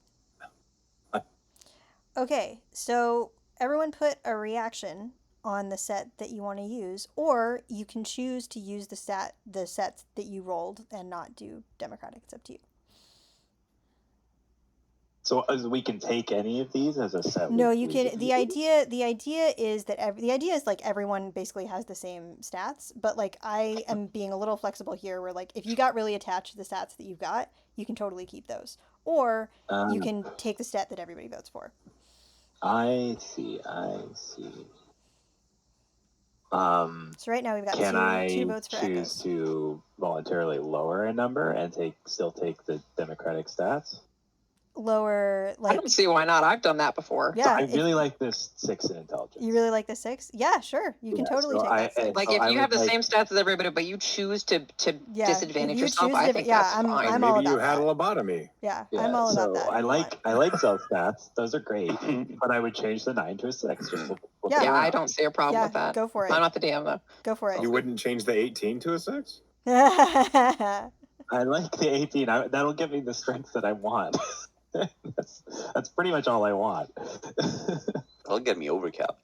Okay, so everyone put a reaction on the set that you want to use, or you can choose to use the sets that you rolled and not do democratic. It's up to you. So we can take any of these as a set. No, you can. The idea is that the idea is like everyone basically has the same stats, but like I am being a little flexible here, where like if you got really attached to the stats that you've got, you can totally keep those, or you can take the stat that everybody votes for. I see. So right now we've got two votes for Can I choose to voluntarily lower a number and still take the democratic stats? Lower, like, I don't see why not. I've done that before. Yeah, so I really like this 6 in intelligence. You really like the 6? Yeah, sure. You can totally take that 6. Like, if you have the same stats as everybody, but you choose to disadvantage yourself, I think that's fine. I'm all Maybe about you had that. a lobotomy. Yeah, I'm all about that. I like self stats. Those are great. But I would change the 9 to a 6. Yeah, I don't see a problem with that. Go for it. I'm not the DM though. Go for it. You wouldn't change the 18 to a 6? I like the 18. That'll give me the strength that I want. That's pretty much all I want. That'll get me over cap.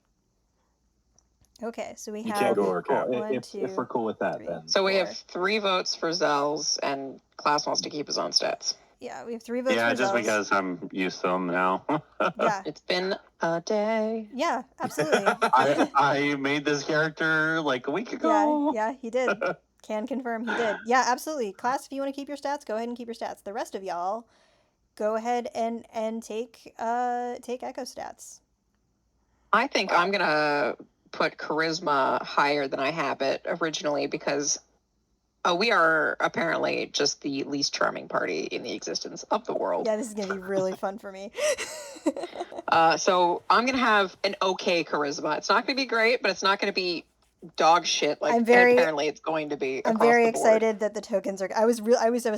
Okay, so we You have can't go over cap. If we're cool with that, 3. then. So we have 3 votes for Zell's, and Klaus wants to keep his own stats. Yeah, we have 3 votes for Yeah, just Zell's. because I'm used to them now. Yeah. It's been a day. Yeah, absolutely. I made this character like a week ago. Yeah, he did. Can confirm he did. Yeah, absolutely. Class, if you want to keep your stats, go ahead and keep your stats. The rest of y'all, go ahead and take Echo stats. I think I'm gonna put charisma higher than I have it originally because we are apparently just the least charming party in the existence of the world. Yeah, this is gonna be really fun for me. So I'm gonna have an okay charisma. It's not gonna be great, but it's not gonna be dog shit like apparently it's going to be. I'm very excited that the tokens are. I was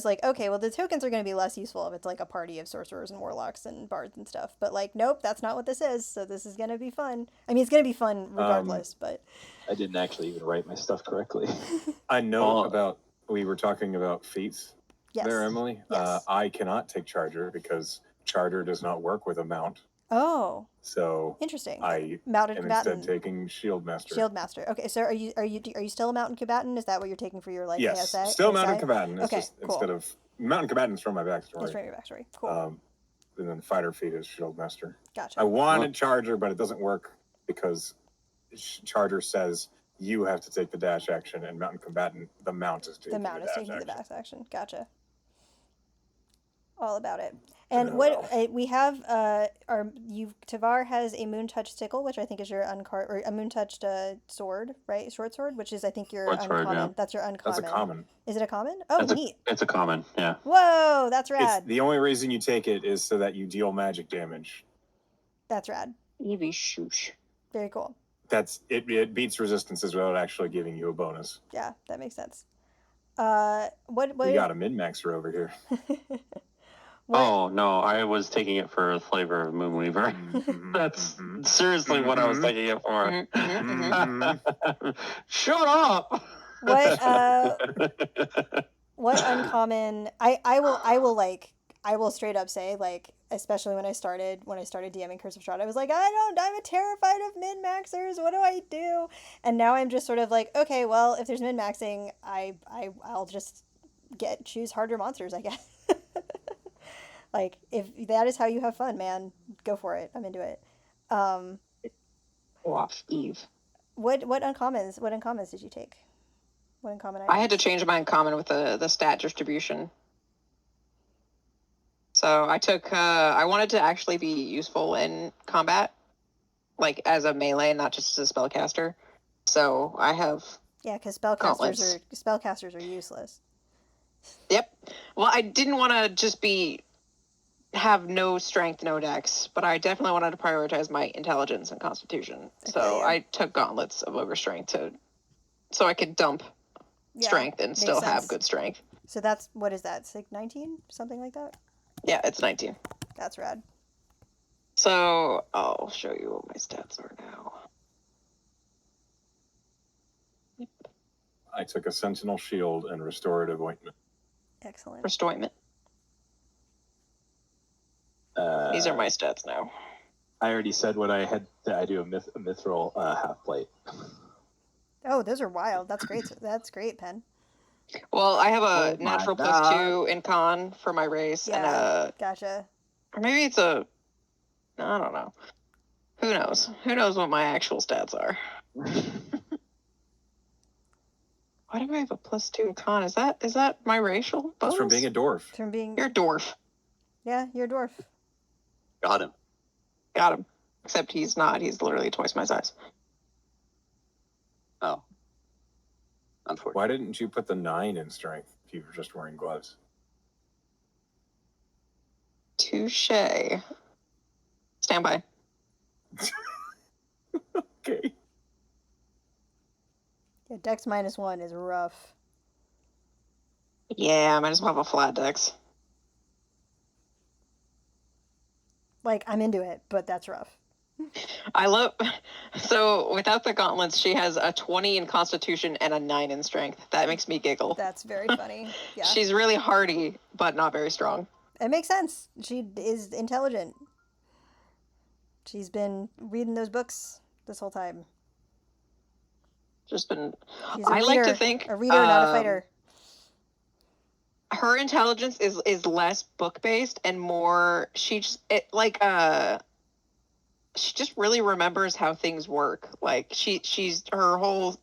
like, okay, well the tokens are going to be less useful if it's like a party of sorcerers and warlocks and bards and stuff. But like, nope, that's not what this is. So this is going to be fun. I mean, it's going to be fun regardless. But I didn't actually even write my stuff correctly. I know we were talking about feats there, Emily. Yes. I cannot take Charger because Charger does not work with a mount. Oh. So interesting. I Mounted am combatant. instead taking Shield Master. Shield Master. Okay, so are you still a mountain combatant? Is that what you're taking for your like yes, ASA? still mountain combatant. It's Okay, just, cool. Instead of mountain combatant's from my backstory. That's from your backstory. Cool. And then fighter feat is Shield Master. Gotcha. I wanted Charger, but it doesn't work because Charger says you have to take the dash action, and mountain combatant, the mount is taking the dash action. Gotcha. All about it. And what we have, Tavar has a moon touched sickle, which I think is your or a moon touched sword, right? Short sword, which is I think your uncommon. Sword, yeah. That's your uncommon. That's a common. Is it a common? Oh, neat. It's a common, yeah. Whoa, that's rad. The only reason you take it is so that you deal magic damage. That's rad. Evie shoosh. Very cool. That's it. It beats resistances without actually giving you a bonus. Yeah, that makes sense. What? We got a min-maxer over here. Oh, no, I was taking it for the flavor of Moonweaver. That's seriously what I was taking it for. Shut up! What uncommon... I will straight up say, like, especially when I started DMing Curse of Strahd, I was like, I'm terrified of min-maxers, what do I do? And now I'm just sort of like, okay, well, if there's min-maxing, I'll just choose harder monsters, I guess. Like, if that is how you have fun, man, go for it. I'm into it. Eve. What uncommons did you take? What uncommon items? I had to change my uncommon with the stat distribution. So I took, I wanted to actually be useful in combat, like as a melee, not just as a spellcaster. So I have... Yeah, because spellcasters are useless. Yep. Well, I didn't want to just have no strength, no dex, but I definitely wanted to prioritize my intelligence and constitution. So I took gauntlets of ogre strength so I could dump strength and still have good strength. So that's, what is that? It's like 19? Something like that? Yeah, it's 19. That's rad. So I'll show you what my stats are now. Yep. I took a sentinel shield and restorative ointment. Excellent. Restointment. These are my stats now. I already said what I had. I do a mithril half plate. Oh, those are wild. That's great. That's great, Pen. Well, I have a Oh my natural God. +2 in con for my race, Yeah, and gotcha. or maybe it's a. I don't know. Who knows? Who knows what my actual stats are? Why do I have a +2 in con? Is that my racial bonus? That's from being a dwarf. From being, You're a dwarf. yeah, you're a dwarf. Got him. Got him. Except he's not. He's literally twice my size. Oh. Unfortunately. Why didn't you put the 9 in strength if you were just wearing gloves? Touche. Stand by. Okay. Yeah, Dex -1 is rough. Yeah, I might as well have a flat dex. Like, I'm into it, but that's rough. I love. So without the gauntlets, she has a 20 in Constitution and a 9 in Strength. That makes me giggle. That's very funny. Yeah. She's really hardy, but not very strong. It makes sense. She is intelligent. She's been reading those books this whole time. Just been. She's a I reader, like to think a reader, not a fighter. Her intelligence is less book based and more. She just she just really remembers how things work. Like she's her whole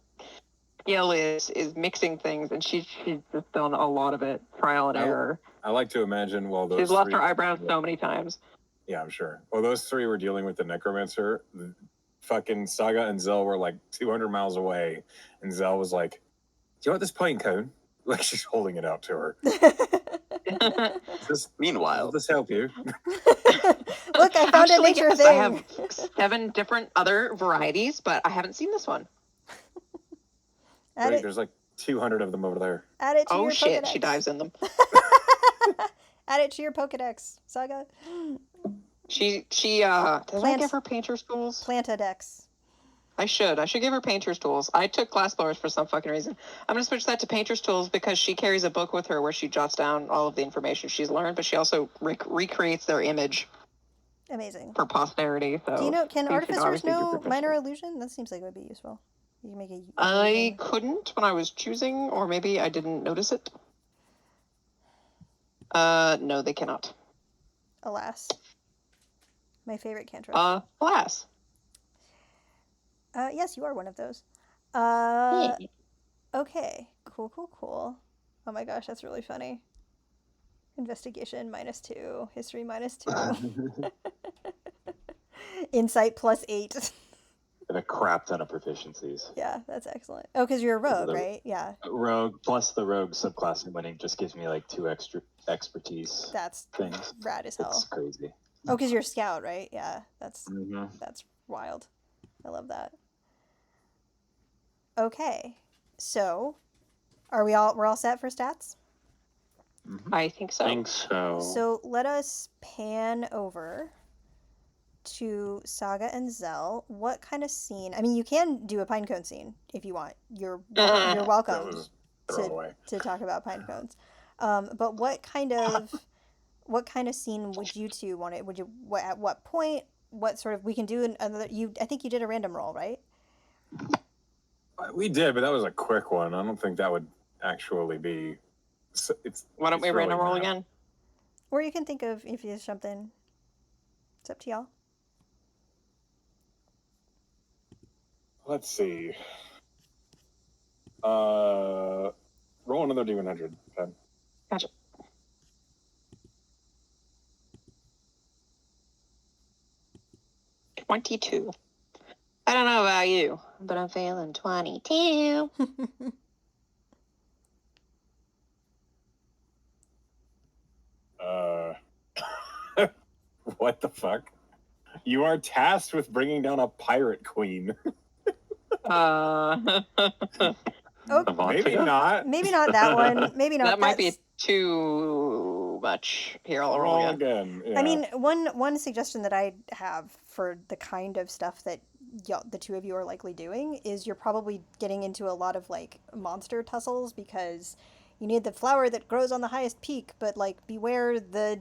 skill is mixing things, and she's just done a lot of it, trial and error. I like to imagine while those She's lost three- her eyebrows so many times. Yeah, I'm sure. Well, those 3 were dealing with the necromancer. Fucking Saga and Zell were like 200 miles away, and Zell was like, "Do you want this pine cone?" Like she's holding it out to her. Meanwhile, Will this help you? Look, I found Actually, a nature yes, thing. I have 7 different other varieties, but I haven't seen this one. Add Wait, it, there's like 200 of them over there. add it to Oh your shit, Pokedex. she dives in them. Add it to your Pokedex, Saga. She did I Plant- give her painter's tools? Plantadex. I should give her painter's tools. I took glassblowers for some fucking reason. I'm gonna switch that to painter's tools because she carries a book with her where she jots down all of the information she's learned, but she also recreates their image Amazing. for posterity. So Do you know? Can you should artificers obviously do know proficiency. minor illusion? That seems like it would be useful. You can make a. I illusion. couldn't when I was choosing, or maybe I didn't notice it. No, they cannot. Alas. My favorite cantrip. Alas. Yes, you are one of those. Yay. Okay. Cool. Oh my gosh, that's really funny. Investigation -2. History -2. Insight +8. And a crap ton of proficiencies. Yeah, that's excellent. Oh, because you're a rogue, The- right? Yeah. Rogue plus the rogue subclass and winning just gives me like 2 extra expertise That's things. rad as hell. It's crazy. Oh, because you're a scout, right? Yeah, that's Mm-hmm. that's wild. I love that. Okay, so we're all set for stats? I think so. I think so. So let us pan over to Saga and Zell. What kind of scene? I mean, you can do a pinecone scene if you want. You're That welcome was thrown away. to talk about pinecones. But what kind of scene would you two want it? Would you at what point? What sort of we can do another? I think you did a random roll, right? We did, but that was a quick one. I don't think that would actually be. Why don't it's we really random roll not. again? Or you can think of if there's something. It's up to y'all. Let's see. Roll another D100. Ben. Gotcha. $22. I don't know about you, but I'm feeling 22. What the fuck? You are tasked with bringing down a pirate queen. Oh, Maybe not. maybe not that one. Maybe not. That might be That's- too much. Here, I'll roll Roll again. again. Yeah. I mean, one suggestion that I have for the kind of stuff that the two of you are likely doing is you're probably getting into a lot of like monster tussles because you need the flower that grows on the highest peak, but like beware the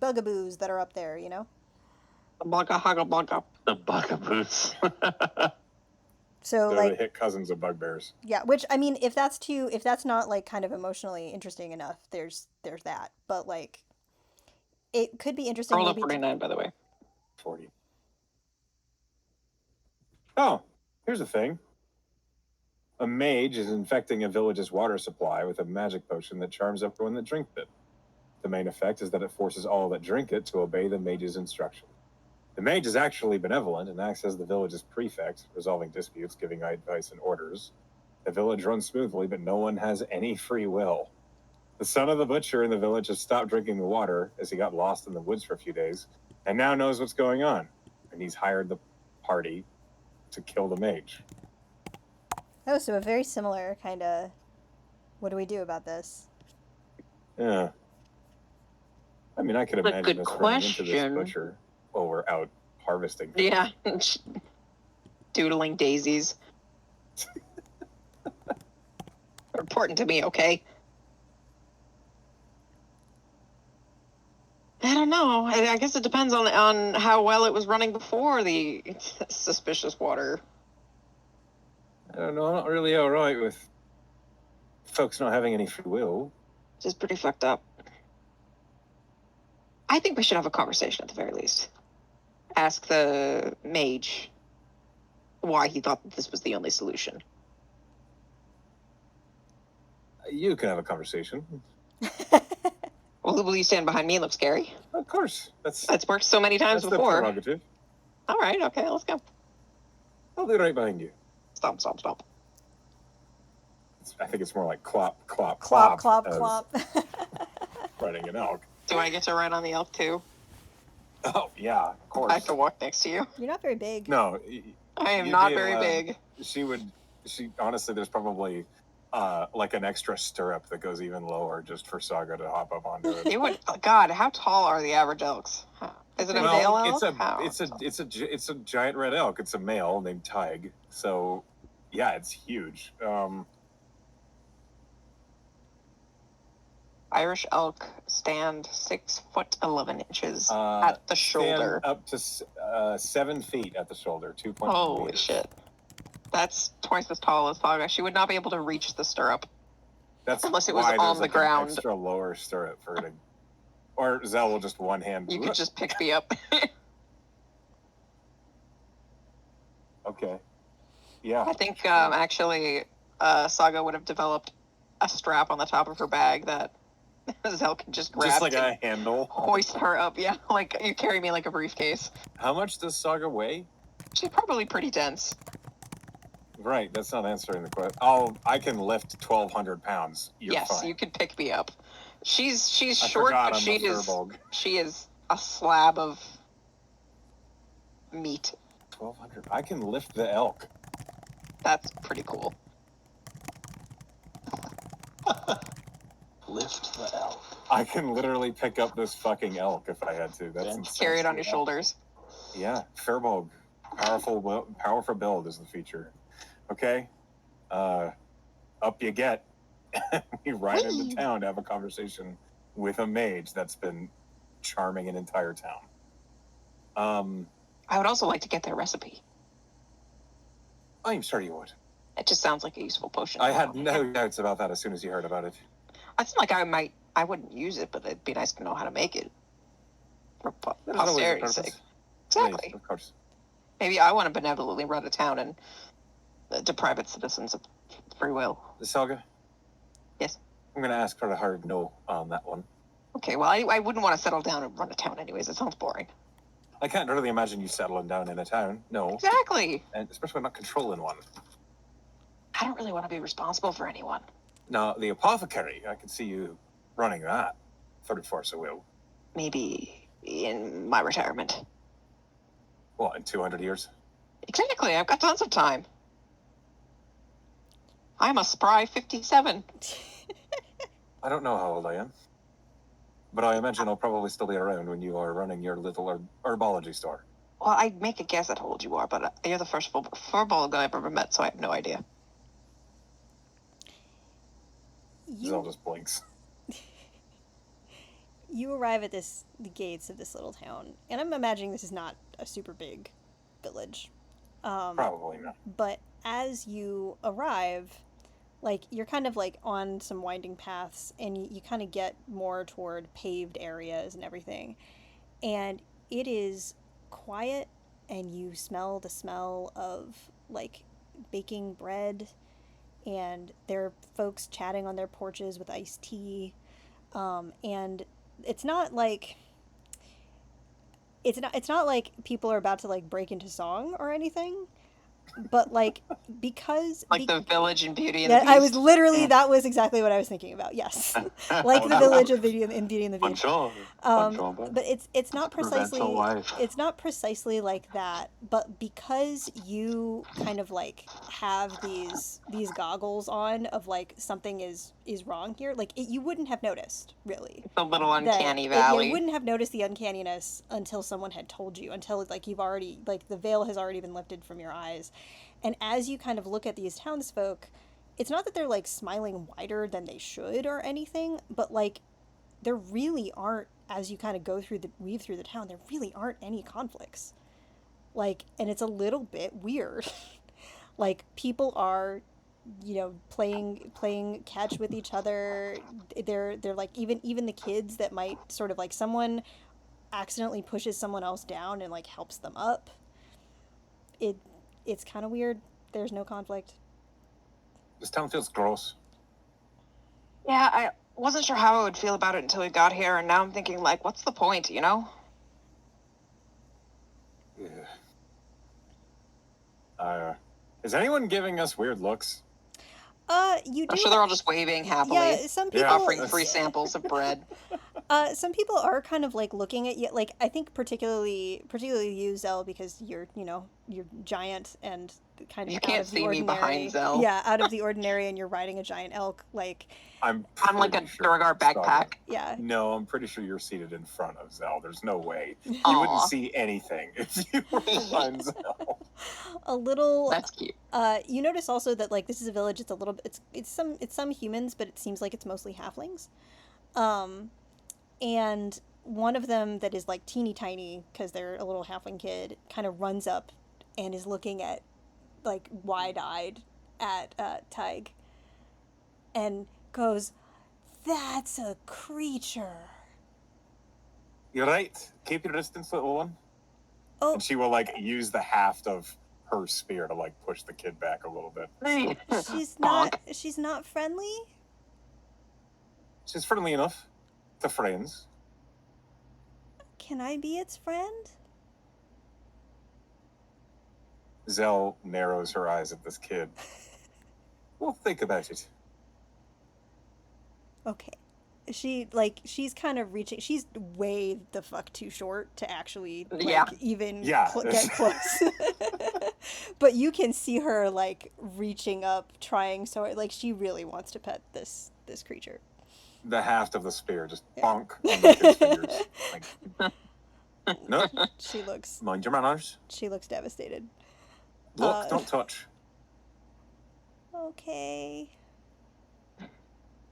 bugaboos that are up there, you know? Bugga hugga bugga. The bugaboos. So They're like the hit cousins of bugbears. yeah, which I mean, if that's not like kind of emotionally interesting enough, there's that. But like, it could be interesting. Roll up Maybe 49, by the way. 40. Oh, here's a thing. A mage is infecting a village's water supply with a magic potion that charms everyone that drinks it. The main effect is that it forces all that drink it to obey the mage's instruction. The mage is actually benevolent and acts as the village's prefect, resolving disputes, giving advice and orders. The village runs smoothly, but no one has any free will. The son of the butcher in the village has stopped drinking the water as he got lost in the woods for a few days, and now knows what's going on. And he's hired the party to kill the mage. oh, so a very similar kind of. What do we do about this? Yeah. I mean, I could That's a imagine good us running into this question. butcher while we're out harvesting. Yeah. Doodling daisies. Important to me, okay? I don't know. I guess it depends on how well it was running before the suspicious water. I don't know, I'm not really all right with folks not having any free will. Which is pretty fucked up. I think we should have a conversation at the very least. Ask the mage why he thought that this was the only solution. You can have a conversation. Well, will you stand behind me and look scary? Of course. That's worked so many times the before. prerogative. All right, okay, let's go. I'll be right behind you. Stop, stop, stop. I think it's more like clop, clop, Clop, clop. clop, as clop. Riding an elk. Do I get to ride on the elk too? Oh, yeah, of course. I have to walk next to you. You're not very big. No. I am you'd not be very allowed- big. Honestly, there's probably like an extra stirrup that goes even lower just for Saga to hop up onto it. You would. God, how tall are the average elks? Is it a male elk? It's a giant red elk. It's a male named Tig. So, yeah, it's huge. Irish elk stand 6'11" Uh, at the shoulder. Stand up to 7 feet at the shoulder. 2.2 Holy meters. shit! That's twice as tall as Saga. She would not be able to reach the stirrup. That's Unless it was why on there's the like ground. An extra lower stirrup for it. Or Zell will just one hand. You could just pick me up. Okay. Yeah. I think actually Saga would have developed a strap on the top of her bag that Zell can just grab Just like to a handle. hoist her up. Yeah, like you carry me like a briefcase. How much does Saga weigh? She's probably pretty dense. Right, that's not answering the question. I can lift 1,200 pounds. You're Yes, fine. you could pick me up. She's I short, forgot but I'm a furball. she is a slab of meat. 1,200. I can lift the elk. That's pretty cool. Lift the elk. I can literally pick up this fucking elk if I had to. That's Yeah. insane. Carry it on your shoulders. Yeah, Furbolg. Powerful build is the feature. Okay? Up you get. We ride Whee! into town to have a conversation with a mage that's been charming an entire town. I would also like to get their recipe. I'm sure you would. It just sounds like a useful potion. I had no doubts about that as soon as you heard about it. It's not like I wouldn't use it, but it'd be nice to know how to make it. For Not always a posterity's purpose. sake. Exactly. Yes, of course. Maybe I want to benevolently run a town and deprive its citizens of free will. The Saga? Yes. I'm going to ask for a hard no on that one. Okay, well, I wouldn't want to settle down and run a town anyways. It sounds boring. I can't really imagine you settling down in a town. No. Exactly. And especially not controlling one. I don't really want to be responsible for anyone. Now, the apothecary, I could see you running that. 34 so will. Maybe in my retirement. What, in 200 years? Exactly. I've got tons of time. I'm a spry 57. I don't know how old I am. But I imagine I'll probably still be around when you are running your little herbology store. Well, I'd make a guess at how old you are, but you're the first furball guy I've ever met, so I have no idea. Zell just blinks. you arrive at the gates of this little town, and I'm imagining this is not a super big village. Probably not. But as you arrive, like, you're kind of like on some winding paths, and you kind of get more toward paved areas and everything. And it is quiet, and you smell the smell of like baking bread, and there are folks chatting on their porches with iced tea. And it's not like it's not like people are about to like break into song or anything, but like because Like the village in Beauty and yeah, the Beast. I was literally that was exactly what I was thinking about. Yes, like the village of Beauty and the Beast. Bonjour. But it's not precisely Provençal wife. it's not precisely like that. But because you kind of like have these goggles on of like something is wrong here, like you wouldn't have noticed really. The little uncanny Yeah, valley. you wouldn't have noticed the uncanniness until someone had told you, until like you've already like the veil has already been lifted from your eyes. And as you kind of look at these townsfolk, it's not that they're like smiling wider than they should or anything, but like there really aren't, as you kind of weave through the town, there really aren't any conflicts. Like, and it's a little bit weird. Like people are, playing catch with each other. They're like even the kids that might sort of like someone accidentally pushes someone else down and like helps them up. It's kind of weird. There's no conflict. This town feels gross. Yeah, I wasn't sure how I would feel about it until we got here, and now I'm thinking, like, what's the point, you know? Yeah. Is anyone giving us weird looks? You do. I'm sure they're all just waving happily, Yeah, some people offering free samples of bread. Some people are kind of like looking at you, like I think particularly you, Zell, because you're giant and kind of You out can't of the see me ordinary. behind Zell. Yeah, out of the ordinary, and you're riding a giant elk. Like I'm like a pretty sure Duragar backpack. yeah, No, I'm pretty sure you're seated in front of Zell. There's no way. You Aw. wouldn't see anything if you were behind Zell. a little. That's cute. You notice also that like this is a village. It's a little. It's some humans, but it seems like it's mostly halflings. And one of them that is like teeny tiny because they're a little halfling kid kind of runs up and is looking at like wide-eyed at Tig and goes, "That's a creature." You're right. Keep your distance, little one. Oh, And she will like use the haft of her spear to like push the kid back a little bit. she's not friendly. She's friendly enough to friends. Can I be its friend? Zell narrows her eyes at this kid. Well, think about it. Okay. She's kind of reaching. She's way the fuck too short to actually even get close. But you can see her like reaching up, trying so like she really wants to pet this creature. The haft of the spear just bonk on the kid's fingers. Like, no, She looks mind your manners. devastated. Look, don't touch. Okay.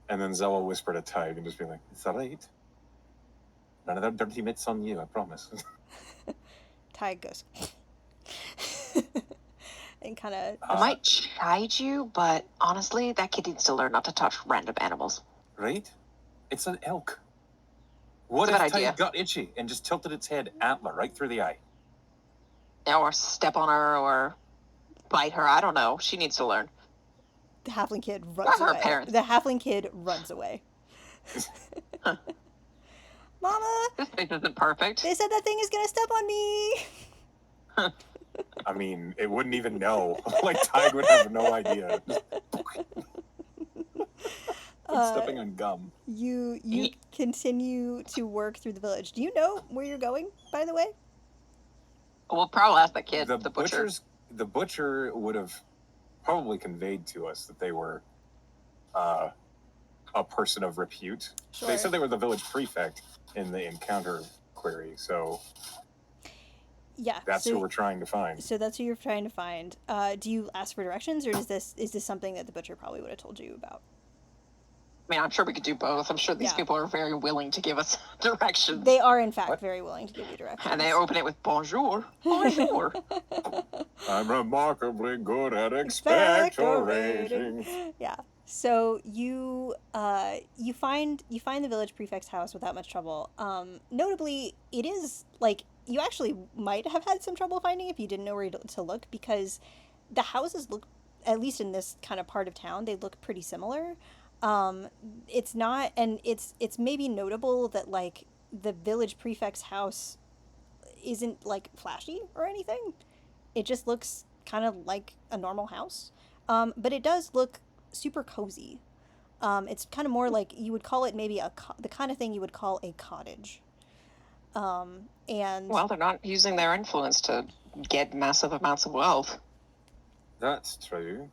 And then Zell will whisper to Tig and just be like, "It's all right. None of that dirty mitts on you, I promise." Tig goes. And kind of. I might chide you, but honestly, that kid needs to learn not to touch random animals. Right? It's an elk. What It's a if good idea. Tig got itchy and just tilted its head antler right through the eye? Or step on her, or bite her. I don't know. She needs to learn. The halfling kid runs Her away. parents. The halfling kid runs away. Mama, This face isn't perfect. they said that thing is gonna step on me. I mean, it wouldn't even know. Like, Tig would have no idea. Like stepping on gum. You continue to work through the village. Do you know where you're going, by the way? We'll probably ask that kid, The the butcher. The butcher would have probably conveyed to us that they were a person of repute. Sure. They said they were the village prefect in the encounter query, so Yeah. that's who we're trying to find. So that's who you're trying to find. Do you ask for directions, or is this something that the butcher probably would have told you about? I mean, I'm sure we could do both. I'm sure these Yeah. people are very willing to give us directions. They are, in fact, very willing to give you directions. And they open it with bonjour. Bonjour. I'm remarkably good at expectorating. Yeah. So you find the village prefect's house without much trouble. Notably, it is like you actually might have had some trouble finding if you didn't know where to look, because the houses look, at least in this kind of part of town, they look pretty similar. It's not, and it's maybe notable that like the village prefect's house isn't like flashy or anything. It just looks kind of like a normal house. But it does look super cozy. It's kind of more like you would call it maybe the kind of thing you would call a cottage. And Well, they're not using their influence to get massive amounts of wealth. That's true.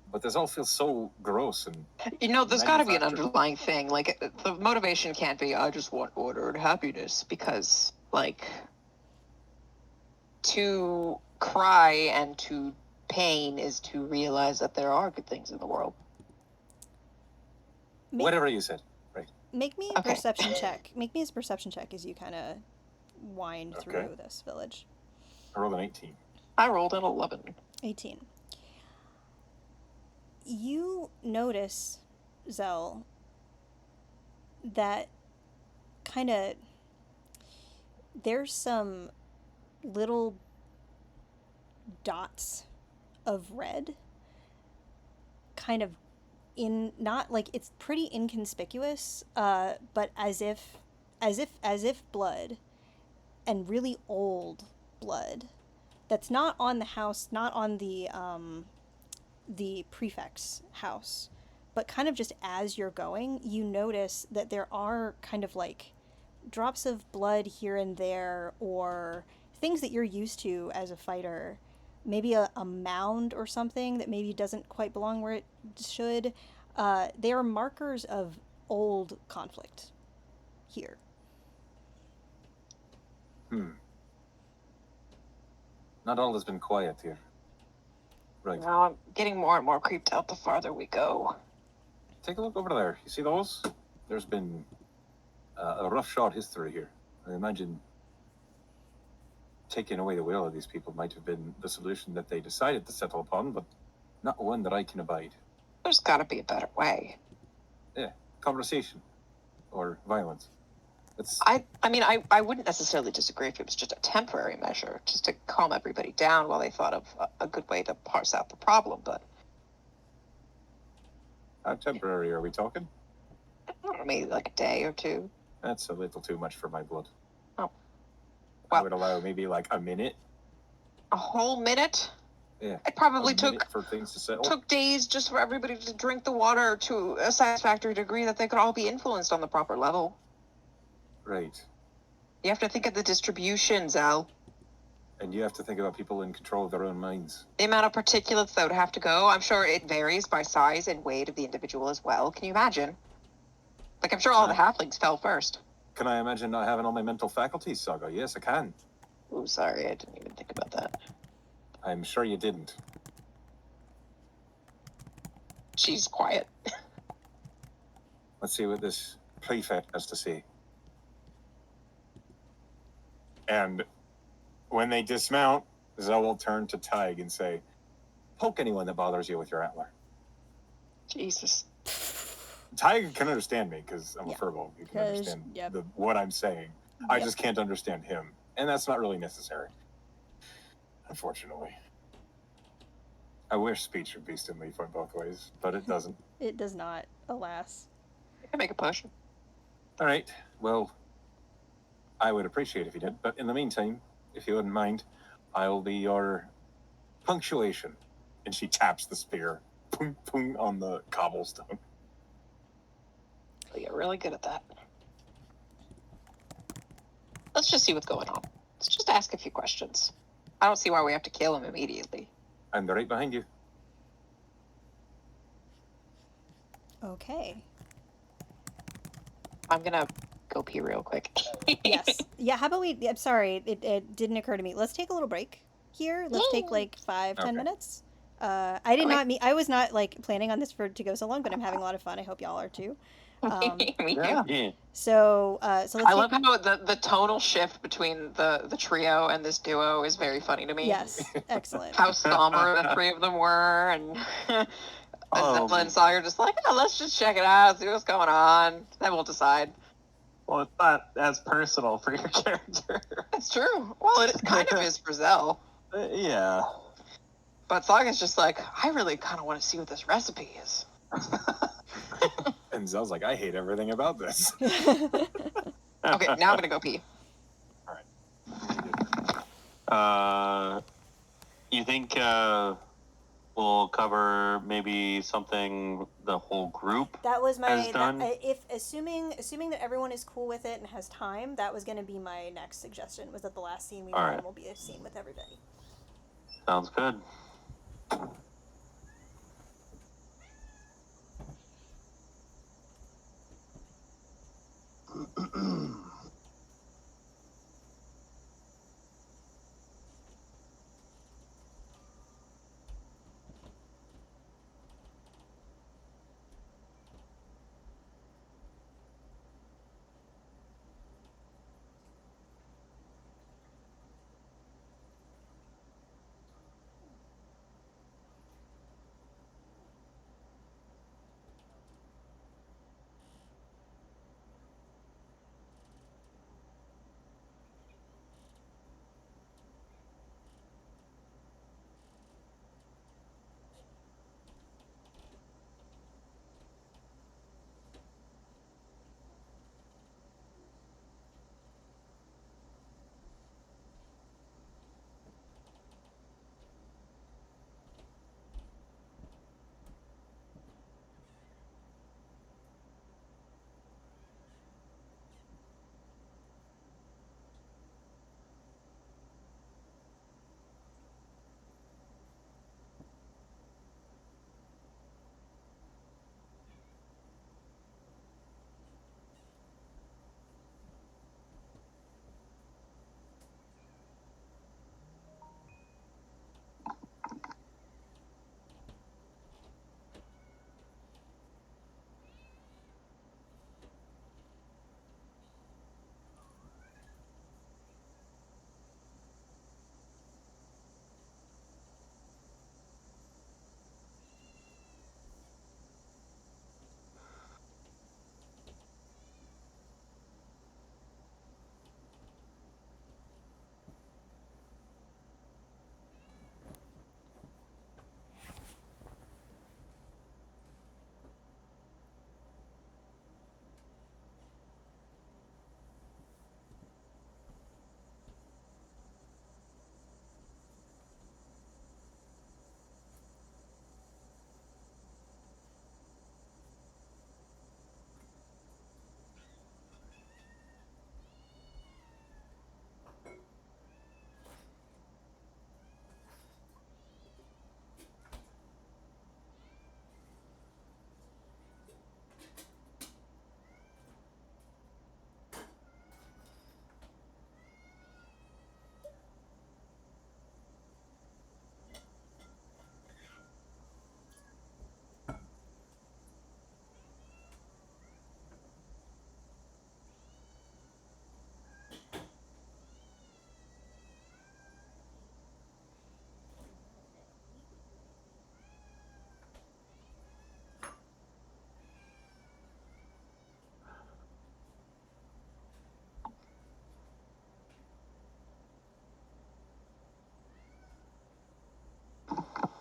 But this all feels so gross and... You know, there's got to be an manufactured. underlying thing. Like, the motivation can't be, I just want order and happiness, because, like, to cry and to pain is to realize that there are good things in the world. Whatever you said. Right. Make me a Okay. perception check. Make me a perception check as you kind of wind Okay. through this village. I rolled an 18. I rolled an 11. 18. You notice, Zell, that kind of there's some little dots of red kind of in, not like, it's pretty inconspicuous, but as if blood, and really old blood that's not on the house, not on the prefect's house, but kind of just as you're going, you notice that there are kind of like drops of blood here and there, or things that you're used to as a fighter. Maybe a mound or something that maybe doesn't quite belong where it should. They are markers of old conflict here. Not all has been quiet here. Right. Now I'm getting more and more creeped out the farther we go. Take a look over there. You see those? There's been a rough short history here. I imagine taking away the will of these people might have been the solution that they decided to settle upon, but not one that I can abide. There's got to be a better way. Yeah, conversation or violence. It's I mean, I wouldn't necessarily disagree if it was just a temporary measure, just to calm everybody down while they thought of a good way to parse out the problem, but how temporary are we talking? I don't know, maybe like a day or two. That's a little too much for my blood. Oh. I Well, would allow maybe like a minute. a whole minute? Yeah. It probably a minute for things to settle. took days just for everybody to drink the water to a satisfactory degree that they could all be influenced on the proper level. Right. You have to think of the distributions, Al. And you have to think about people in control of their own minds. The amount of particulates that would have to go, I'm sure it varies by size and weight of the individual as well. Can you imagine? Like, I'm sure all the halflings fell first. Can I imagine not having all my mental faculties, Saga? Yes, I can. Ooh, sorry, I didn't even think about that. I'm sure you didn't. She's quiet. Let's see what this prefect has to say. And when they dismount, Zell will turn to Tig and say, poke anyone that bothers you with your antler. Jesus. Tig can understand me because I'm Yeah. a furball. He can 'Cause, understand yep. what I'm saying. I Yep. just can't understand him. And that's not really necessary. Unfortunately. I wish speech would be Beast and Leaf went both ways, but it doesn't. It does not, alas. I can make a push. All right. Well, I would appreciate if you did. But in the meantime, if you wouldn't mind, I'll be your punctuation. And she taps the spear, boom, boom, on the cobblestone. Oh, you're really good at that. Let's just see what's going on. Let's just ask a few questions. I don't see why we have to kill him immediately. I'm right behind you. Okay. I'm gonna go pee real quick. Yes. Yeah, how about we... I'm sorry, it didn't occur to me. Let's take a little break here. Let's take like 5-10 Okay. minutes. I did not mean. I was not like planning on this to go so long, but I'm having a lot of fun. I hope y'all are too. Me too. Yeah. So let's. I love how the tonal shift between the trio and this duo is very funny to me. Yes, excellent. How somber the three of them were, and Zella and Sawyer just like, oh, let's just check it out, see what's going on, then we'll decide. Well, it's not as personal for your character. It's true. Well, it kind of is for Zell. Yeah. But Sawyer's just like, I really kind of want to see what this recipe is. And Zell's like, I hate everything about this. Okay, now I'm gonna go pee. You think we'll cover maybe something the whole group That was my has done? if assuming that everyone is cool with it and has time, that was going to be my next suggestion. Was that the last scene we All film right. will be a scene with everybody. Sounds good.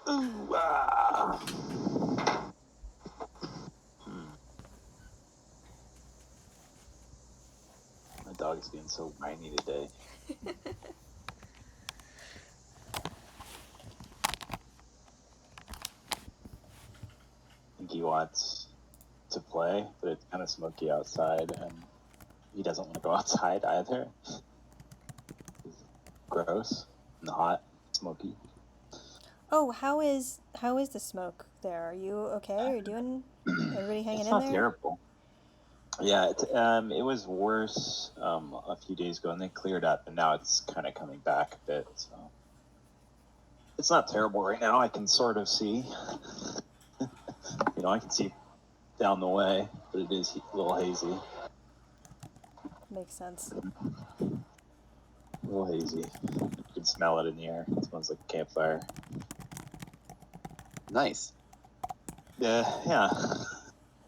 Ooh, ah. My dog is being so whiny today. I think he wants to play, but it's kind of smoky outside, and he doesn't want to go outside either. It's gross and hot, smoky. Oh, how is the smoke there? Are you okay? Are you doing? Everybody hanging It's in not there? terrible. Yeah, it was worse a few days ago, and then cleared up, and now it's kind of coming back a bit. So It's not terrible right now. I can sort of see. I can see down the way, but it is a little hazy. Makes sense. A little hazy. You can smell it in the air. It smells like a campfire. Nice. Yeah.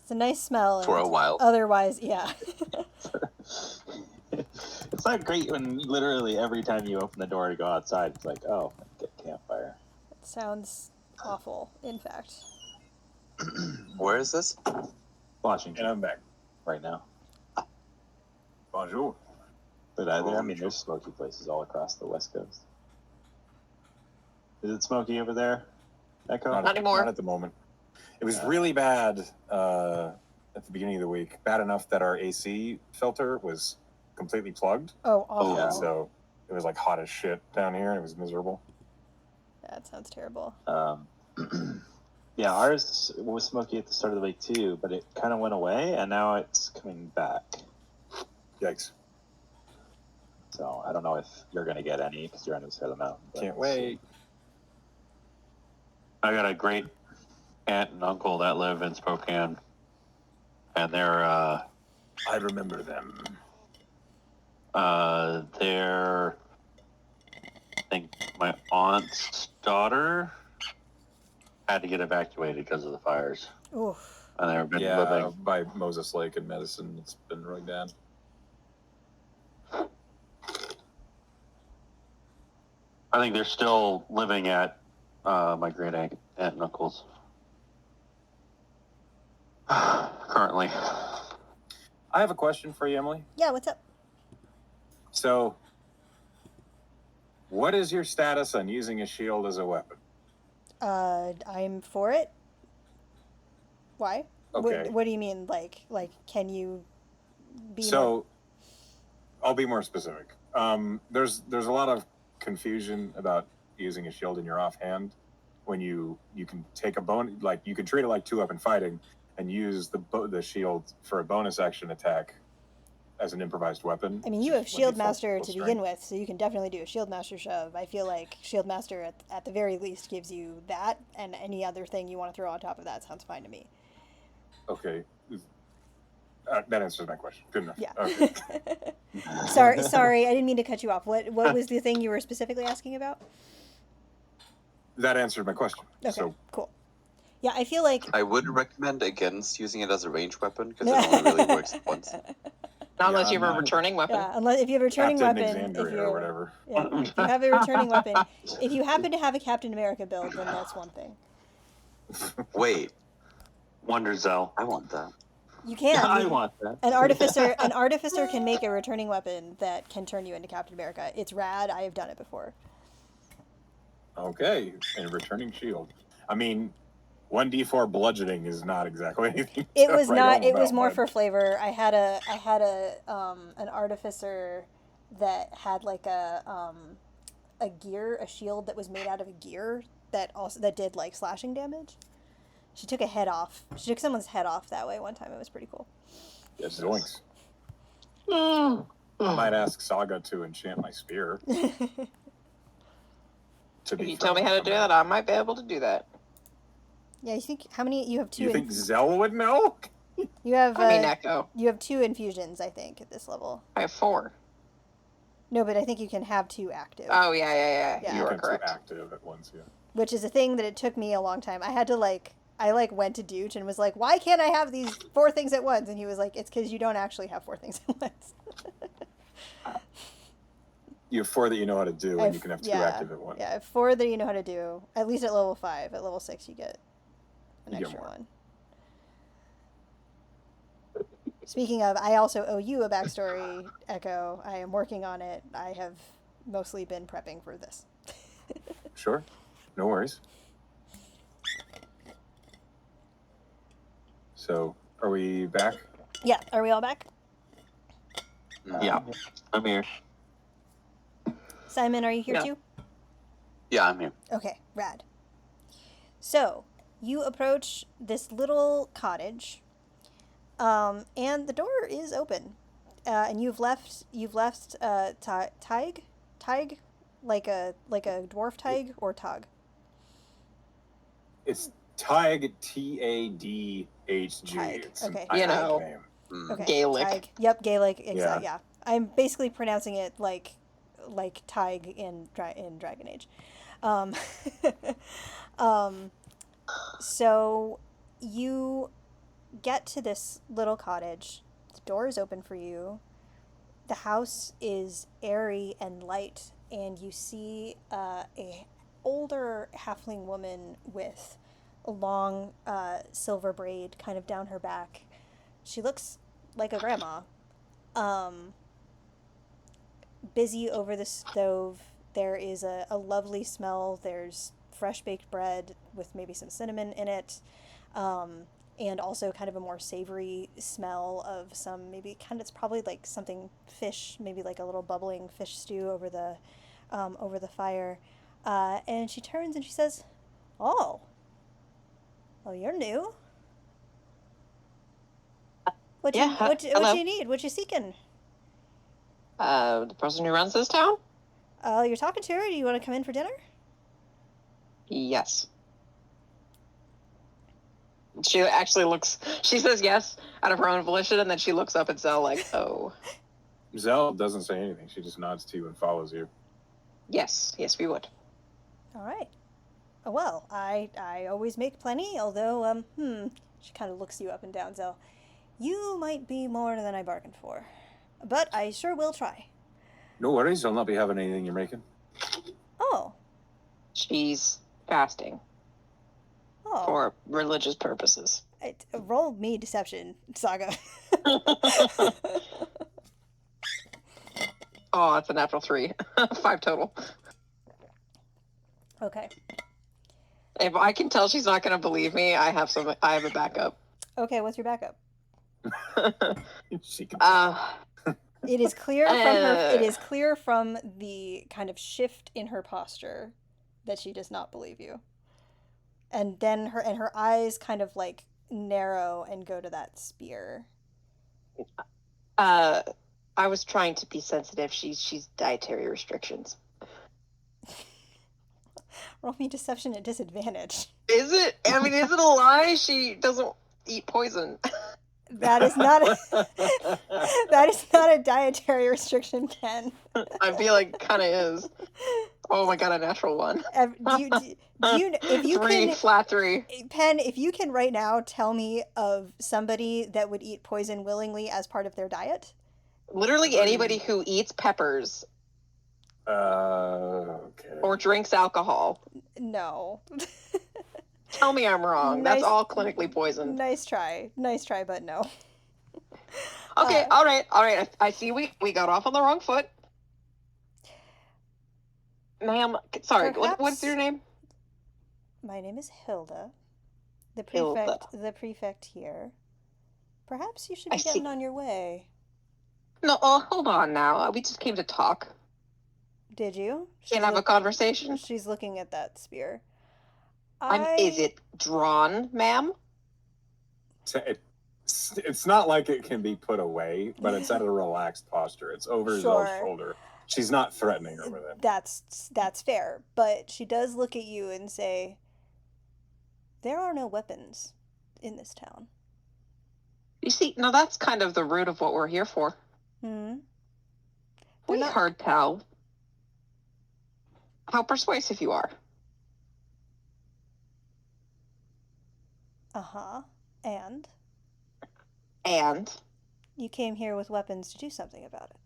It's a nice smell. For a while. Otherwise, yeah. It's not great when literally every time you open the door to go outside, it's like, oh, get campfire. It sounds awful, in fact. Where is this? Washington. And I'm back. Right now. Bonjour. But I mean, there's smoky places all across the West Coast. Is it smoky over there, Echo? Not anymore. Not at the moment. It was really bad at the beginning of the week. Bad enough that our AC filter was completely plugged. Oh, awful. Yeah. So it was like hot as shit down here. It was miserable. That sounds terrible. Yeah, ours was smoky at the start of the week too, but it kind of went away, and now it's coming back. Yikes. So I don't know if you're going to get any because you're on the side of the mountain. but- Can't wait. I got a great aunt and uncle that live in Spokane, and they're I remember them. they're I think my aunt's daughter had to get evacuated because of the fires, Oof. and they've been Yeah, living. by Moses Lake in Medicine. It's been really bad. I think they're still living at my great aunt and uncle's currently. I have a question for you, Emily. Yeah, what's up? So, what is your status on using a shield as a weapon? I'm for it. Why? Okay. What do you mean? Like, can you be more... So, I'll be more specific. There's a lot of confusion about using a shield in your offhand when you can take a like you can treat it like 2-weapon fighting and use the shield for a bonus action attack as an improvised weapon. I mean, you have which is Shield 1d4 Master plus to strength. begin with, so you can definitely do a Shield Master shove. I feel like Shield Master, at the very least, gives you that, and any other thing you want to throw on top of that sounds fine to me. Okay. That answers my question. Good enough. Yeah. Okay. Sorry, I didn't mean to cut you off. What was the thing you were specifically asking about? That answered my question. Okay, So, cool. Yeah, I feel like... I would recommend against using it as a ranged weapon because it only really works once. Not unless Yeah, you have I'm a not- returning weapon. Yeah, unless if you have a returning Captain weapon, if Exandria you're or whatever. Yeah, if you have a returning weapon, if you happen to have a Captain America build, then that's one thing. Wait, Wonder Zell. I want that. You can. I You- want that. An artificer can make a returning weapon that can turn you into Captain America. It's rad. I have done it before. Okay, and a returning shield. I mean, 1d4 bludgeoning is not exactly anything. It to was write not. home It was about, more but- for flavor. I had an artificer that had like a shield that was made out of a gear that did like slashing damage. She took a head off. She took someone's head off that way one time. It was pretty cool. Yeah, zoinks. I might ask Saga to enchant my spear. If you tell me how to do that, I might be able to do that. Yeah, you think how many you have two? You think Zell would know? You have I mean, Echo. you have 2 infusions, I think, at this level. I have 4. No, but I think you can have 2 active, Oh, yeah. Yeah. You are can correct. active at once, yeah. which is a thing that it took me a long time. I had to I went to Dooch and was like, "Why can't I have these 4 things at once?" And he was like, "It's because you don't actually have 4 things at once." You have 4 that you know how to do, and you can have 2 yeah, active at once. Yeah, I have 4 that you know how to do. At least at level 5. At level 6, you get an You get extra more. one. Speaking of, I also owe you a backstory, Echo. I am working on it. I have mostly been prepping for this. Sure, no worries. So, are we back? Yeah, are we all back? Yeah, I'm here. Simon, are you here Yeah. too? Yeah, I'm here. Okay, rad. So, you approach this little cottage, and the door is open, and you've left Tig, like a dwarf Tig or Tug. It's Tig, Tadhg. Tig, It's an okay. iconic name. Okay. Gaelic. Tig. Yep, Gaelic. Yeah. Exactly. Yeah. I'm basically pronouncing it like Tig in Dragon Age. Um, so you get to this little cottage. The door is open for you. The house is airy and light, and you see a older halfling woman with a long silver braid kind of down her back. She looks like a grandma. Um, Busy over the stove. There is a lovely smell. There's fresh baked bread with maybe some cinnamon in it. And also kind of a more savory smell of some maybe kind of, it's probably like something fish, maybe like a little bubbling fish stew over the fire. And she turns and she says, "Oh, you're new. What you Yeah, what hello. you need? What you seeking? The person who runs this town? You're talking to her. Do you want to come in for dinner?" Yes. She actually looks. She says yes out of her own volition, and then she looks up at Zell like, "Oh, Zell doesn't say anything. She just nods to you and follows you. yes, we would." All right. Well, I always make plenty, although, she kind of looks you up and down, Zell. You might be more than I bargained for, but I sure will try. No worries. I'll not be having anything you're making. Oh. She's fasting Oh. for religious purposes. Roll me deception, Saga. Oh, it's a natural 3. 5 total. Okay. If I can tell she's not going to believe me, I have a backup. Okay, what's your backup? She can It is clear from her. It is clear from the kind of shift in her posture that she does not believe you. And then her eyes kind of like narrow and go to that spear. I was trying to be sensitive. She's dietary restrictions. Roll me deception at disadvantage. Is it? I mean, is it a lie? She doesn't eat poison. That is not a dietary restriction, Pen. I feel like kind of is. Oh my god, a natural 1. Do you if you 3, can flat 3. Pen, if you can right now tell me of somebody that would eat poison willingly as part of their diet? Literally anybody who eats peppers. Okay. Or drinks alcohol. No. Tell me I'm wrong. Nice, That's all clinically poisoned. Nice try, but no. Okay, all right. I see we got off on the wrong foot. Ma'am, sorry, what's your name? My name is Hilda. The prefect here. Perhaps you should be getting on your way. No, hold on now. We just came to talk. Did you? Can't have a conversation? She's looking at that spear. Is it drawn, ma'am? It's not like it can be put away, but it's at a relaxed posture. It's over Zell's shoulder. She's not threatening her with it. That's fair, but she does look at you and say, "There are no weapons in this town." You see, now that's kind of the root of what we're here for. We heard tell how persuasive you are. And? And? You came here with weapons to do something about it.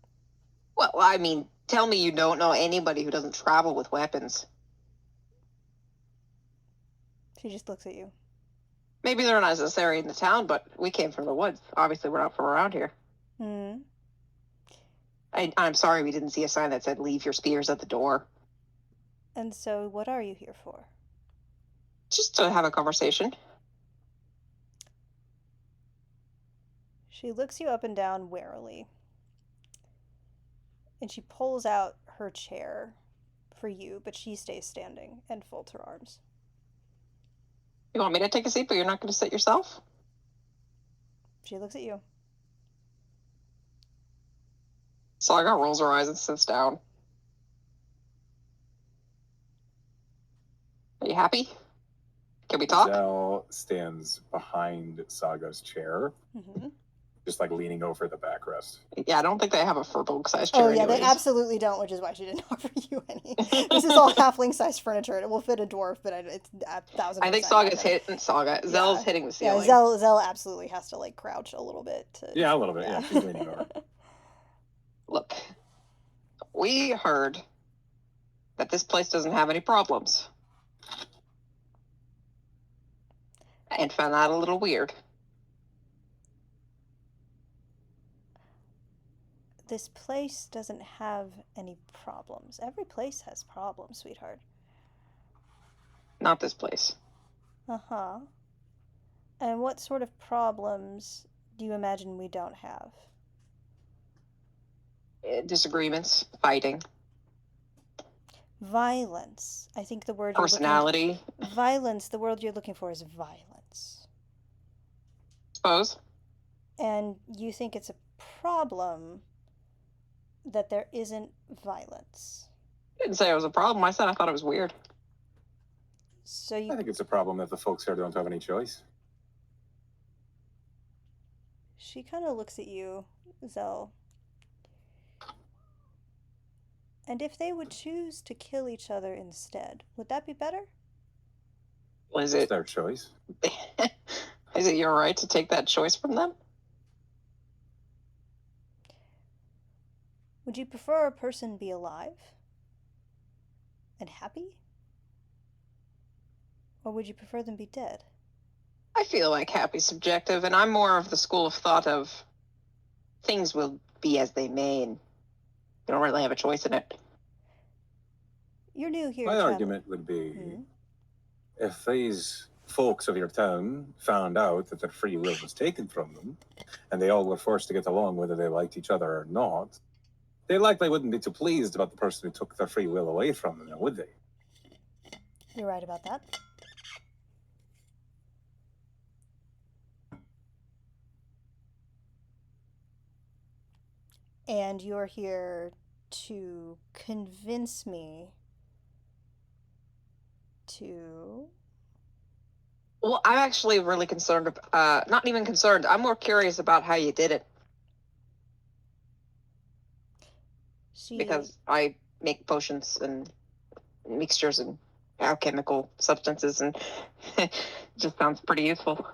Well, I mean, tell me you don't know anybody who doesn't travel with weapons. She just looks at you. Maybe they're not necessary in the town, but we came from the woods. Obviously, we're not from around here. I'm sorry we didn't see a sign that said, "Leave your spears at the door." And so, what are you here for? Just to have a conversation. She looks you up and down warily. And she pulls out her chair for you, but she stays standing and folds her arms. You want me to take a seat, but you're not going to sit yourself? She looks at you. Saga rolls her eyes and sits down. Are you happy? Can we talk? Zell stands behind Saga's chair, Mm-hmm. just like leaning over the backrest. Yeah, I don't think they have a furball-sized chair. Oh yeah, anyways. they absolutely don't, which is why she didn't offer you any. This is all halfling-sized furniture. It will fit a dwarf, but it's 1,000%. I think not gonna- Zell's hitting the ceiling. Yeah, Zell absolutely has to like crouch a little bit. Yeah, a little bit. Yeah, she's leaning over. Look, we heard that this place doesn't have any problems. And found that a little weird. This place doesn't have any problems. Every place has problems, sweetheart. Not this place. Uh-huh. And what sort of problems do you imagine we don't have? Disagreements, fighting, Violence. I think the word personality. Violence, the word you're looking for is violence. Suppose. And you think it's a problem that there isn't violence. I didn't say it was a problem. I said I thought it was weird. So I think it's a problem that the folks here don't have any choice. she kind of looks at you, Zell. And if they would choose to kill each other instead, would that be better? Is It's it their choice. is it your right to take that choice from them? Would you prefer a person be alive and happy? Or would you prefer them be dead? I feel like happy's subjective, and I'm more of the school of thought of things will be as they may, and you don't really have a choice in it. You're new here. My traveler. argument would be, Mhm. if these folks of your town found out that their free will was taken from them, and they all were forced to get along whether they liked each other or not, they likely wouldn't be too pleased about the person who took their free will away from them, now would they? You're right about that. And you're here to convince me to... Well, I'm actually really concerned. Not even concerned. I'm more curious about how you did it, because I make potions and mixtures and alchemical substances, and it just sounds pretty useful.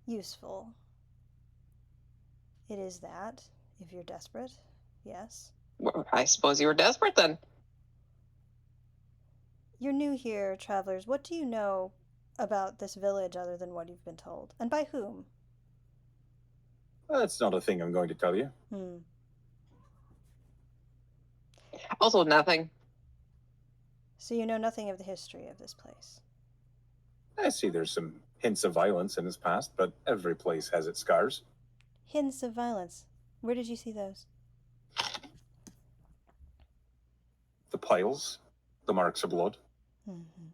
Useful. It is that, if you're desperate, yes. Well, I suppose you were desperate then. You're new here, travelers. What do you know about this village other than what you've been told? And by whom? That's not a thing I'm going to tell you. Also, nothing. So you know nothing of the history of this place? I see there's some hints of violence in its past, but every place has its scars. Hints of violence. Where did you see those? The piles, the marks of blood. Mm-hmm.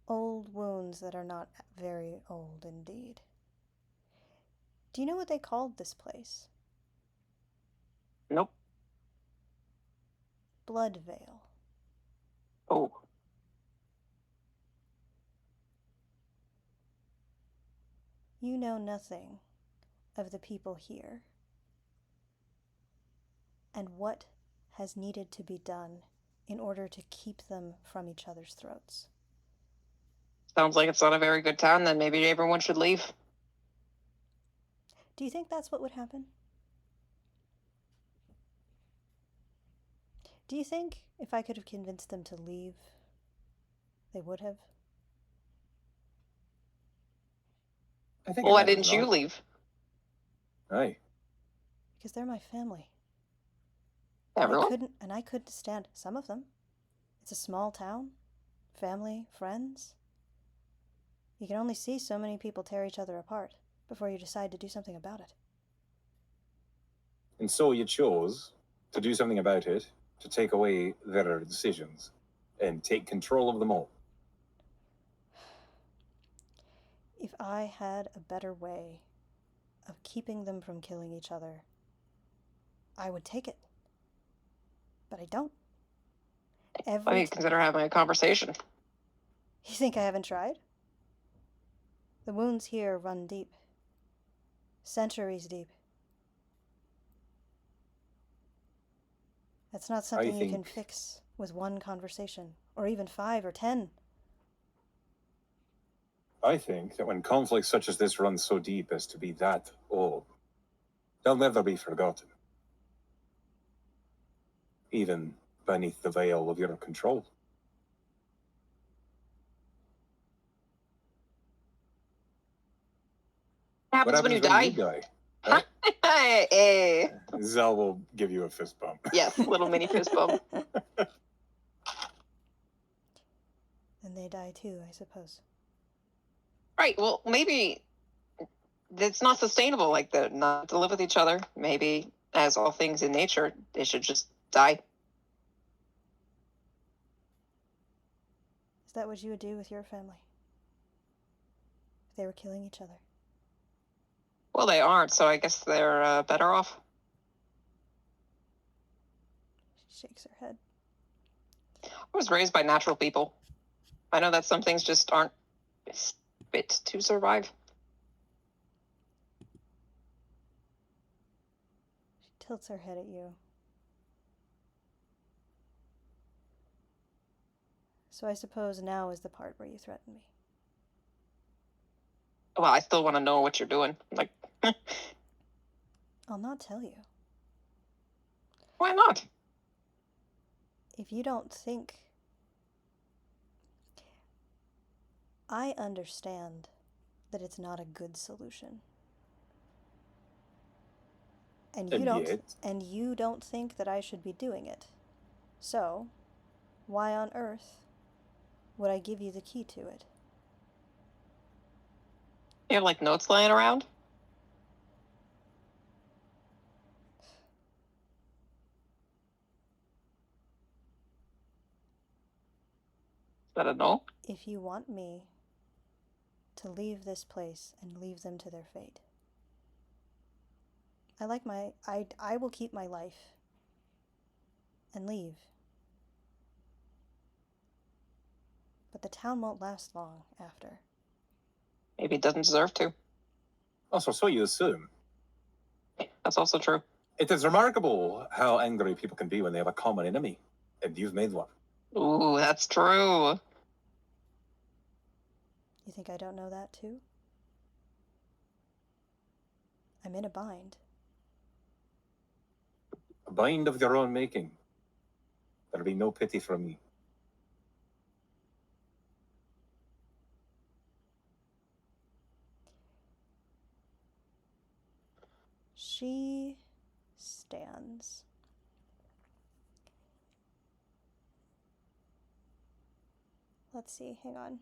Old wounds that are not very old indeed. Do you know what they called this place? Nope. Bloodvale. Oh. You know nothing of the people here and what has needed to be done in order to keep them from each other's throats. Sounds like it's not a very good town, then maybe everyone should leave. Do you think that's what would happen? Do you think if I could have convinced them to leave, they would have? I think. Well, why didn't you leave? Aye. Because they're my family. Everyone? I couldn't stand some of them. It's a small town. Family, friends. You can only see so many people tear each other apart before you decide to do something about it. And so you chose to do something about it, to take away their decisions, and take control of them all. If I had a better way of keeping them from killing each other, I would take it. But I don't. Let me consider having a conversation. You think I haven't tried? The wounds here run deep. Centuries deep. That's not something you can fix with one conversation, or even 5 or 10. I think that when conflicts such as this run so deep as to be that old, they'll never be forgotten. Even beneath the veil of your control. What happens when you die? Huh? Hey. Zell will give you a fist bump. Yes, little mini fist bump. And they die too, I suppose. Right, well, maybe it's not sustainable like that, not to live with each other. Maybe, as all things in nature, they should just die. Is that what you would do with your family? If they were killing each other? Well, they aren't, so I guess they're better off. She shakes her head. I was raised by natural people. I know that some things just aren't fit to survive. She tilts her head at you. So I suppose now is the part where you threaten me. Well, I still want to know what you're doing. Like, I'll not tell you. Why not? If you don't think... I understand that it's not a good solution. And you don't think that I should be doing it. So, why on earth would I give you the key to it? You have, like, notes laying around? Is that a no? If you want me to leave this place and leave them to their fate, I will keep my life and leave. But the town won't last long after. Maybe it doesn't deserve to. Also, so you assume. That's also true. It is remarkable how angry people can be when they have a common enemy, and you've made one. Ooh, that's true. You think I don't know that too? I'm in a bind. A bind of your own making. There'll be no pity from me. She stands. Let's see, hang on.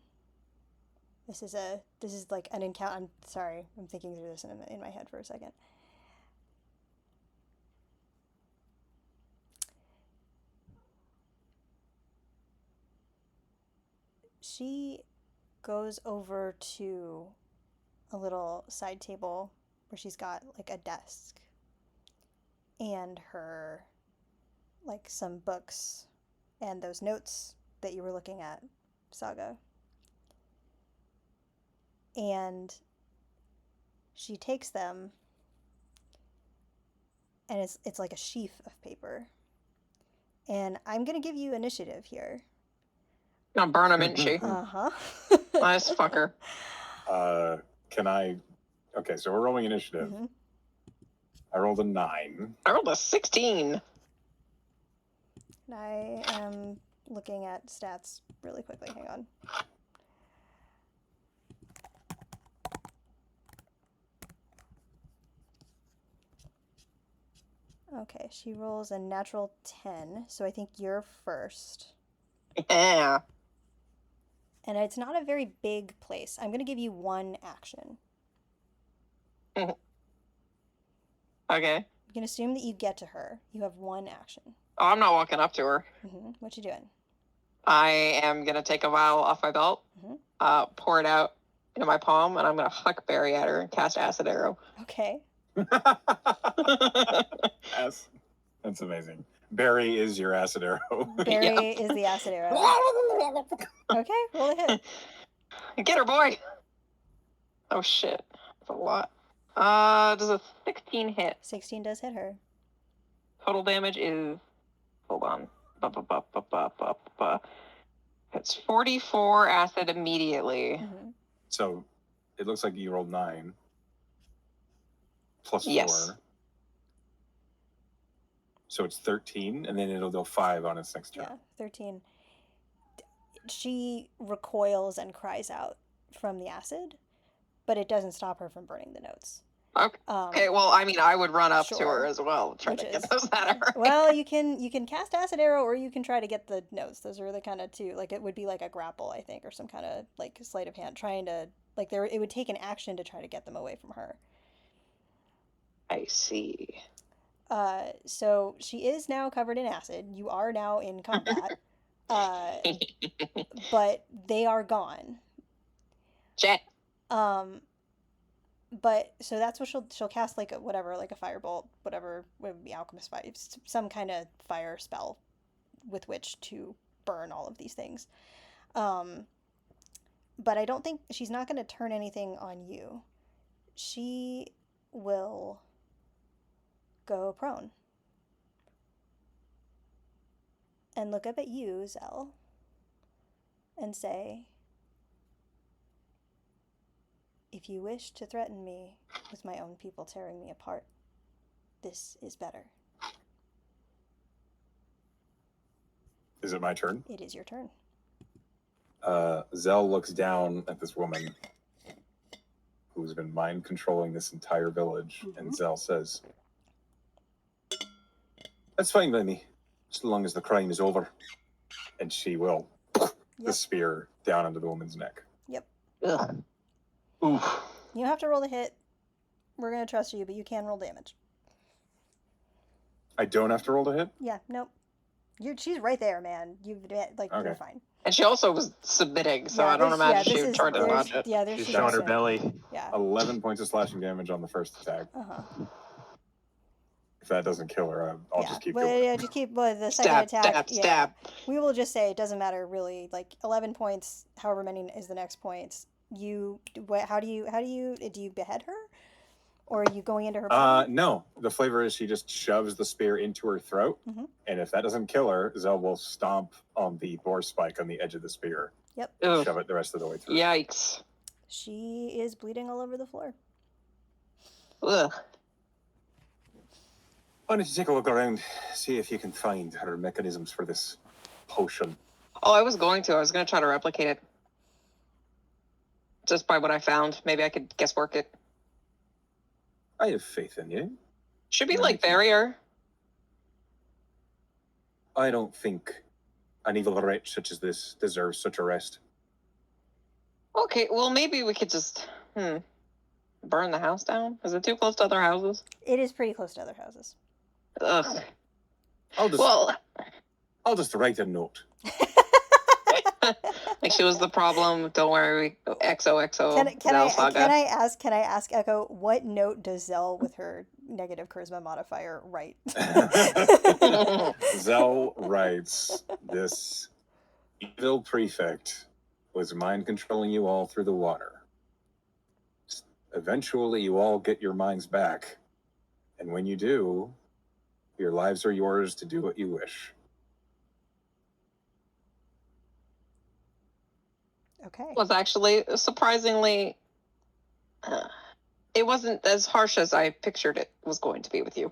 This is like an encounter. I'm sorry, I'm thinking through this in my head for a second. She goes over to a little side table where she's got like a desk and her, like, some books and those notes that you were looking at, Saga. And she takes them, and it's like a sheaf of paper. And I'm gonna give you initiative here. Gonna burn him, isn't she? Uh-huh. Nice fucker. Can I... Okay, so we're rolling initiative. Mm-hmm. I rolled a 9. I rolled a 16. And I am looking at stats really quickly. Hang on. Okay, she rolls a natural 10, so I think you're first. Yeah. And it's not a very big place. I'm going to give you one action. Okay. You can assume that you get to her. You have one action. Oh, I'm not walking up to her. Mm-hmm. What you doing? I am going to take a vial off my belt, pour it out into my palm, and I'm going to huckberry at her and cast Acid Arrow. Okay. Yes. That's amazing. Barry is your acid arrow. Barry is the acid arrow. Okay, roll a hit. Get her, boy! Oh, shit. That's a lot. Does a 16 hit? 16 does hit her. Total damage is... Hold on. It's 44 acid immediately. Mm-hmm. So it looks like you rolled 9. Plus 4. Yes. So it's 13, and then it'll go 5 on its next turn. Yeah, 13. She recoils and cries out from the acid, but it doesn't stop her from burning the notes. Okay, well, I mean, I would run up to Sure. her as well, try to get those at her. Well, you can cast acid arrow, or you can try to get the notes. Those are the kind of two. Like, it would be like a grapple, I think, or some kind of like sleight of hand, trying to like there. It would take an action to try to get them away from her. I see. So she is now covered in acid. You are now in combat. But they are gone. Jet. But so that's what she'll cast, like a firebolt, whatever would be alchemist fire, some kind of fire spell with which to burn all of these things. But I don't think she's not going to turn anything on you. She will go prone and look up at you, Zell, and say, "If you wish to threaten me with my own people tearing me apart, this is better." Is it my turn? It is your turn. Zell looks down at this woman who's been mind controlling this entire village, and Zell says, "That's fine by me, as long as the crime is over." And she will the spear down into the woman's neck. Yep. Ugh. Oof. You have to roll the hit. We're going to trust you, but you can roll damage. I don't have to roll to hit? Yeah, nope. She's right there, man. You're Okay. fine. And she also was submitting, so Yeah, I don't this- imagine yeah, she this would is- try to there's- dodge it. Yeah, there's She's she's showing her also- belly. Yeah. 11 points of slashing damage on the first attack. If that doesn't kill her, I'll just keep going. Yeah, just keep the second Stab, attack. stab. We will just say it doesn't matter really. Like 11 points, however many is the next points. How do you behead her, or are you going into her body? No. The flavor is she just shoves the spear into her throat, and if that doesn't kill her, Zell will stomp on the boar spike on the edge of the spear. Yep. Ugh. Shove it the rest of the way through. Yikes. She is bleeding all over the floor. Ugh. Why don't you take a look around, see if you can find her mechanisms for this potion. Oh, I was going to try to replicate it. Just by what I found. Maybe I could guesswork it. I have faith in you. Should be like barrier. I don't think an evil wretch such as this deserves such a rest. Okay, well maybe we could just burn the house down? Is it too close to other houses? It is pretty close to other houses. Ugh. I'll just write a note. Like she was the problem. Don't worry. XOXO. Can Saga. I ask Echo, what note does Zell with her negative charisma modifier write? Zell writes, "This evil prefect was mind controlling you all through the water. Eventually you all get your minds back. And when you do, your lives are yours to do what you wish." Okay. Was actually surprisingly, it wasn't as harsh as I pictured it was going to be with you.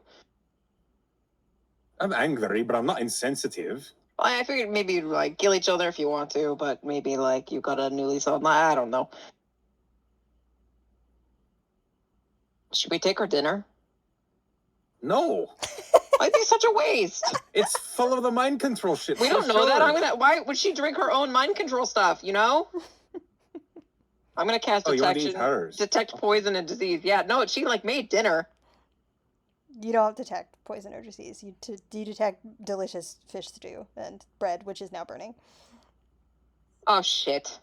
I'm angry, but I'm not insensitive. I figured maybe you'd like kill each other if you want to, but maybe like you got a new lease on life. I don't know. Should we take her dinner? No. Why'd be such a waste? It's full of the mind control shit. We don't for know that. sure. Why would she drink her own mind control stuff, you know? I'm gonna cast Oh, you want to detection. eat hers? Detect poison and disease. Yeah, no, she like made dinner. You don't detect poison or disease. You detect delicious fish stew and bread, which is now burning. Oh shit.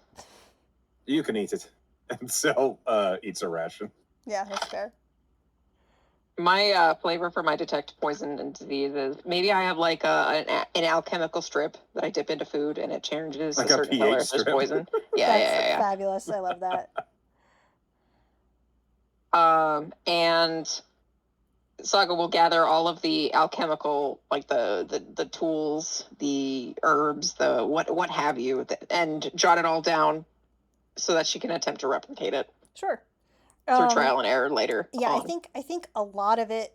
You can eat it. And Zell eats a ration. Yeah, that's fair. My flavor for my detect poison and disease is maybe I have like an alchemical strip that I dip into food and it changes Like a a certain pH color if there's strip. poison. Yeah, That's yeah. fabulous. I love that. And Saga will gather all of the alchemical, like the tools, the herbs, the what have you, and jot it all down so that she can attempt to replicate it Sure. through trial and error later. Yeah, on. I think a lot of it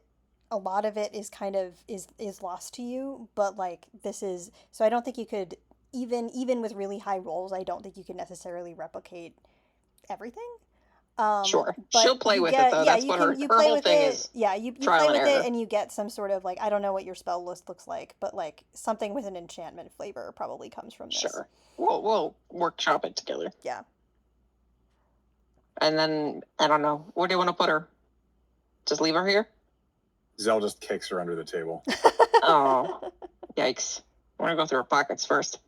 is kind of is lost to you, but like this is so I don't think you could even with really high rolls, I don't think you could necessarily replicate everything. Sure, but she'll play you with get, it though. yeah, That's you what can, her you her play whole with thing it. is. Yeah, you trial play with and error. it and you get some sort of like I don't know what your spell list looks like, but like something with an enchantment flavor probably comes from this. Sure, we'll workshop it together. Yeah. And then I don't know, where do you want to put her? Just leave her here? Zell just kicks her under the table. Oh, yikes! I want to go through her pockets first.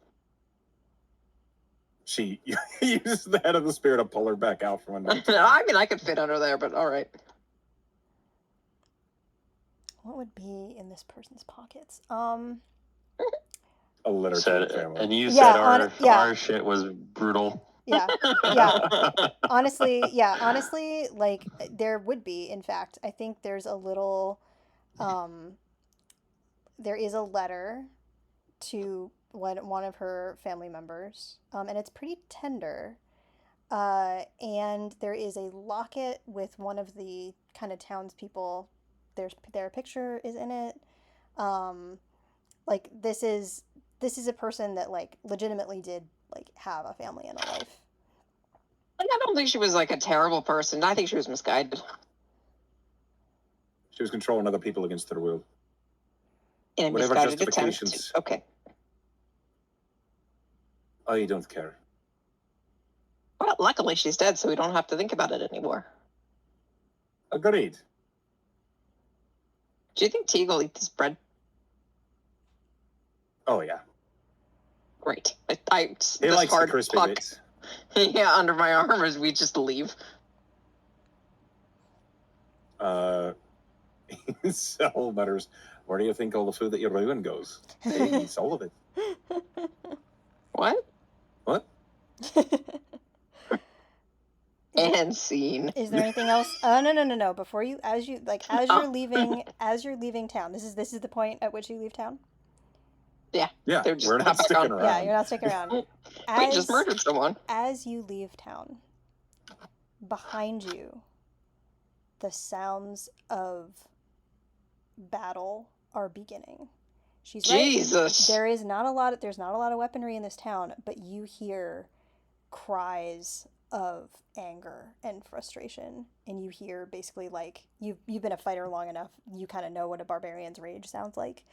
She uses the head of the spear to pull her back out from under. I mean, I could fit under there, but all right. What would be in this person's pockets? A litter to Said, the family. and you Yeah, said our shit was brutal. Yeah. Honestly, like there would be, in fact, I think there's a little, there is a letter to one of her family members, and it's pretty tender. And there is a locket with one of the kind of townspeople. Their picture is in it. Like this is a person that like legitimately did like have a family and a life. I don't think she was like a terrible person. I think she was misguided. She was controlling other people against their will. In a Whatever misguided justifications. attempt to, okay. I don't care. Well, luckily she's dead, so we don't have to think about it anymore. Agreed. Do you think Teague will eat this bread? Oh yeah. Great. He this likes the hard crispy puck, bits. yeah, under my arm as we just leave. So mutters, where do you think all the food that you ruin goes? He eats all of it. What? What? And scene. Is there anything else? Oh no. Before you, as you're leaving town. This is the point at which you leave town. Yeah. Yeah, They're just we're not sticking around. Yeah, you're not sticking around. We just murdered someone. As you leave town, behind you, the sounds of battle are beginning. She's Jesus. Right. There's not a lot of weaponry in this town, but you hear cries of anger and frustration, and you hear basically like you've been a fighter long enough, you kind of know what a barbarian's rage sounds like.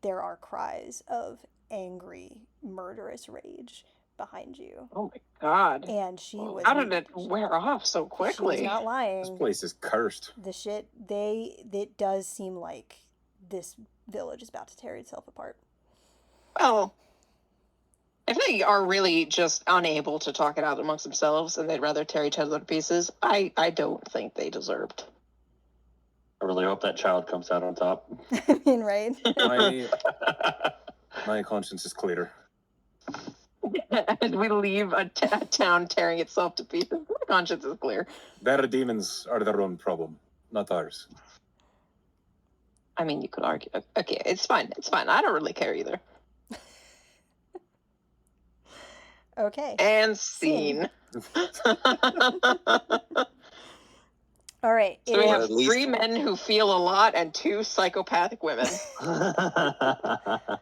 There are cries of angry, murderous rage behind you. Oh my god. And she was... How did it wear off so quickly? She's not lying. This place is cursed. The shit, it does seem like this village is about to tear itself apart. Well, if they are really just unable to talk it out amongst themselves and they'd rather tear each other to pieces, I don't think they deserved. I really hope that child comes out on top. I mean, right? My conscience is clear. As we leave a town tearing itself to pieces, my conscience is clear. Their demons are their own problem, not ours. I mean, you could argue. Okay, it's fine. I don't really care either. Okay. And scene. All right. So we have 3 men who feel a lot and 2 psychopathic women. The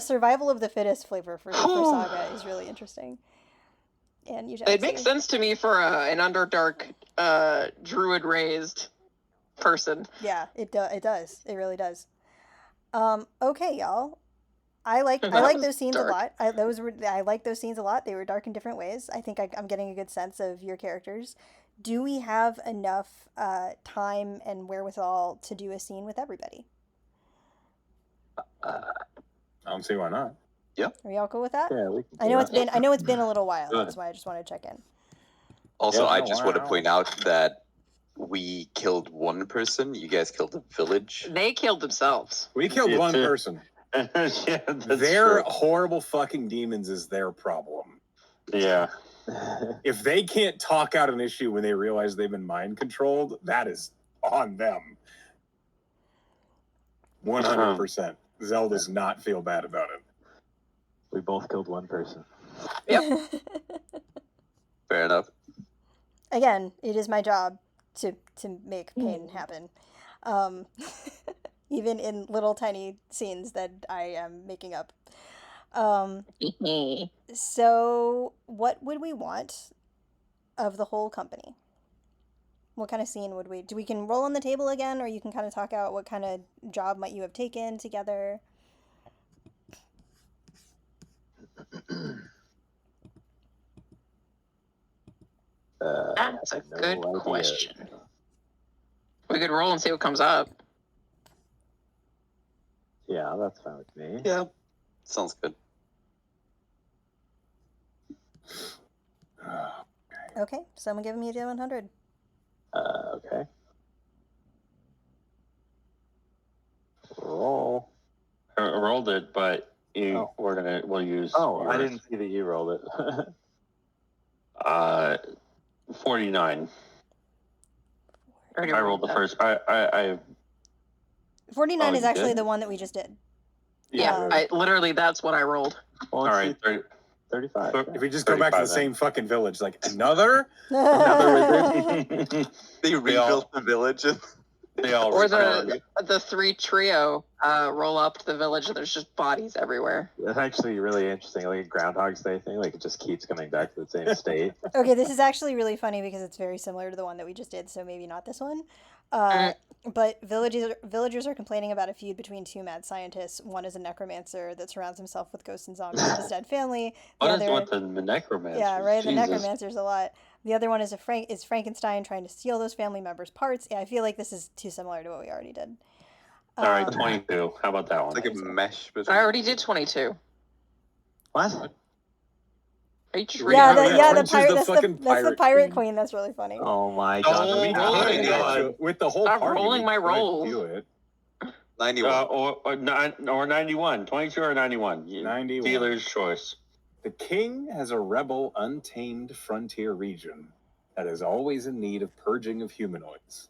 survival of the fittest flavor for Saga is really interesting. And it makes sense to me for an Underdark druid raised person. Yeah, it does. It really does. Okay, y'all. I like those scenes dark. a lot. I like those scenes a lot. They were dark in different ways. I think I'm getting a good sense of your characters. Do we have enough time and wherewithal to do a scene with everybody? I don't see why not. Yep. Are y'all cool with that? Yeah, we can I know it's been a little while. That's why I just want to check in. Also, Yeah, I just want to point out that we killed one person. You guys killed a village. They killed themselves. We killed Yeah, one too. person. Yeah, that's Their true. horrible fucking demons is their problem. Yeah. If they can't talk out an issue when they realize they've been mind controlled, that is on them. 100%. Zell does not feel bad about it. We both killed one person. Yep. Fair enough. Again, it is my job to make pain happen. Even in little tiny scenes that I am making up. So what would we want of the whole company? What kind of scene would we do? We can roll on the table again, or you can kind of talk out what kind of job might you have taken together. That's a no good idea. question. We could roll and see what comes up. Yeah, that's fine with me. Yeah, sounds good. Okay, someone give me a 100. Okay. Roll. I rolled it, but we'll use. Oh, I yours. didn't see that you rolled it. 49. Already I rolled the that. first. I 49 Oh, is you actually did? the one that we just did. Yeah, I literally that's what I rolled. Well, all right. 35. If we just go back to the 35 then. same fucking village, like another They They rebuilt all- the village. They all Or returned. the three trio roll up to the village and there's just bodies everywhere. That's actually really interesting, like a Groundhog's Day thing. Like it just keeps coming back to the same state. Okay, this is actually really funny because it's very similar to the one that we just did, so maybe not this one. But villagers are complaining about a feud between two mad scientists. One is a necromancer that surrounds himself with ghosts and zombies of his dead family. What is with the necromancer? Yeah, right. The Jesus. necromancer's a lot. The other one is Frankenstein trying to steal those family members' parts. Yeah, I feel like this is too similar to what we already did. All right, 22. How about that one? It's like a mesh between. I already did 22. What? Are you just Yeah, reading the Orange is pirate. the That's fucking the pirate pirate queen. That's really funny. Oh my Oh, god. We Oh could my God. with the whole Stop party. rolling we my could rolls. do it. 91. Or 91. 22 or 91. 91. Dealer's choice. The king has a rebel, untamed frontier region that is always in need of purging of humanoids.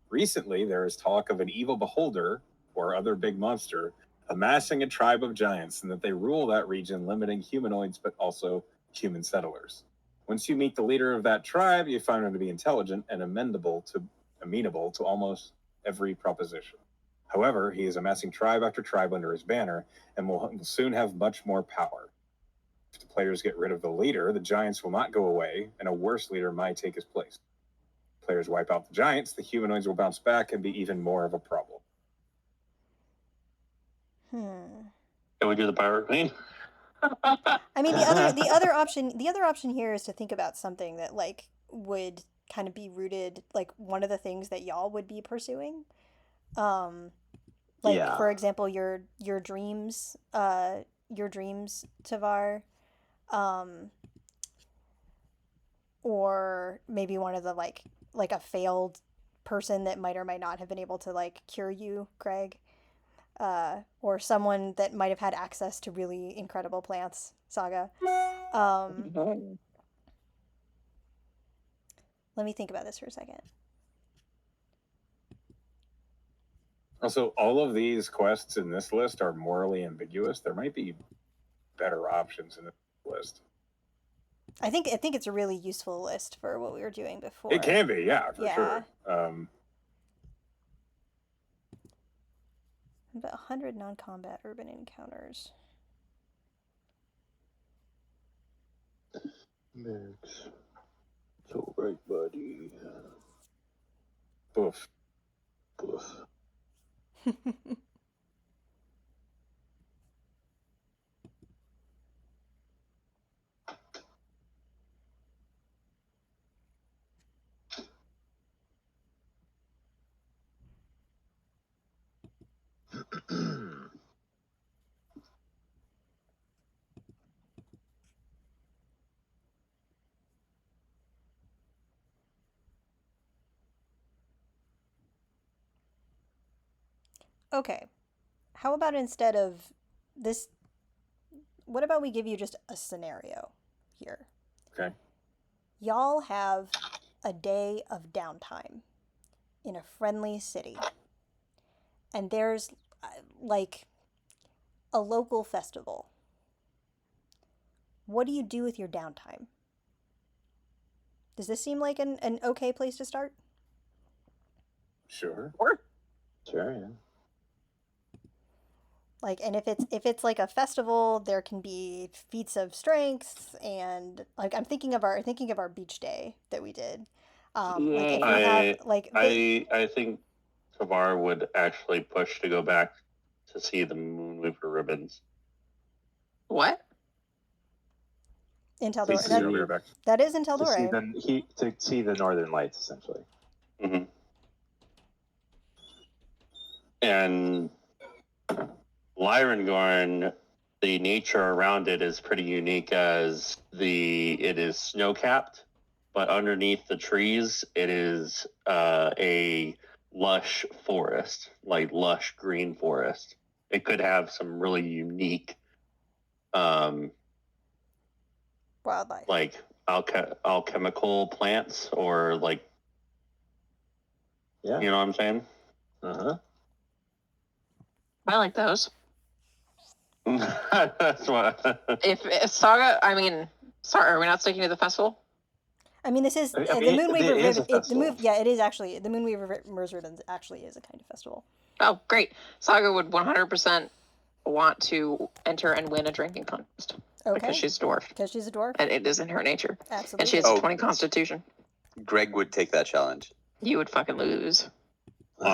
Recently, there is talk of an evil beholder, or other big monster, amassing a tribe of giants, and that they rule that region, limiting humanoids but also human settlers. Once you meet the leader of that tribe, you find him to be intelligent and amenable to almost every proposition. However, he is amassing tribe after tribe under his banner, and will soon have much more power. If the players get rid of the leader, the giants will not go away, and a worse leader might take his place. If players wipe out the giants, the humanoids will bounce back and be even more of a problem. Can we do the pirate queen? I mean, the other option here is to think about something that like would kind of be rooted, like one of the things that y'all would be pursuing. Like Yeah. for example, your dreams, Tavar, or maybe one of the like a failed person that might or might not have been able to like cure you, Greg. Or someone that might have had access to really incredible plants, Saga. Let me think about this for a second. Also, all of these quests in this list are morally ambiguous. There might be better options in this list. I think it's a really useful list for what we were doing before. It can be, yeah, for Yeah. sure. About 100 non-combat urban encounters. Mix. So right, buddy. Boof. Boof. Okay. How about instead of this, what about we give you just a scenario here? Okay. Y'all have a day of downtime in a friendly city. And there's like a local festival. What do you do with your downtime? Does this seem like an okay place to start? Sure. Sure, yeah. Like, and if it's like a festival, there can be feats of strength, and like I'm thinking of our beach day that we did. Like if we have like I think Tavar would actually push to go back to see the Moonweaver ribbons. What? in To Taldor, see- that is in To see Taldor. to see the northern lights, essentially. Mm-hmm. And Lyrengorn, the nature around it is pretty unique, as it is snow capped, but underneath the trees it is a lush forest, like lush green forest. It could have some really unique Wildlife. like alchemical plants, or like, Yeah. you know what I'm saying? Uh-huh. I like those. That's what. If Saga, I mean, sorry, are we not sticking to the festival? I mean, this is I the mean, Moonweaver it is a Ribbon. festival. Yeah, it is actually the Moonweaver Ribbons. Actually, is a kind of festival. Oh, great. Saga would 100% want to enter and win a drinking contest Okay, because she's a dwarf, because she's a dwarf. and it is in her nature. Absolutely. And she has Oh. a 20 constitution. Greg would take that challenge. You would fucking lose. They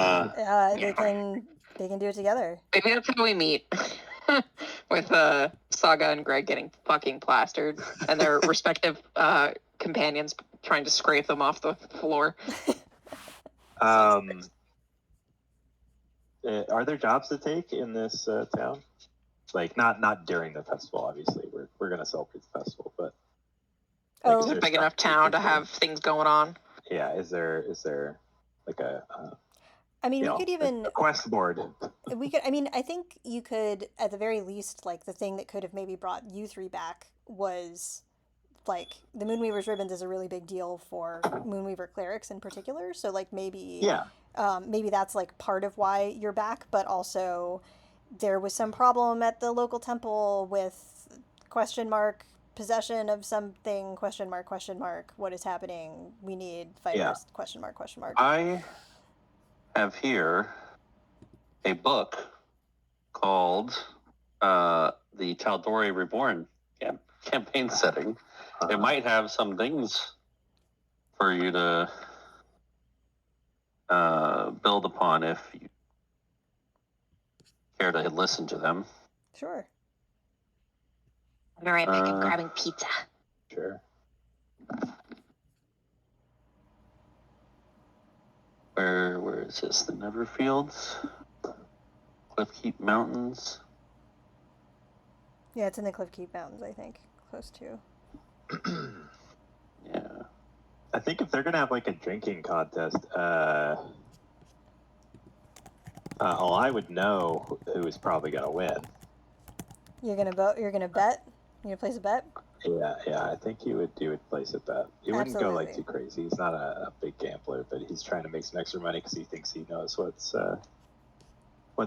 can do it together. Maybe that's how we meet. With Saga and Greg getting fucking plastered, and their respective companions trying to scrape them off the floor. Are there jobs to take in this town? Like not during the festival, obviously. We're gonna celebrate the festival, but Oh. is It's a there big stuff enough we town could to do? have things going on. Yeah, is there like a I mean, you we know, could even a quest board? I mean, I think you could, at the very least, like the thing that could have maybe brought you three back was like the Moonweaver's ribbons is a really big deal for Moonweaver clerics in particular. So like maybe Yeah. maybe that's like part of why you're back, but also there was some problem at the local temple with possession of something, what is happening, we need fighters, Yeah. I have here a book called the Taldori Reborn campaign setting. It might have some things for you to build upon if you care to listen to them. Sure. I'll be right back. I'm grabbing pizza. Sure. Where is this? The Neverfields? Cliffkeep Mountains? Yeah, it's in the Cliffkeep Mountains, I think, close to. Yeah. I think if they're gonna have like a drinking contest, I would know who is probably gonna win. You're gonna bet. You're gonna place a bet. Yeah, I think he would place a bet. He wouldn't go like Absolutely. too crazy. He's not a big gambler, but he's trying to make some extra money because he thinks he knows what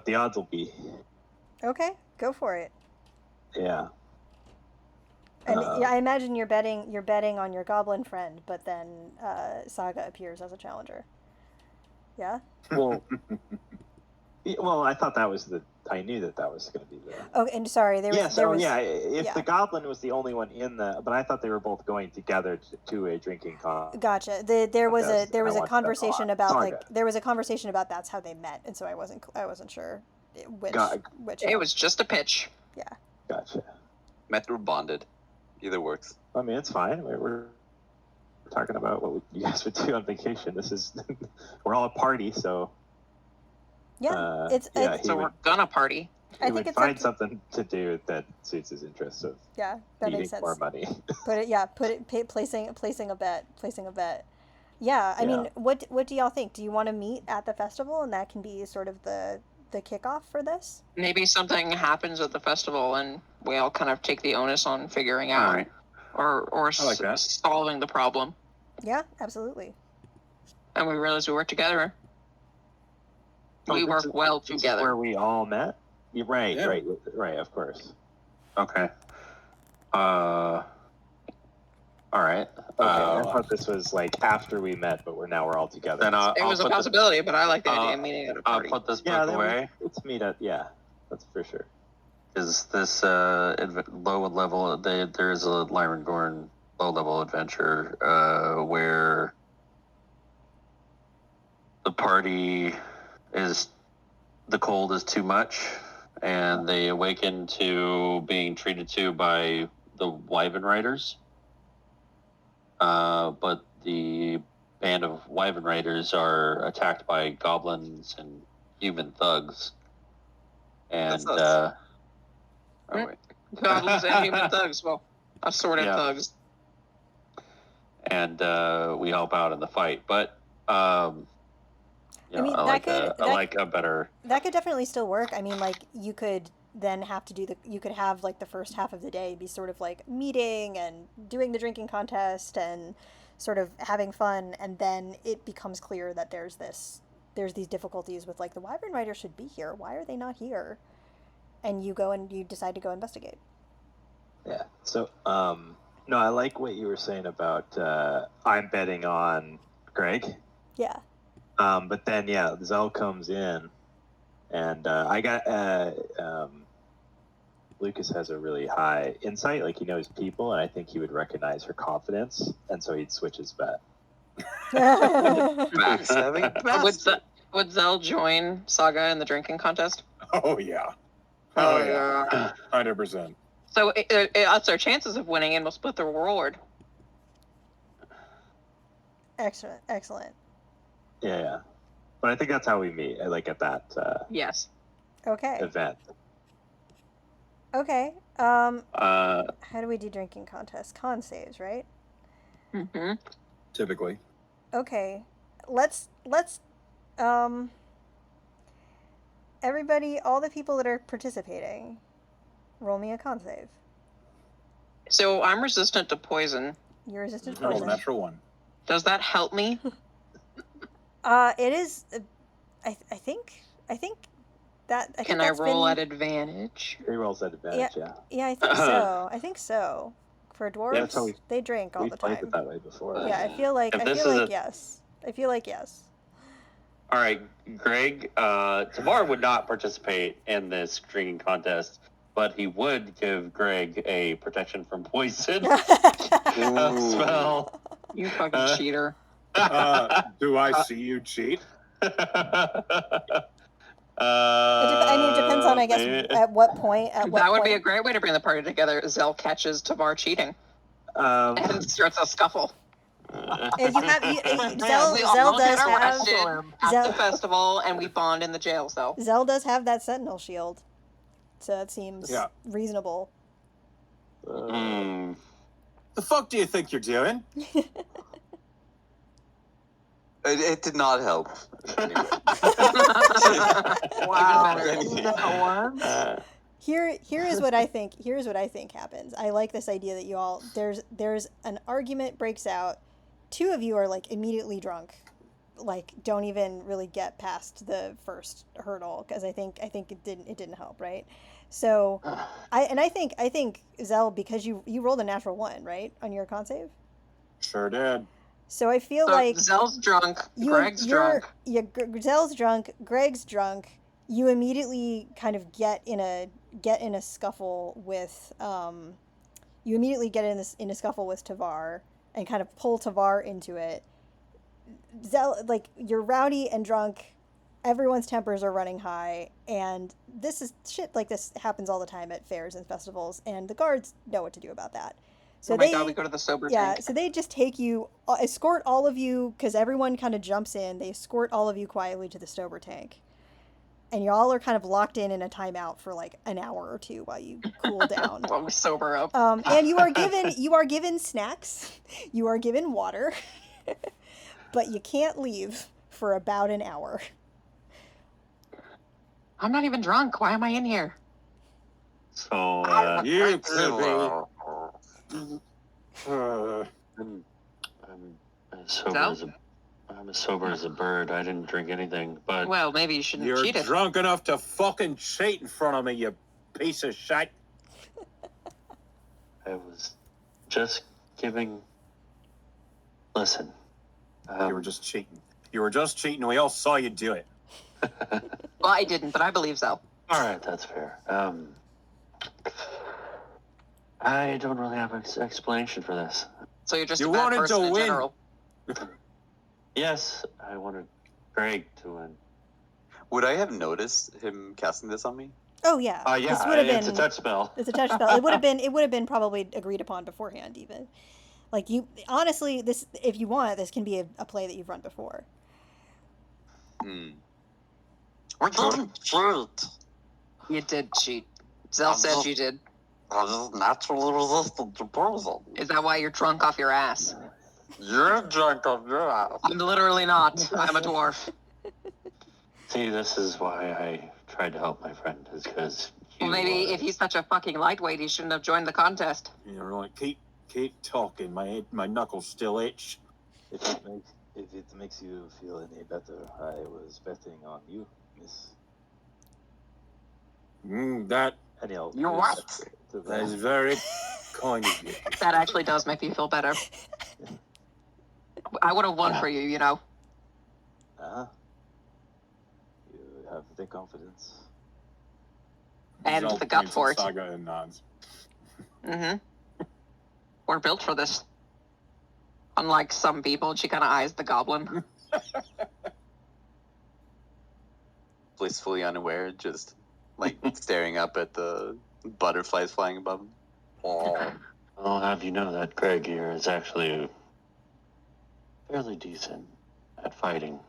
the odds will be. Okay, go for it. Yeah. And yeah, I imagine you're betting on your goblin friend, but then Saga appears as a challenger. Yeah. Well, I thought that was I knew that was going to be the. Oh, and sorry, If yeah. the goblin was the only one but I thought they were both going together to a drinking contest. Gotcha. There was a conversation about Saga. that's how they met, and so I wasn't sure which. It was just a pitch. Yeah. Gotcha. Met or bonded. Either works. I mean, it's fine. We're talking about what you guys would do on vacation. This is we're all a party, so. Yeah, So we're gonna party. I He think would it's find up something to do that suits his interests of yeah, that needing makes sense. more money. Placing a bet. Yeah, I mean, what do y'all think? Do you want to meet at the festival, and that can be sort of the the kickoff for this. Maybe something happens at the festival and we all kind of take the onus on figuring out All right. or I like that. solving the problem. Yeah, absolutely. And we realize we work together. Oh, We this work is- well this is together. where we all met. You're right, Yeah. right. Of course. Okay. All right. Okay, I thought this was like after we met, but we're all together. Then It was a put possibility, but I like the idea of meeting at a I'll party. put this Yeah, book then away. let's meet up. Yeah, that's for sure. Is this low level? There's a Lyran Gorn low level adventure where the party is the cold is too much, and they awaken to being treated to by the Wyvern Riders. But the band of Wyvern Riders are attacked by goblins and human thugs. And That's us. oh wait. Goblins and human thugs. Well, assorted Yeah. thugs. And we help out in the fight. But you I know, mean, I that like a better. That could definitely still work. I mean, like, you could then have to you could have, like, the first half of the day be sort of, like, meeting and doing the drinking contest and sort of having fun, and then it becomes clear that there's these difficulties with, like, the Wyvern Rider should be here. Why are they not here? And you go and you decide to go investigate. Yeah. So, no, I like what you were saying about I'm betting on Greg. Yeah. But then, yeah, Zell comes in, and I got Lucas has a really high insight, like he knows people, and I think he would recognize her confidence, and so he'd switch his bet. Would Zell join Saga in the drinking contest? Oh yeah. Oh, Oh yeah. 100%. So that's our chances of winning, and we'll split the reward. Excellent. Yeah. But I think that's how we meet, like at that Yes. Okay. event. Okay. How do we do drinking contests? Con saves, right? Mm-hmm. Typically. Okay. Let's everybody, all the people that are participating, roll me a con save. So I'm resistant to poison. You're resistant to Roll a poison. natural one. Does that help me? It is. I think that. I Can think I that's roll been, at advantage? He rolls at advantage, yeah. Yeah, I think so. I think so. For dwarves, that's how they drink all We've the played time. it that way before. Yeah, I feel like If this is yes. I feel like yes. All right, Greg. Tamar would not participate in this drinking contest, but he would give Greg a protection from poison spell. You fucking cheater. Do I see you cheat? I mean, it depends on, I guess, at what point. That would be a great way to bring the party together. Zell catches Tamar cheating and starts a scuffle. If you have Zell We all does get have arrested at the festival, and we bond in the jail cell. Zell does have that sentinel shield, so that seems Yeah. reasonable. Mm. The fuck do you think you're doing? It did not help. Anyway. Wow. Here is what I think. Here's what I think happens. I like this idea that you all there's an argument breaks out. Two of you are like immediately drunk, like don't even really get past the first hurdle because I think it didn't help, right? So I think Zell, because you rolled a natural 1, right, on your con save. Sure did. So I feel So like Zell's drunk, Greg's drunk. Zell's drunk, Greg's drunk. You immediately kind of get in a scuffle with you immediately get in a scuffle with Tavar and kind of pull Tavar into it. Zell, like, you're rowdy and drunk, everyone's tempers are running high, and this is shit like this happens all the time at fairs and festivals, and the guards know what to do about that. So Oh my god, we go to the sober tank. so they just take you, escort all of you, because everyone kind of jumps in, they escort all of you quietly to the sober tank. And y'all are kind of locked in a timeout for like an hour or two while you cool down. While we sober up. And you are given snacks, you are given water, but you can't leave for about an hour. I'm not even drunk. Why am I in here? So, You could be. I'm as sober as a bird. I didn't drink anything, but Well, maybe you shouldn't You're cheat it. drunk enough to fucking cheat in front of me, you piece of shit. I was just giving. Listen, You were just cheating. You were just cheating, and we all saw you do it. Well, I didn't, but I believe so. All right, that's fair. I don't really have an explanation for this. So you're just You a bad wanted to person in win. general. Yes, I wanted Greg to win. Would I have noticed him casting this on me? Oh yeah. Yeah, This would have it's been a touch spell. It's a touch spell. It would have been probably agreed upon beforehand even. Like you honestly, this if you want, this can be a play that you've run before. We didn't cheat. You did cheat. Zell said you did. I just naturally resisted your poison. Is that why you're drunk off your ass? You're drunk off your ass. I'm literally not. I'm a dwarf. See, this is why I tried to help my friend, is because Well, maybe if he's such a fucking lightweight, he shouldn't have joined the contest. You're right. Keep talking. My knuckles still itch. If it makes you feel any better, I was betting on you, Miss. That Anyhow, You what? is very kind of you. That actually does make me feel better. I would have won for you, you know. You have the confidence. And Zell the gut points for at it. Saga and nods. Mm-hmm. We're built for this. Unlike some people, she kind of eyes the goblin. Blissfully unaware, just like staring up at the butterflies flying above him. Oh, I'll have you know that Greg here is actually fairly decent at fighting.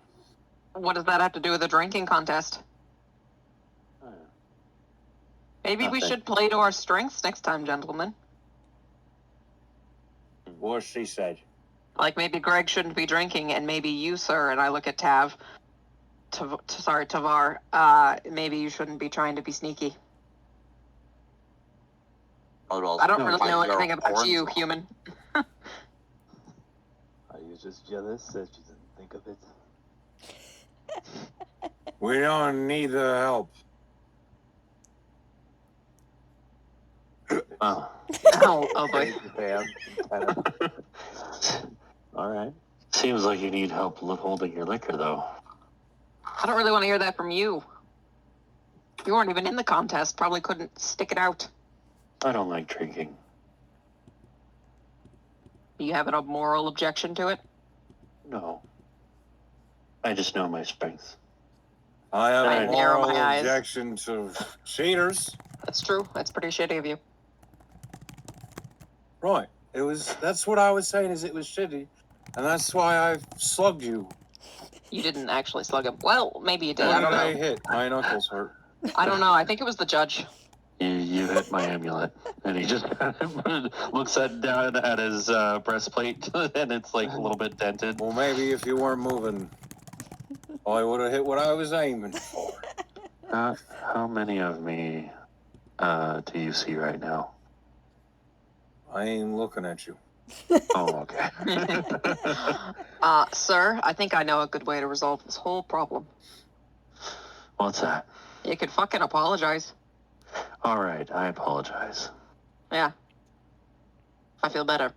What does that have to do with a drinking contest? Maybe we Nothing. should play to our strengths next time, gentlemen. What she said. Like maybe Greg shouldn't be drinking, and maybe you, sir, and I look at Tavar, maybe you shouldn't be trying to be sneaky. I don't really know anything about you, human. Are you just jealous that you didn't think of it? We don't need the help. Oh. Oh boy. All right. Seems like you need help holding your liquor, though. I don't really want to hear that from you. You weren't even in the contest, probably couldn't stick it out. I don't like drinking. You have a moral objection to it? No. I just know my strengths. I have I a narrow moral my eyes. objection to cheaters. That's true. That's pretty shitty of you. Right. That's what I was saying is it was shitty. And that's why I slugged you. You didn't actually slug him. Well, maybe you did. What I don't did I know. hit? My knuckles hurt. I don't know. I think it was the judge. You hit my amulet. And he just looks down at his breastplate, and it's like a little bit dented. Well, maybe if you weren't moving, I would have hit what I was aiming for. How many of me do you see right now? I ain't looking at you. Oh, okay. Sir, I think I know a good way to resolve this whole problem. What's that? You could fucking apologize. All right, I apologize. Yeah. I feel better.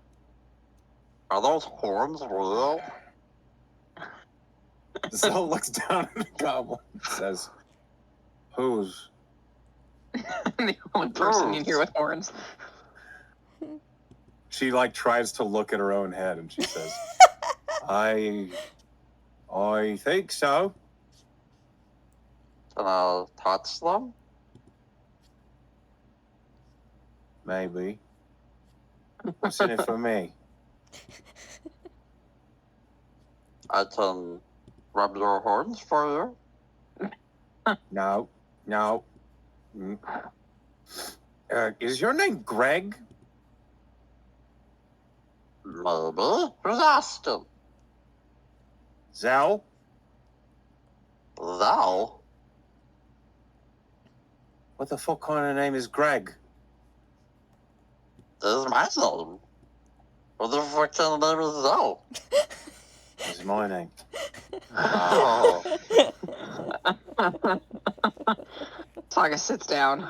are those horns real? Zell looks down at the goblin and says, "Whose?" The only person in here with horns. She tries to look at her own head and she says, I think so. Can I touch them? Maybe. What's in it for me? I can rub your horns for you. No. Mm. Is your name Greg? Maybe. Who's asking? Zell? Thou? What the fuck kind of name is Greg? This is my name. What the fuck kind of name is Zell? This is my name. Oh. Saga sits down.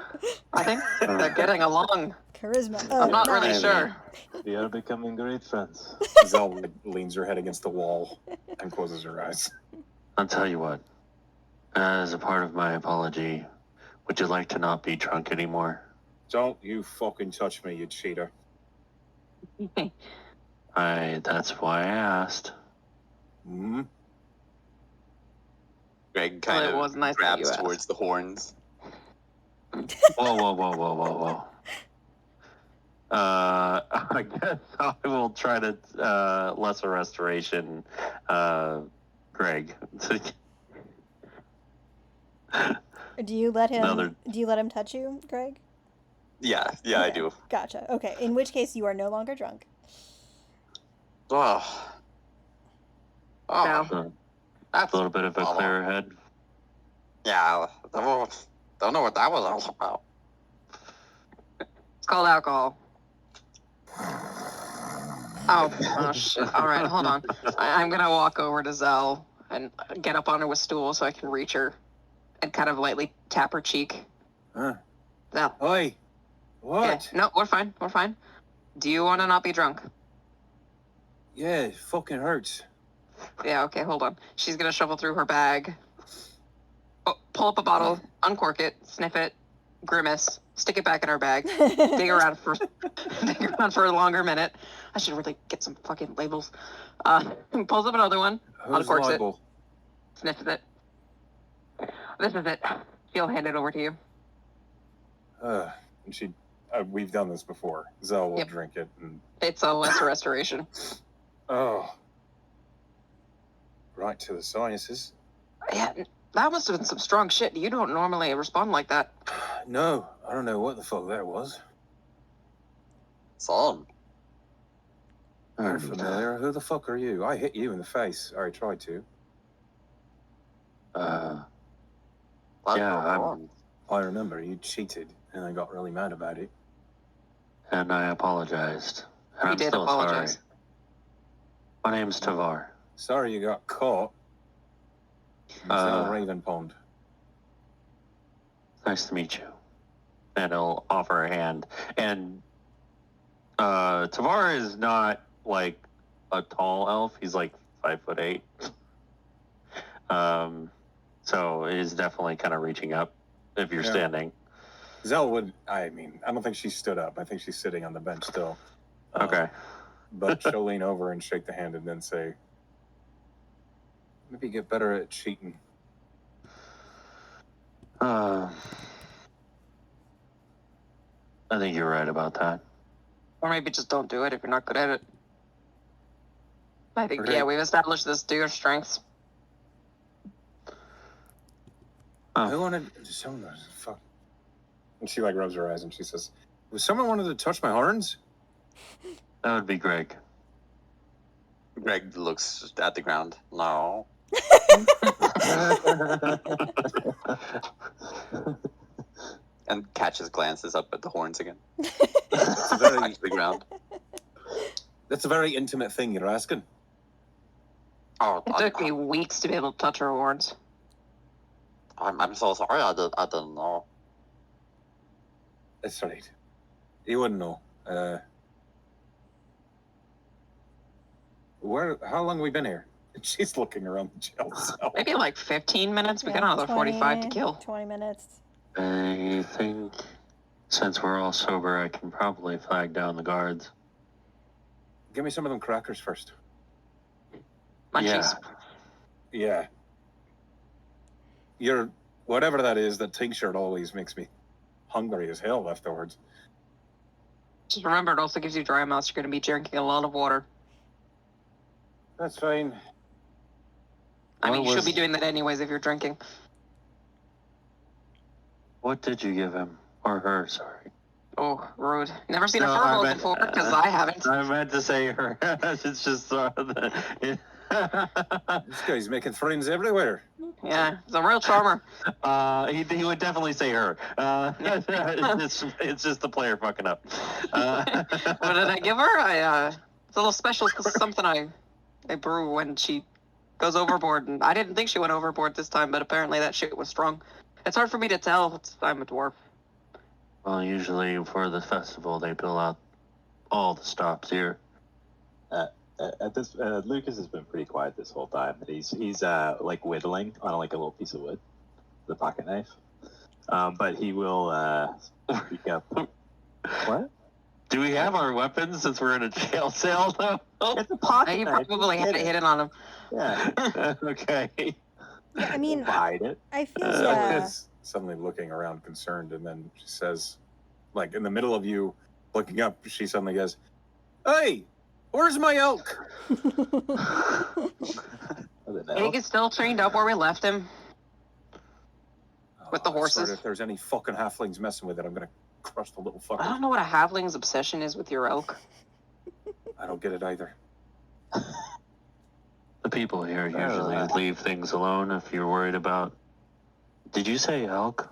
I think they're getting along. Charisma. I'm not no. really sure. We are becoming great friends. Zell leans her head against the wall and closes her eyes. I'll tell you what. As a part of my apology, would you like to not be drunk anymore? Don't you fucking touch me, you cheater. That's why I asked. Hmm? Greg Well, kind it of was nice that you grabs asked. towards the horns. Whoa. I guess I will try to lesser restoration, Greg. Do you let him? Another- Do you let him touch you, Greg? Yeah, I Okay. do. Gotcha. Okay. In which case, you are no longer drunk. Oh. No. So, That's a little bit of a clearer head. Yeah, don't know what that was all about. It's called alcohol. Oh shit. All right, hold on. I'm gonna walk over to Zell and get up on her with stool so I can reach her and kind of lightly tap her cheek. Huh? Zell. Oi! What? Okay. No, we're fine. We're fine. Do you want to not be drunk? Yeah, it fucking hurts. Yeah, okay, hold on. She's gonna shuffle through her bag. Oh, pull up a bottle, uncork it, sniff it, grimace, stick it back in her bag, dig around for a longer minute. I should really get some fucking labels. Pulls up another one, Who's uncorks liable? it, sniffs it. This is it. She'll hand it over to you. And she, we've done this before. Zell will Yep. drink it and, It's a lesser restoration. oh. Right to the sinuses. Yeah, that must have been some strong shit. You don't normally respond like that. No, I don't know what the fuck that was. Son. You're familiar. Who the fuck are you? I hit you in the face. Or I tried to. Yeah, I remember you cheated and I got really mad about it. and I apologized. And You I'm did still apologize. sorry. My name's Tavar. Sorry you got caught. Zell Ravenpond. Nice to meet you. And he'll offer a hand. And Tavar is not like a tall elf. He's like 5'8". So it is definitely kind of reaching up if you're Yeah. standing. Zell would, I mean, I don't think she stood up. I think she's sitting on the bench still. Okay. But she'll lean over and shake the hand and then say, maybe get better at cheating. I think you're right about that. Or maybe just don't do it if you're not good at it. I think, Okay. yeah, we've established this. Do your strengths. Who wanted someone? Fuck. And she like rubs her eyes and she says, "Was someone wanted to touch my horns?" That would be Greg. Greg looks at the ground. No. And catches glances up at the horns again. It's a very, Back to the ground. that's a very intimate thing you're asking. Oh, It took me weeks to be able to touch her horns. I'm so sorry. I didn't know. That's right. You wouldn't know. How long have we been here? She's looking around the jail cell. Maybe like 15 minutes. We got Yeah, another 45 to 20 kill. 20 minutes. I think since we're all sober, I can probably flag down the guards. Give me some of them crackers first. Munchies. Yeah. Your whatever that is, that tincture always makes me hungry as hell afterwards. Just remember, it also gives you dry mouth. You're going to be drinking a lot of water. That's fine. I mean, What you should was- be doing that anyways if you're drinking. What did you give him? Or her, sorry. Oh, rude. Never seen a No, I furball meant- before, because I haven't. I meant to say her. It's just This guy's making friends everywhere. Yeah, he's a real charmer. He would definitely say her. It's just the player fucking up. What did I give her? It's a little special, something I brew when she goes overboard, and I didn't think she went overboard this time, but apparently that shit was strong. It's hard for me to tell. I'm a dwarf. Well, usually for the festival, they bill out all the stops here. Lucas has been pretty quiet this whole time. He's like whittling on like a little piece of wood, the pocket knife. But he will speak up. What? Do we have our weapons since we're in a jail cell, though? It's a pocket You knife. probably had it hidden on him. Yeah. Okay. Yeah, I mean, Hide it. I feel Zelda's suddenly looking around concerned, and then she says, like, in the middle of you looking up, she suddenly goes, "Hey, where's my elk?" Egg is still chained up where we left him. With the I swear horses. if there's any fucking halflings messing with it, I'm gonna crush the little fucker. I don't know what a halfling's obsession is with your elk. I don't get it either. The people here usually leave things alone if you're worried about... Did you say elk?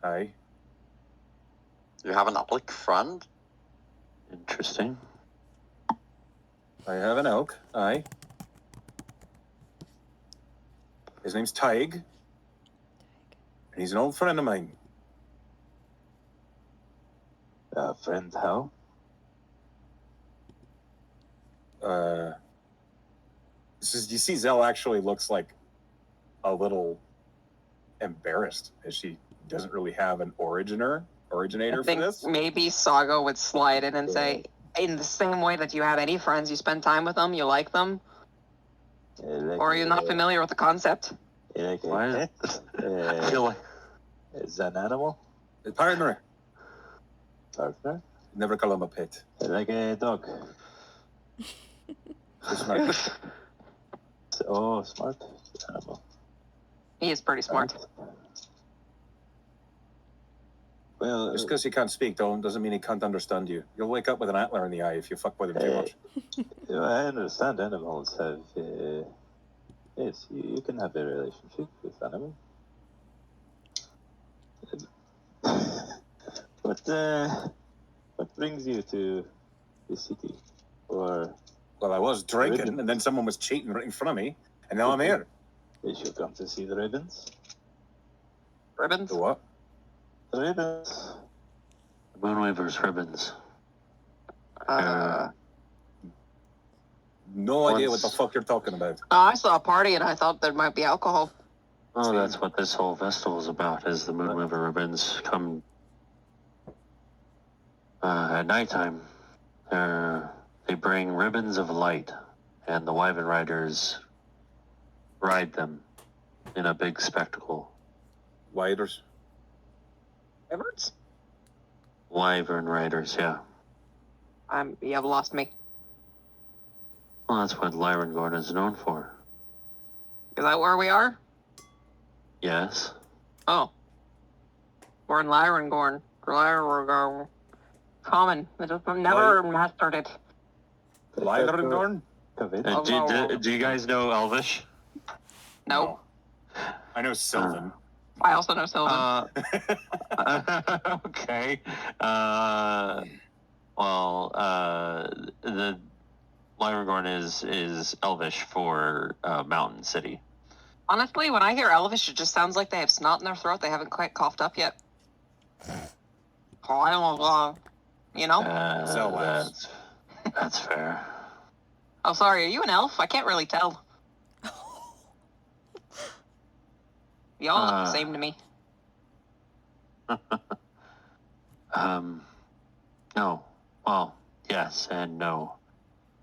Aye. You have an elk friend? Interesting. I have an elk. Aye. His name's Tig. And he's an old friend of mine. Friend, how? You see Zell actually looks like a little embarrassed as she doesn't really have an originator I for think this. maybe Saga would slide in and say, in the same way that you have any friends, you spend time with them, you like them, or are you not familiar with the concept? Why? I feel like... Is that an animal? A partner. Partner? Never call him a pet. Like a dog. Too smart. Oh, smart animal. He is pretty smart. Well, Just because he can't speak doesn't mean he can't understand you. You'll wake up with an antler in the eye if you fuck with him too much. I understand animals have. Yes, you can have a relationship with animals. What brings you to the city? Or Well, I was drinking, Ribbon. and then someone was cheating right in front of me, and now I'm here. did you come to see the ribbons? Ribbons? The what? The ribbons. Moonweaver's ribbons. No idea what the fuck you're talking about. I saw a party and I thought there might be alcohol. Oh, that's what this whole festival is about, is the Moonweaver ribbons come at nighttime. They bring ribbons of light, and the Wyvern Riders ride them in a big spectacle. Widers. Ribbons? Wyvern Riders, yeah. You have lost me. Well, that's what Lyrangorn is known for. Is that where we are? Yes. Oh. We're in Lyrangorn. Lyrangorn. Common. I just never mastered it. Lyrangorn? Do you guys know Elvish? No. I know Sylvan. I also know Sylvan. Okay. The Lyrangorn is Elvish for Mountain City. Honestly, when I hear Elvish, it just sounds like they have snot in their throat. They haven't quite coughed up yet. Oh, I don't know. You know? That's fair. Oh, sorry. Are you an elf? I can't really tell. Y'all look the same to me. No. Well, yes and no.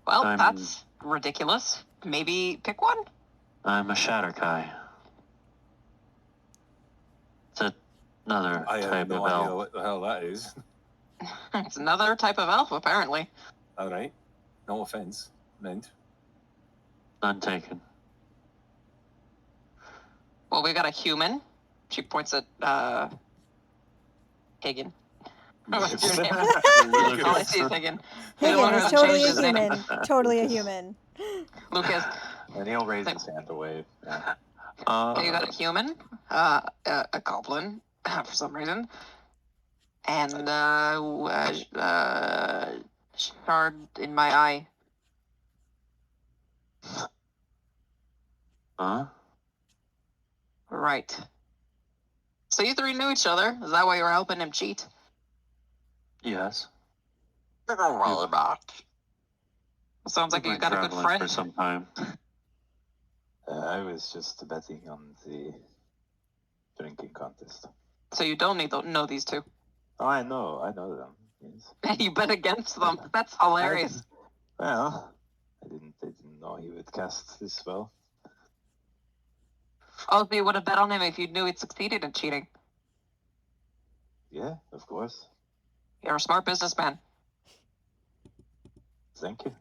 Well, that's ridiculous. Maybe pick one? I'm a Shatterkai. It's another I have type no of idea elf. what the hell that is. It's another type of elf, apparently. All right. No offense meant. None taken. Well, we got a human. She points at, Higgin. What's your name? All I see is Higgin. Higgin is totally a human. Totally a human. Lucas. And he'll raise his hand to wave. Yeah. Okay, you got a human, a goblin, for some reason, and shard in my eye. Huh? Right. So you three knew each other. Is that why you were helping him cheat? Yes. Well, not. Sounds like We've you been got a good traveling friend. for some time. I was just betting on the drinking contest. So you don't know these two. Oh, I know them. Yes. You bet against them. That's hilarious. Well, I didn't know he would cast this spell. Oh, so you would have bet on him if you knew he'd succeeded in cheating. Yeah, of course. You're a smart businessman. Thank you.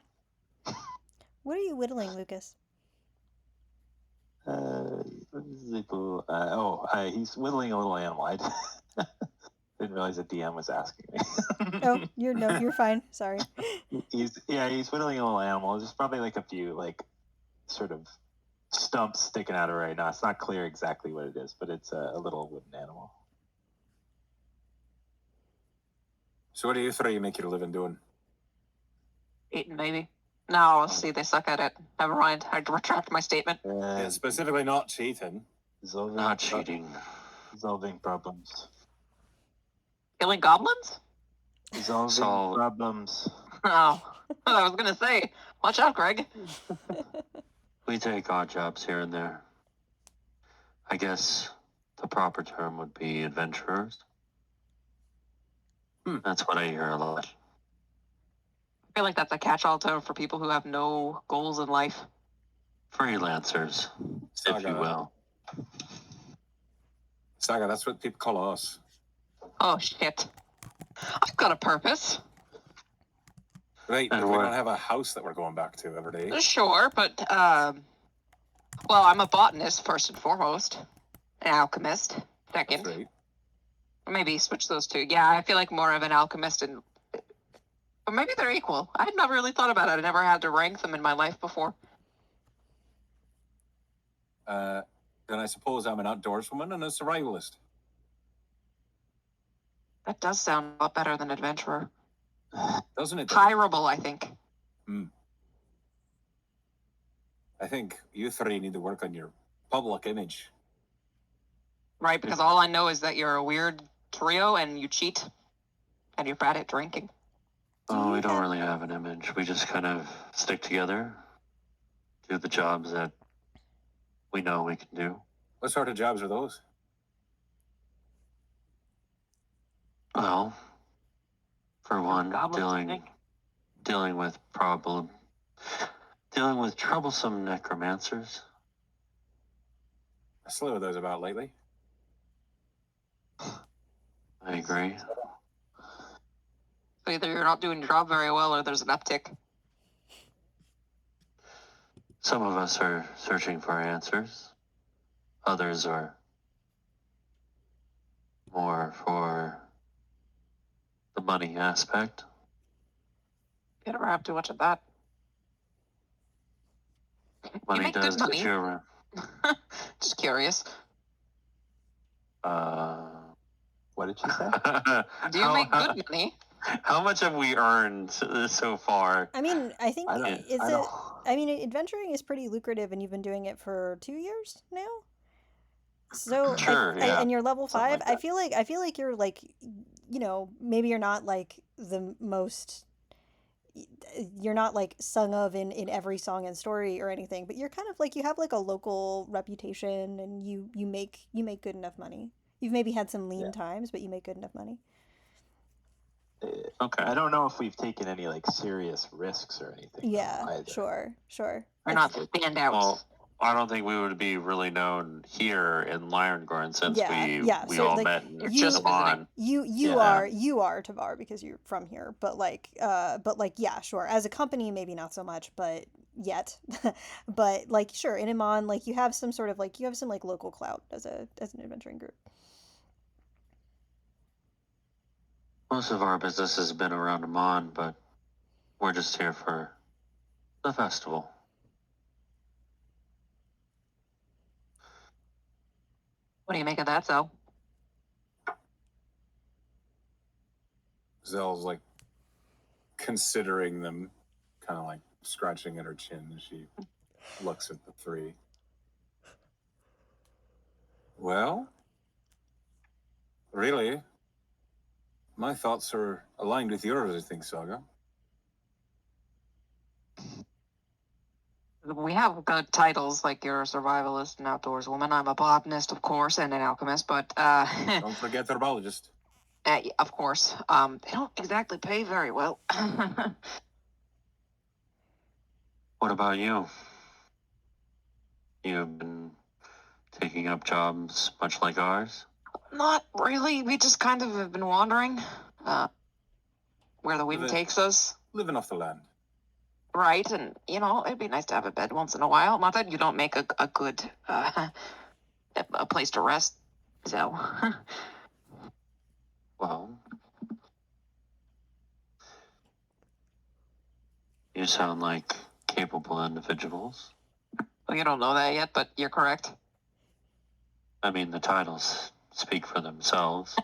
What are you whittling, Lucas? He's whittling a little animal. I didn't realize the DM was asking me. Oh, you're fine. Sorry. He's whittling a little animal. There's probably like a few like sort of stumps sticking out of it right now. It's not clear exactly what it is, but it's a little wooden animal. So what do you three make your living doing? Eating, maybe. No, see, they suck at it. Never mind. I retract my statement. Yeah, specifically not cheating. Not cheating. Resolving problems. Killing goblins? Resolving problems. Oh, I was gonna say, watch out, Greg. We take odd jobs here and there. I guess the proper term would be adventurers. That's what I hear a lot. I feel like that's a catch-all term for people who have no goals in life. Freelancers, if you will. Saga, that's what people call us. Oh, shit. I've got a purpose. Right, but we don't have a house that we're going back to every day. Sure, but, well, I'm a botanist, first and foremost. An alchemist, second. That's right. Maybe switch those two. Yeah, I feel like more of an alchemist and... But maybe they're equal. I had never really thought about it. I never had to rank them in my life before. Then I suppose I'm an outdoorswoman and a survivalist. That does sound a lot better than adventurer. Doesn't it? Hireable, I think. I think you three need to work on your public image. Right, because all I know is that you're a weird trio and you cheat and you're bad at drinking. Oh, we don't really have an image. We just kind of stick together, do the jobs that we know we can do. What sort of jobs are those? Well, for one, Goblins, dealing with troublesome necromancers. A slew of those about lately. I agree. So either you're not doing your job very well or there's an uptick. Some of us are searching for answers. Others are more for the money aspect. You never have too much of that. Money make does good get you around. Just curious. What did you say? Do you make good money? How much have we earned so far? I mean, I think I mean, adventuring is pretty lucrative, and you've been doing it for 2 years now. So, Sure, yeah. and you're level Something 5. like that. I feel like you're like, maybe you're not like the most. You're not like sung of in every song and story or anything, but you're kind of like you have like a local reputation, and you make good enough money. You've maybe had some lean times, but you make good enough money. Okay. I don't know if we've taken any like serious risks or anything. Yeah, either. sure. We're not standouts. Well, I don't think we would be really known here in Lyongorn since we so, all like, met in just Amon. You are Tavar because you're from here, but yeah, sure. As a company, maybe not so much, but yet, but like sure, in Amon, like you have some sort of like local clout as an adventuring group. Most of our business has been around Amon, but we're just here for the festival. What do you make of that, Zell? Zell's like considering them, kind of like scratching at her chin as she looks at the three. Well, really, my thoughts are aligned with yours, I think, Saga. We have good titles, like you're a survivalist and outdoors woman. I'm a botanist, of course, and an alchemist, but, Don't forget the herbologist. of course. They don't exactly pay very well. What about you? You've been taking up jobs much like ours? Not really. We just kind of have been wandering, where the wind Living- takes us. Living off the land. Right, and, it'd be nice to have a bed once in a while. Not that you don't make a good, a place to rest, so. Well, you sound like capable individuals. Well, you don't know that yet, but you're correct. I mean, the titles speak for themselves.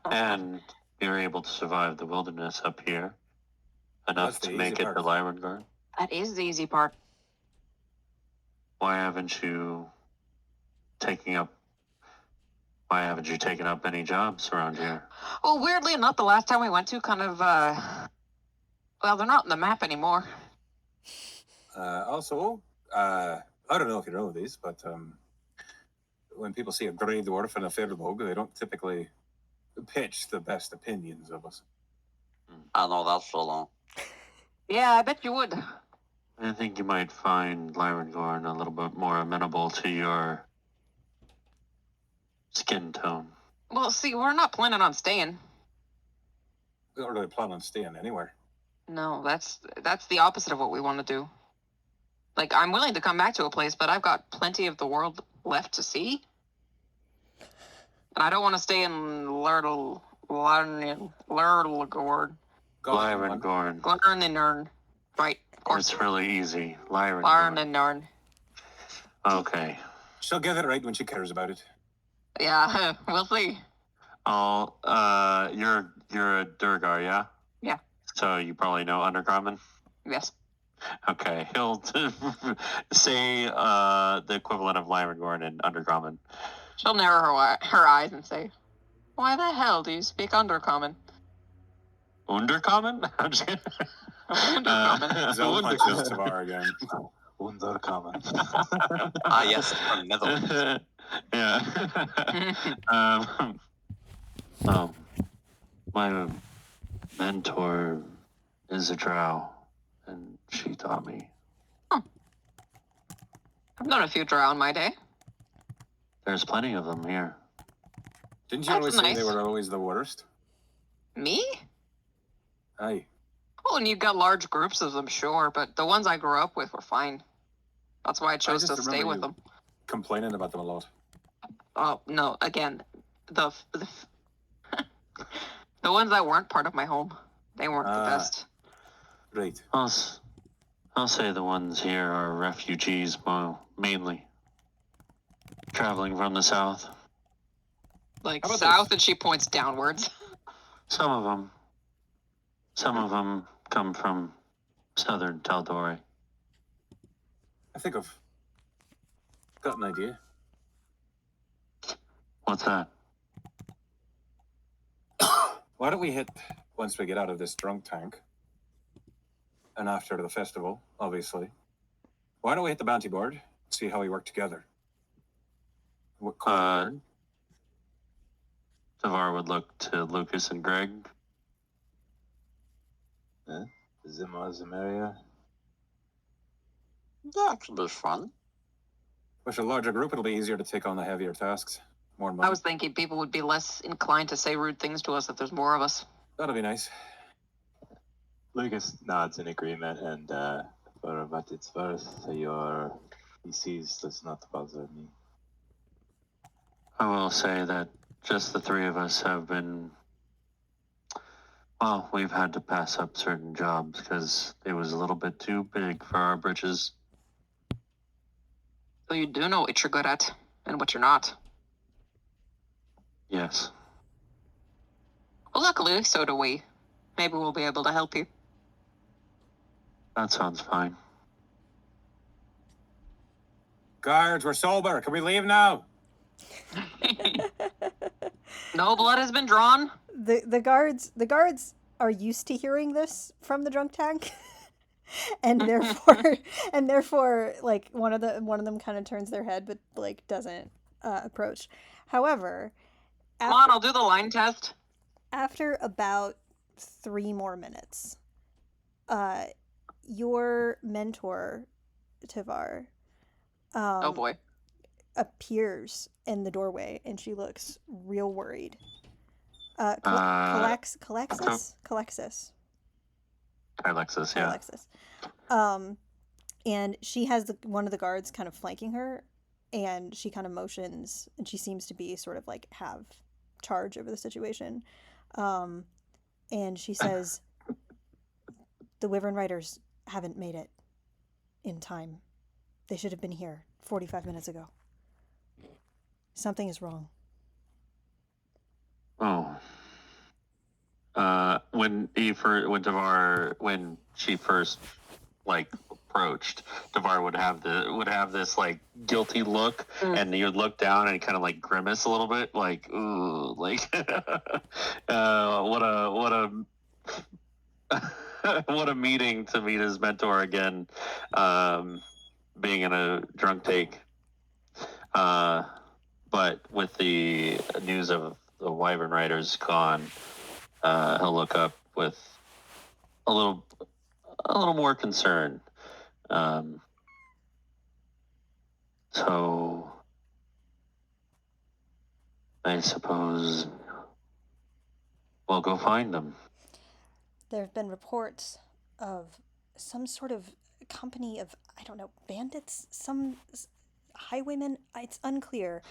And you're able to survive the wilderness up here enough That's the to make easy it to part. Lyrengard. That is the easy part. Why haven't you taken up any jobs around here? Well, weirdly enough, the last time we went to kind of, well, they're not on the map anymore. Also, I don't know if you know these, but when people see a grey dwarf and a Feywild, they don't typically pitch the best opinions of us. I know that's so long. Yeah, I bet you would. I think you might find Lyrengard a little bit more amenable to your skin tone. Well, see, we're not planning on staying. We don't really plan on staying anywhere. No, that's the opposite of what we want to do. Like, I'm willing to come back to a place, but I've got plenty of the world left to see. And I don't want to stay in Lyrengard. Lyrengard. Lyrengard. Right, of course. It's really easy. Lyrengard. Lyrengard. Okay. She'll get it right when she cares about it. Yeah, we'll see. Oh, you're a Durgar, yeah? Yeah. So you probably know Undercommon? Yes. Okay, he'll say the equivalent of Lyrengard and Undercommon. She'll narrow her eyes and say, "Why the hell do you speak Undercommon?" Undercommon? I'm just kidding. Undercommon. Zell punches Tavar again. Undercommon. Ah, yes, from Netherlands. Yeah. My mentor is a drow, and she taught me. I've known a few drow in my day. There's plenty of them here. Didn't you That's always say nice. they were always the worst? Me? Aye. Well, and you've got large groups of them, sure, but the ones I grew up with were fine. That's why I chose just to stay remember with you them. Complaining about them a lot. Oh, no, again, the the ones that weren't part of my home, they weren't the Ah. best. Right. I'll say the ones here are refugees, mainly. Traveling from the south. Like, How about south, this? and she points downwards. Some of them come from southern Taldori. I think I've got an idea. What's that? Why don't we hit, once we get out of this drunk tank, and after the festival, obviously, why don't we hit the bounty board, see how we work together? What cool we learn? Tavar would look to Lucas and Greg. Zimmeria. That could be fun. With a larger group, it'll be easier to take on the heavier tasks. More money. I was thinking people would be less inclined to say rude things to us if there's more of us. That'll be nice. Lucas nods in agreement, and for what it's worth, your disease does not bother me. I will say that just the three of us have been. Well, we've had to pass up certain jobs because it was a little bit too big for our britches. So you do know what you're good at and what you're not. Yes. Well, luckily, so do we. Maybe we'll be able to help you. That sounds fine. Guards, we're sober. Can we leave now? No blood has been drawn. The guards are used to hearing this from the drunk tank. and therefore like one of them kind of turns their head but like doesn't approach. However, Come on, I'll do the line test. After about 3 more minutes, your mentor, Tivar, Oh boy. appears in the doorway, and she looks real worried. Alexis, yeah. Alexis. And she has one of the guards kind of flanking her, and she kind of motions, and she seems to be sort of like have charge over the situation. And she says, "The Wyvern Riders haven't made it in time. They should have been here 45 minutes ago. Something is wrong." Oh. When she first like approached, Devar would have this like guilty look, and you'd look down and kind of like grimace a little bit, like ooh, like what a what a meeting to meet his mentor again, being in a drunk take. But with the news of the Wyvern Riders gone, he'll look up with a little more concern. So I suppose we'll go find them. There have been reports of some sort of company of, I don't know, bandits, some highwaymen. It's unclear.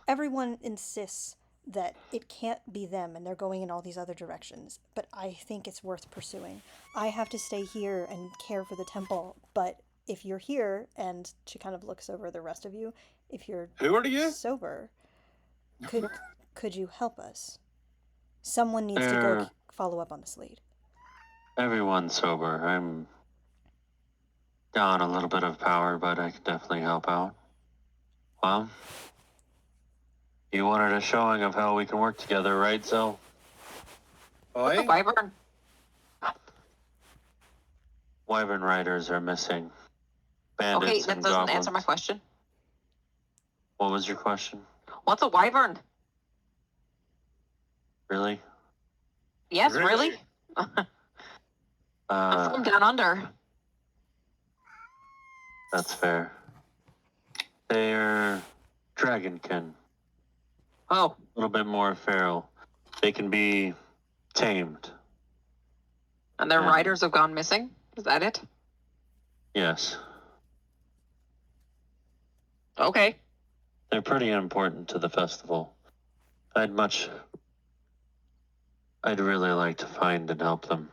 Everyone insists that it can't be them, and they're going in all these other directions. But I think it's worth pursuing. I have to stay here and care for the temple, but if you're here, and she kind of looks over the rest of you, if you're Who are you? sober, could you help us? Someone needs to go follow up on this lead. Everyone's sober. I'm down a little bit of power, but I can definitely help out. Well, you wanted a showing of how we can work together, right, Zell? Oi? Wyvern. Wyvern Riders are missing. Okay, Bandits that and doesn't goblins. answer my question. What was your question? What's a wyvern? Really? Yes, really? I'm from down under. That's fair. They're dragonkin. Oh, A little bit more feral. They can be tamed. and their Yeah. riders have gone missing? Is that it? Yes. Okay. They're pretty important to the festival. I'd really like to find and help them.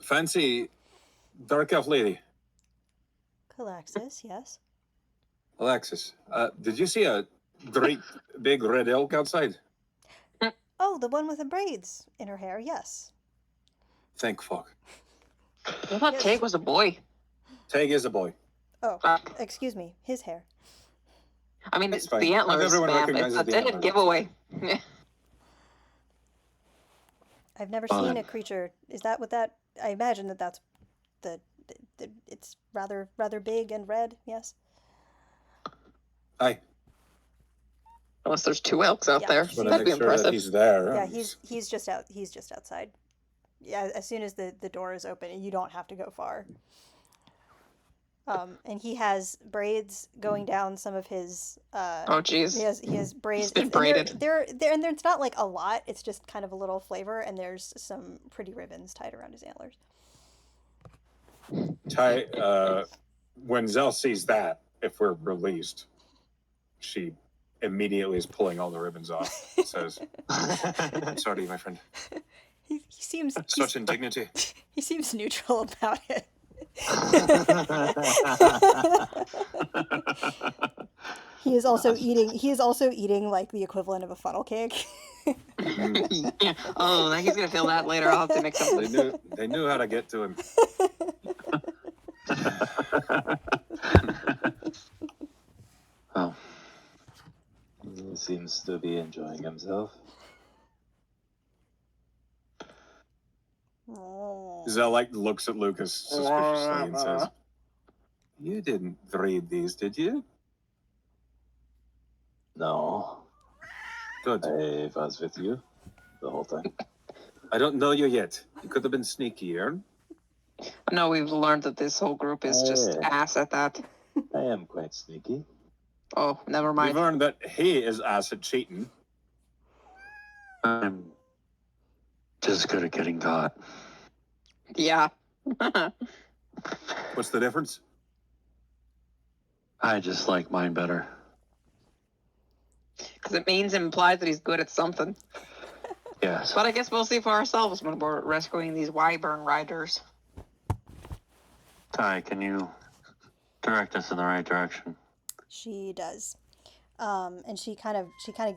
Fancy dark elf lady. Calaxis, yes. Alexis, did you see a great big red elk outside? Oh, the one with the braids in her hair, yes. Thank fuck. I thought Yes. Tig was a boy. Tag is a boy. Oh, Uh, excuse me, his hair. I mean, That's it's fine. the Not antlers, everyone ma'am. recognizes It's a the dead antlers. giveaway. I've never Fine. seen a creature. Is that what that? I imagine that's the it's rather big and red. Yes. Aye. Unless there's 2 elks out Yeah. there. Just want to That'd be make sure that impressive. he's there. Yeah, he's just out. He's just outside. Yeah, as soon as the door is open, you don't have to go far. And he has braids going down some of his. Oh, jeez. He has braids. He's been and braided. They're and there's not like a lot. It's just kind of a little flavor, and there's some pretty ribbons tied around his antlers. When Zell sees that, if we're released, she immediately is pulling all the ribbons off. Says, "Sorry, my friend. He seems Such indignity." he seems neutral about it. He is also eating like the equivalent of a funnel cake. Yeah. Oh, he's gonna feel that later. I'll have to make something. They knew how to get to him. Oh, He seems to be enjoying himself. Zell looks at Lucas suspiciously and says, "You didn't read these, did you?" No, Good. I was with you the whole time. I don't know you yet. You could have been sneakier. No, we've learned that this whole group is just ass at that. I am quite sneaky. Oh, never We've mind. learned that he is ass at cheating. I'm just good at getting caught. Yeah. What's the difference? I just like mine better. Because it implies that he's good at something. Yes. But I guess we'll see for ourselves when we're rescuing these wyvern riders. Ty, can you direct us in the right direction? She does, and she kind of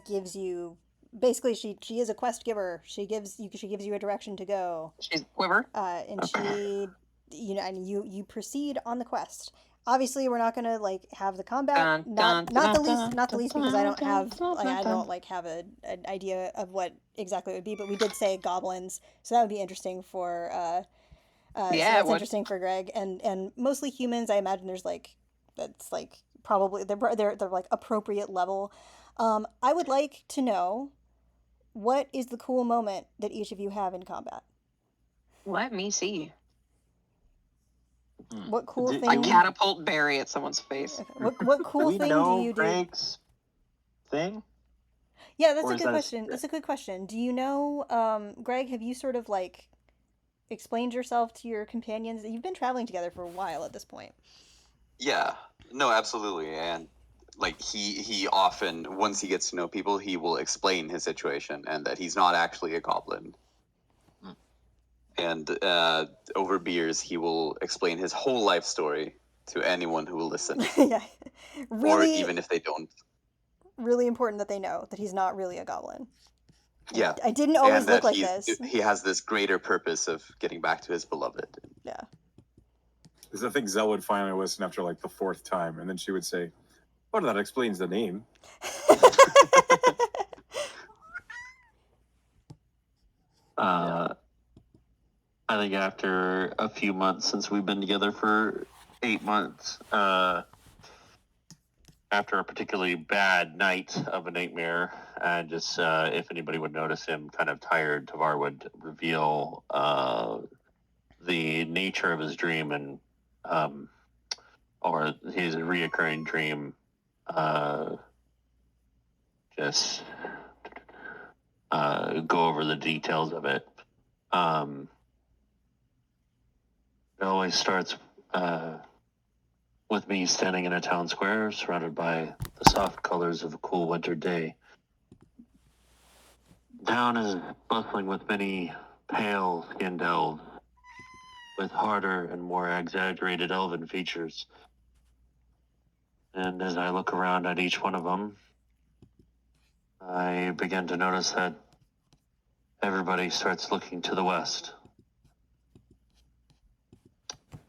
gives you. Basically, she is a quest giver. She gives you a direction to go. She's quiver. And she, you proceed on the quest. Obviously, we're not gonna like have the combat. Not the least because I don't have an idea of what exactly it would be. But we did say goblins, so that would be interesting for. So that's interesting for Greg and mostly humans. I imagine there's that's probably they're like appropriate level. I would like to know what is the cool moment that each of you have in combat. Let me see. What cool thing? I catapult Barry at someone's face. Okay. What cool thing do you do? Greg's thing? Yeah, that's a good question. That's a good question. Do you know, Greg? Have you sort of explained yourself to your companions? You've been traveling together for a while at this point. Yeah, no, absolutely. And he often, once he gets to know people, he will explain his situation and that he's not actually a goblin. And over beers, he will explain his whole life story to anyone who will listen. Yeah, really, or even if they don't. Really important that they know that he's not really a goblin. Yeah, I didn't always look like this. He has this greater purpose of getting back to his beloved. Yeah. Because I think Zell would finally listen after the fourth time, and then she would say, "Oh, that explains the name." I think after a few months, since we've been together for 8 months, after a particularly bad night of a nightmare, and just if anybody would notice him kind of tired, Tavar would reveal the nature of his dream and or his reoccurring dream. Just go over the details of it. It always starts with me standing in a town square, surrounded by the soft colors of a cool winter day. Town is bustling with many pale-skinned elves, with harder and more exaggerated elven features. And as I look around at each one of them, I begin to notice that everybody starts looking to the west.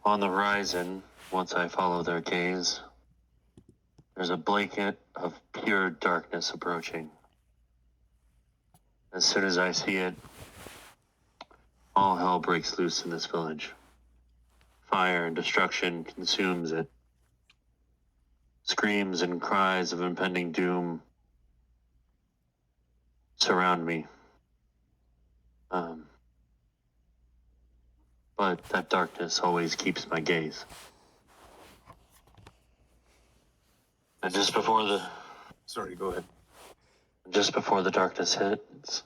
On the horizon, once I follow their gaze, there's a blanket of pure darkness approaching. As soon as I see it, all hell breaks loose in this village. Fire and destruction consumes it. Screams and cries of impending doom surround me. But that darkness always keeps my gaze. And just before the darkness hits,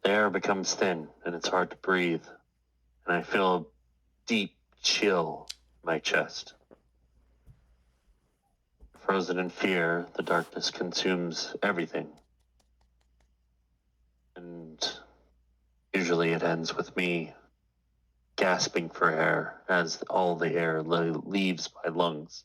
the air becomes thin and it's hard to breathe. And I feel a deep chill in my chest. Frozen in fear, the darkness consumes everything. And usually it ends with me gasping for air as all the air leaves my lungs.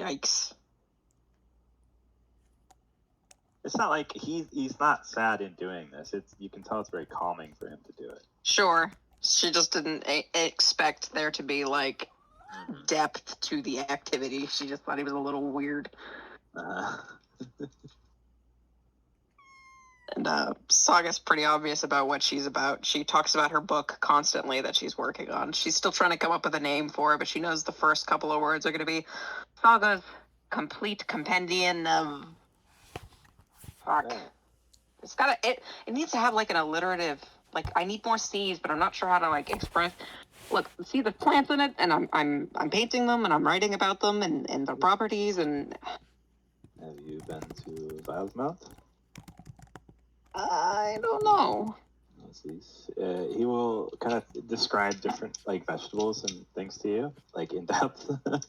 Yikes. It's not like he's not sad in doing this. You can tell it's very calming for him to do it. Sure. She just didn't expect there to be, like, depth to the activity. She just thought he was a little weird. And Saga's pretty obvious about what she's about. She talks about her book constantly that she's working on. She's still trying to come up with a name for it, but she knows the first couple of words are going to be Saga's Complete Compendium of... Fuck. It's gotta... It needs to have, like, an alliterative... Like, I need more C's, but I'm not sure how to, like, express... Look, see the plants in it, and I'm painting them, and I'm writing about them, and their properties, and... Have you been to Wildmouth? I don't know. He will kind of describe different like vegetables and things to you, like in depth. Like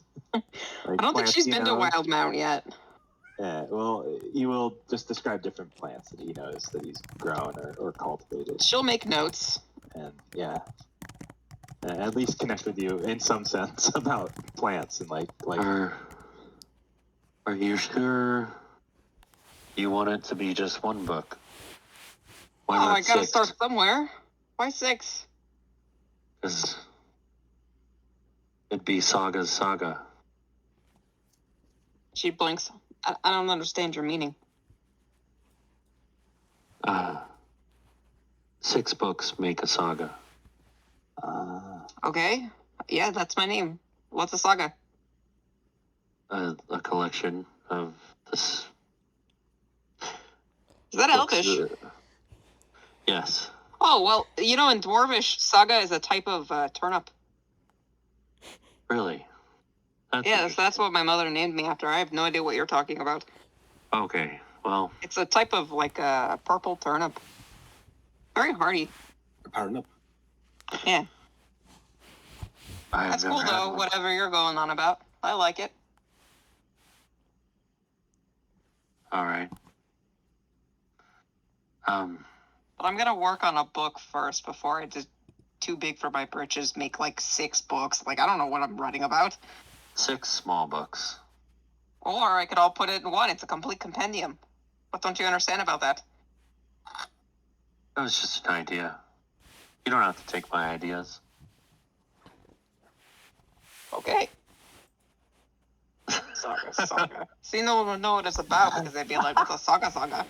I don't think she's been to Wildmount yet. Yeah, well, he will just describe different plants that he knows that he's grown or cultivated. She'll make notes. And yeah, at least connect with you in some sense about plants and like. Are you sure you want it to be just one book? Why not I gotta 6? start somewhere. Why 6? Because it'd be Saga's Saga. She blinks. I don't understand your meaning. 6 books make a saga. Okay. Yeah, that's my name. What's a saga? A collection of this. Is that Elvish? Yes. Oh, well, you know, in Dwarvish, saga is a type of turnip. Really? That's what my mother named me after. I have no idea what you're talking about. Okay, well... It's a type of, like, a purple turnip. Very hardy. Turnip? Yeah. I've That's never cool, had though, one. whatever you're going on about. I like it. All right. But I'm gonna work on a book first before I just too big for my britches make like 6 books. Like, I don't know what I'm writing about. 6 small books. Or I could all put it in one. It's a complete compendium. What don't you understand about that? That was just an idea. You don't have to take my ideas. Okay. Saga. See, no one would know what it's about because they'd be like, what's a saga?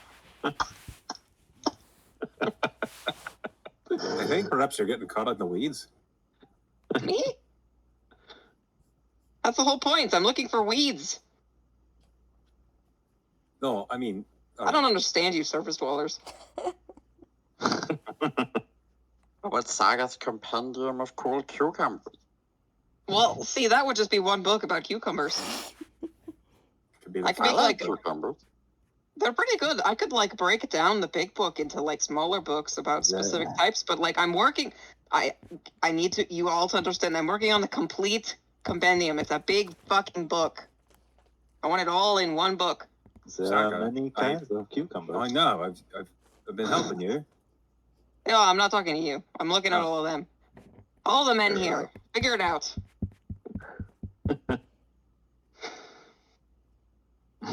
I think perhaps you're getting caught in the weeds. Me? That's the whole point. I'm looking for weeds. No, I mean... I don't understand you, surface dwellers. What's Saga's Compendium of Cool Cucumbers? Well, see, that would just be one book about cucumbers. Could be I the could make, like like, cucumbers. they're pretty good. I could, like, break down the big book into, like, smaller books about specific types, but, like, I'm working... I need you all to understand, I'm working on the complete compendium. It's a big fucking book. I want it all in one book. There are many kinds of cucumbers. I know. I've been helping you. No, I'm not talking to you. I'm looking at all of them. All the men here. Figure it out. All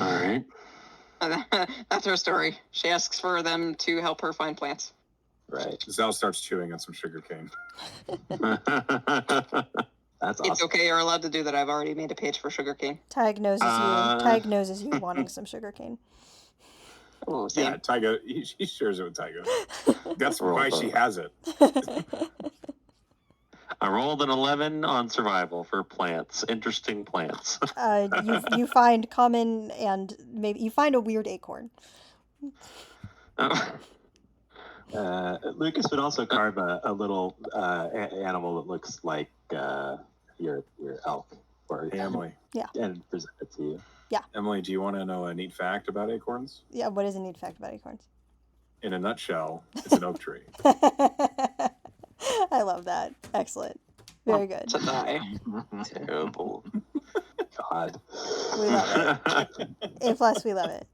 right. That's her story. She asks for them to help her find plants. Right. Zal starts chewing on some sugar cane. That's awesome. It's okay. You're allowed to do that. I've already made a page for sugarcane. Diagnoses you wanting some sugarcane. Oh, Yeah, Tyga, he shares it with Tyga. That's why she has it. I rolled an 11 on survival for plants. Interesting plants. You find common and maybe you find a weird acorn. Lucas would also carve a little animal that looks like your elk or Hey, Emily. Yeah. And present it to you. Emily, do you want to know a neat fact about acorns? Yeah, what is a neat fact about acorns? In a nutshell, it's an oak tree. I love that. Excellent. Very good. To die. Terrible. God. We love it. A+, we love it.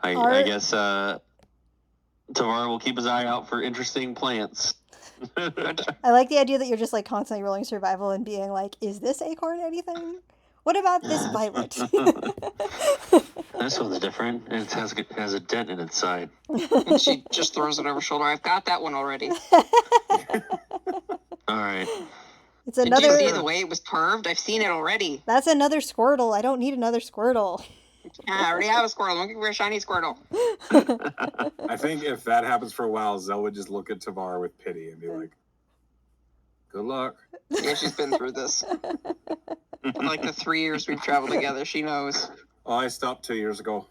I guess Tavar will keep his eye out for interesting plants. I like the idea that you're just like constantly rolling survival and being like, is this acorn anything? What about this violet? This one's different. It has a dent in its side. And she just throws it over her shoulder. I've got that one already. All right. It's Did another. you see the way it was curved? I've seen it already. That's another Squirtle. I don't need another Squirtle. Yeah, I already have a Squirtle. I'm looking for a shiny Squirtle. I think if that happens for a while, Zell would just look at Tavar with pity and be like, good luck. Yeah, she's been through this. In like the 3 years we've traveled together, she knows. Oh, I stopped 2 years ago.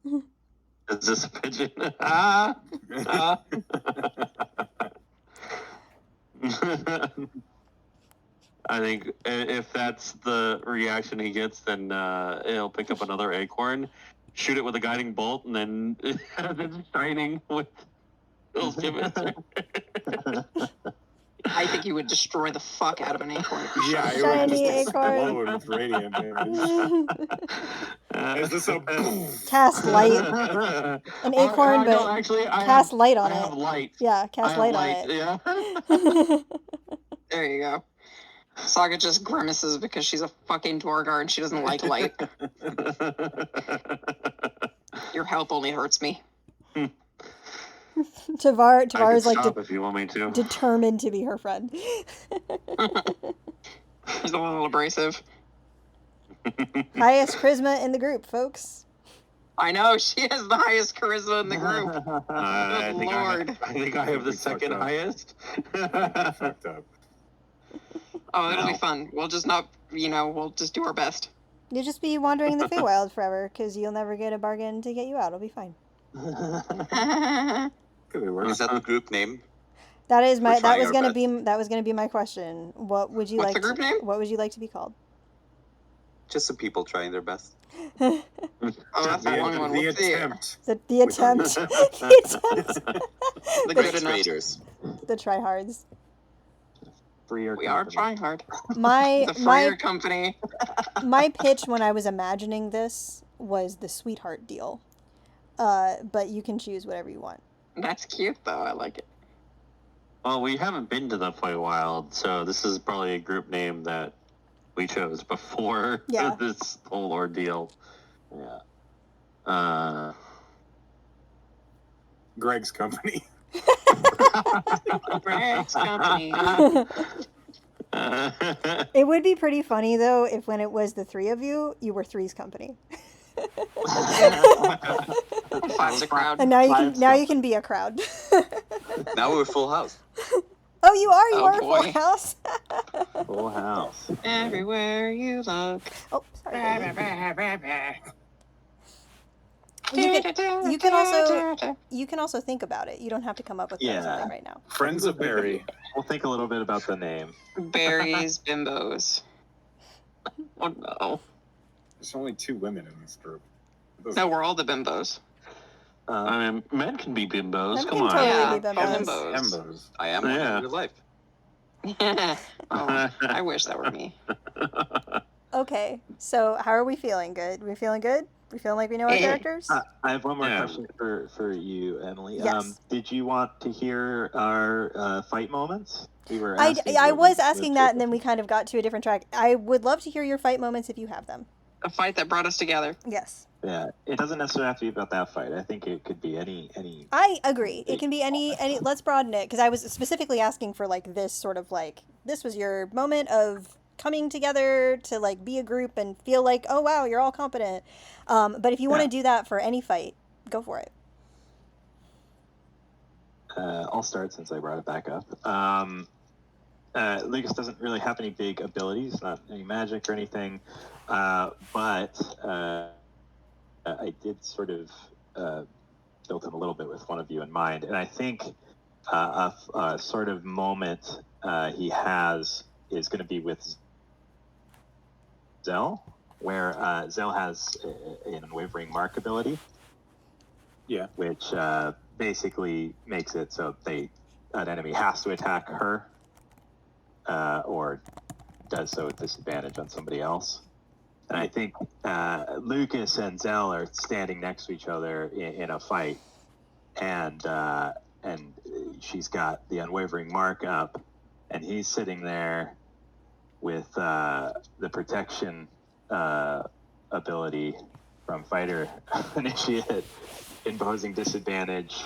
Is this a pigeon? I think if that's the reaction he gets, then he'll pick up another acorn, shoot it with a guiding bolt, and then it's shining with those gimmicks. I think you would destroy the fuck out of an acorn. Yeah, it Shiny would just acorn. explode with radiant damage. Is this a Cast light. An acorn, but actually, cast light on I have it. light. Yeah, cast light on it. Yeah. There you go. Saga just grimaces because she's a fucking Dwargar and she doesn't like light. Your help only hurts me. Tavar is like stop if you want me to. determined to be her friend. He's a little abrasive. Highest charisma in the group, folks. I know, she has the highest charisma in the group. I think Lord. I think I have the second highest. fucked up? Oh, it'll be fun. We'll just not, we'll just do our best. You'll just be wandering the Feywild forever because you'll never get a bargain to get you out. It'll be fine. Could be worse. Is that the group name? That is my. We're trying our That was gonna be my question. What would you What's like? the group name? What would you like to be called? Just some people trying their best. Oh, that's the long one. The We'll see. attempt. The attempt. The attempt. The good enough. Traders. The tryhards. Freer We are company. trying hard. My The Freer Company. my pitch when I was imagining this was the sweetheart deal. But you can choose whatever you want. That's cute, though. I like it. Well, we haven't been to the Feywild, so this is probably a group name that we chose before Yeah. this whole ordeal. Yeah. Greg's company. Greg's Company. It would be pretty funny though if when it was the three of you, you were Three's Company. Five's a crowd. And now you can be a crowd. Now we're full house. Oh, you are. You Oh, are a boy. Full House. Full house. Everywhere you look. Oh, sorry. You can also think about it. You don't have to come up with something right now. Friends of Barry. We'll think a little bit about the name. Berries, bimbos. Oh no. There's only 2 women in this group. No, we're all the bimbos. I mean, men can be bimbos. Men Come can on. totally Yeah, be bimbos. bimbos. Embos. I am one Yeah. in real life. Oh, I wish that were me. Okay, so how are we feeling? Good? We feeling good? We feeling like we know our Yeah. characters? I have one more Yeah. question for you, Emily. Yes. Did you want to hear our fight moments? We were. I asking was what we asking would that, do. and then we kind of got to a different track. I would love to hear your fight moments if you have them. A fight that brought us together. Yes. Yeah, it doesn't necessarily have to be about that fight. I think it could be any. I agree. It can be any. Let's broaden it because I was specifically asking for like this sort of like this was your moment of coming together to like be a group and feel like oh wow you're all competent. But if you want to do that for any fight, go for it. I'll start since I brought it back up. Lucas doesn't really have any big abilities, not any magic or anything, but I did sort of build him a little bit with one of you in mind, and I think a sort of moment he has is going to be with Zell, where Zell has an unwavering mark ability. Yeah. Which basically makes it so an enemy has to attack her, or does so at disadvantage on somebody else. And I think Lucas and Zell are standing next to each other in a fight, and she's got the unwavering mark up, and he's sitting there with the protection ability from fighter initiate, imposing disadvantage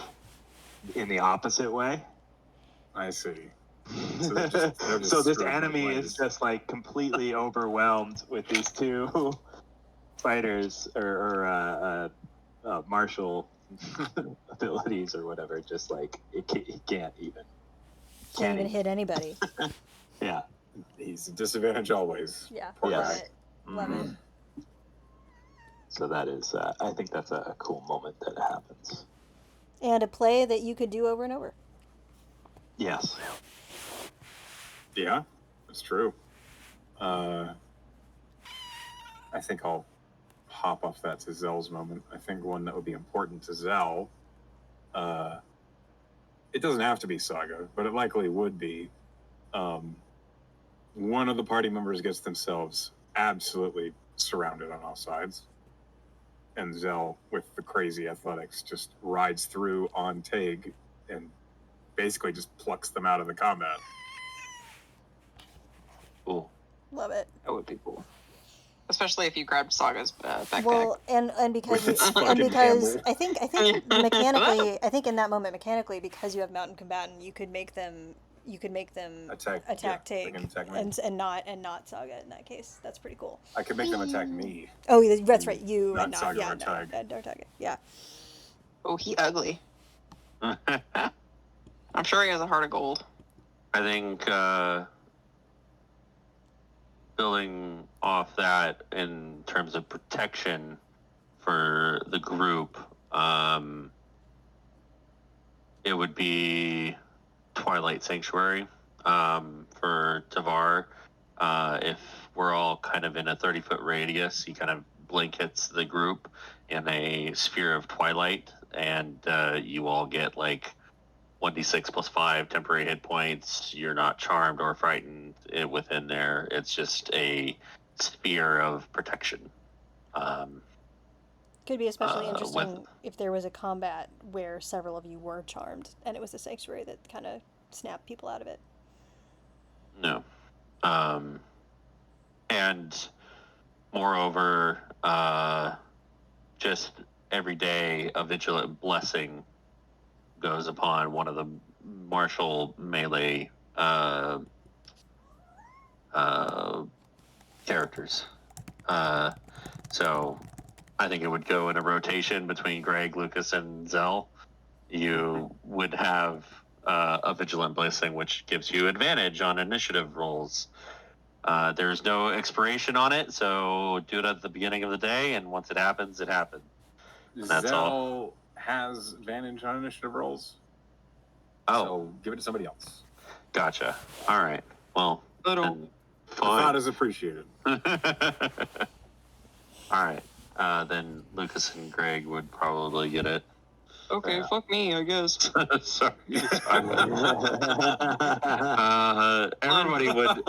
in the opposite way. I see. So, just this screwed enemy both is ways. just like completely overwhelmed with these two fighters or martial abilities or whatever. Just like it can't even hit anybody. Yeah. He's a disadvantage always. Yeah. Poor Love guy. it. Love it. So that is, I think that's a cool moment that happens. And a play that you could do over and over. Yes. Yeah, that's true. I think I'll hop off that to Zell's moment. I think one that would be important to Zell, it doesn't have to be Saga, but it likely would be. One of the party members gets themselves absolutely surrounded on all sides. And Zell, with the crazy athletics, just rides through on Tag and basically just plucks them out of the combat. Cool. Love it. That would be cool. Especially if you grabbed Saga's backpack. Well, and because With his and fucking because camel. I think mechanically, I think in that moment mechanically, because you have mountain combatant, you could make them Attack Tag they can attack me. and not Saga in that case. That's pretty cool. I could make them attack me. Oh, that's right. You Not and not Saga yeah, or Tag. and or Tag. Yeah. Oh, he ugly. I'm sure he has a heart of gold. I think building off that in terms of protection for the group, it would be Twilight Sanctuary for Tavar. If we're all kind of in a 30-foot radius, he kind of blankets the group in a sphere of twilight, and you all get like 1d6 plus 5 temporary hit points. You're not charmed or frightened within there. It's just a sphere of protection. Could be especially interesting with- if there was a combat where several of you were charmed, and it was a sanctuary that kind of snapped people out of it. No. And moreover, just every day a vigilant blessing goes upon one of the martial melee characters. So I think it would go in a rotation between Greg, Lucas, and Zell. You would have a vigilant blessing, which gives you advantage on initiative rolls. There's no expiration on it, so do it at the beginning of the day, and once it happens, it happens. That's Zell all. has advantage on initiative rolls. Oh, So give it to somebody else. gotcha. All right. Well, I don't. then The thought fine. is appreciated. All right. Then Lucas and Greg would probably get it. Okay, fuck me, I guess. Sorry. Everybody would.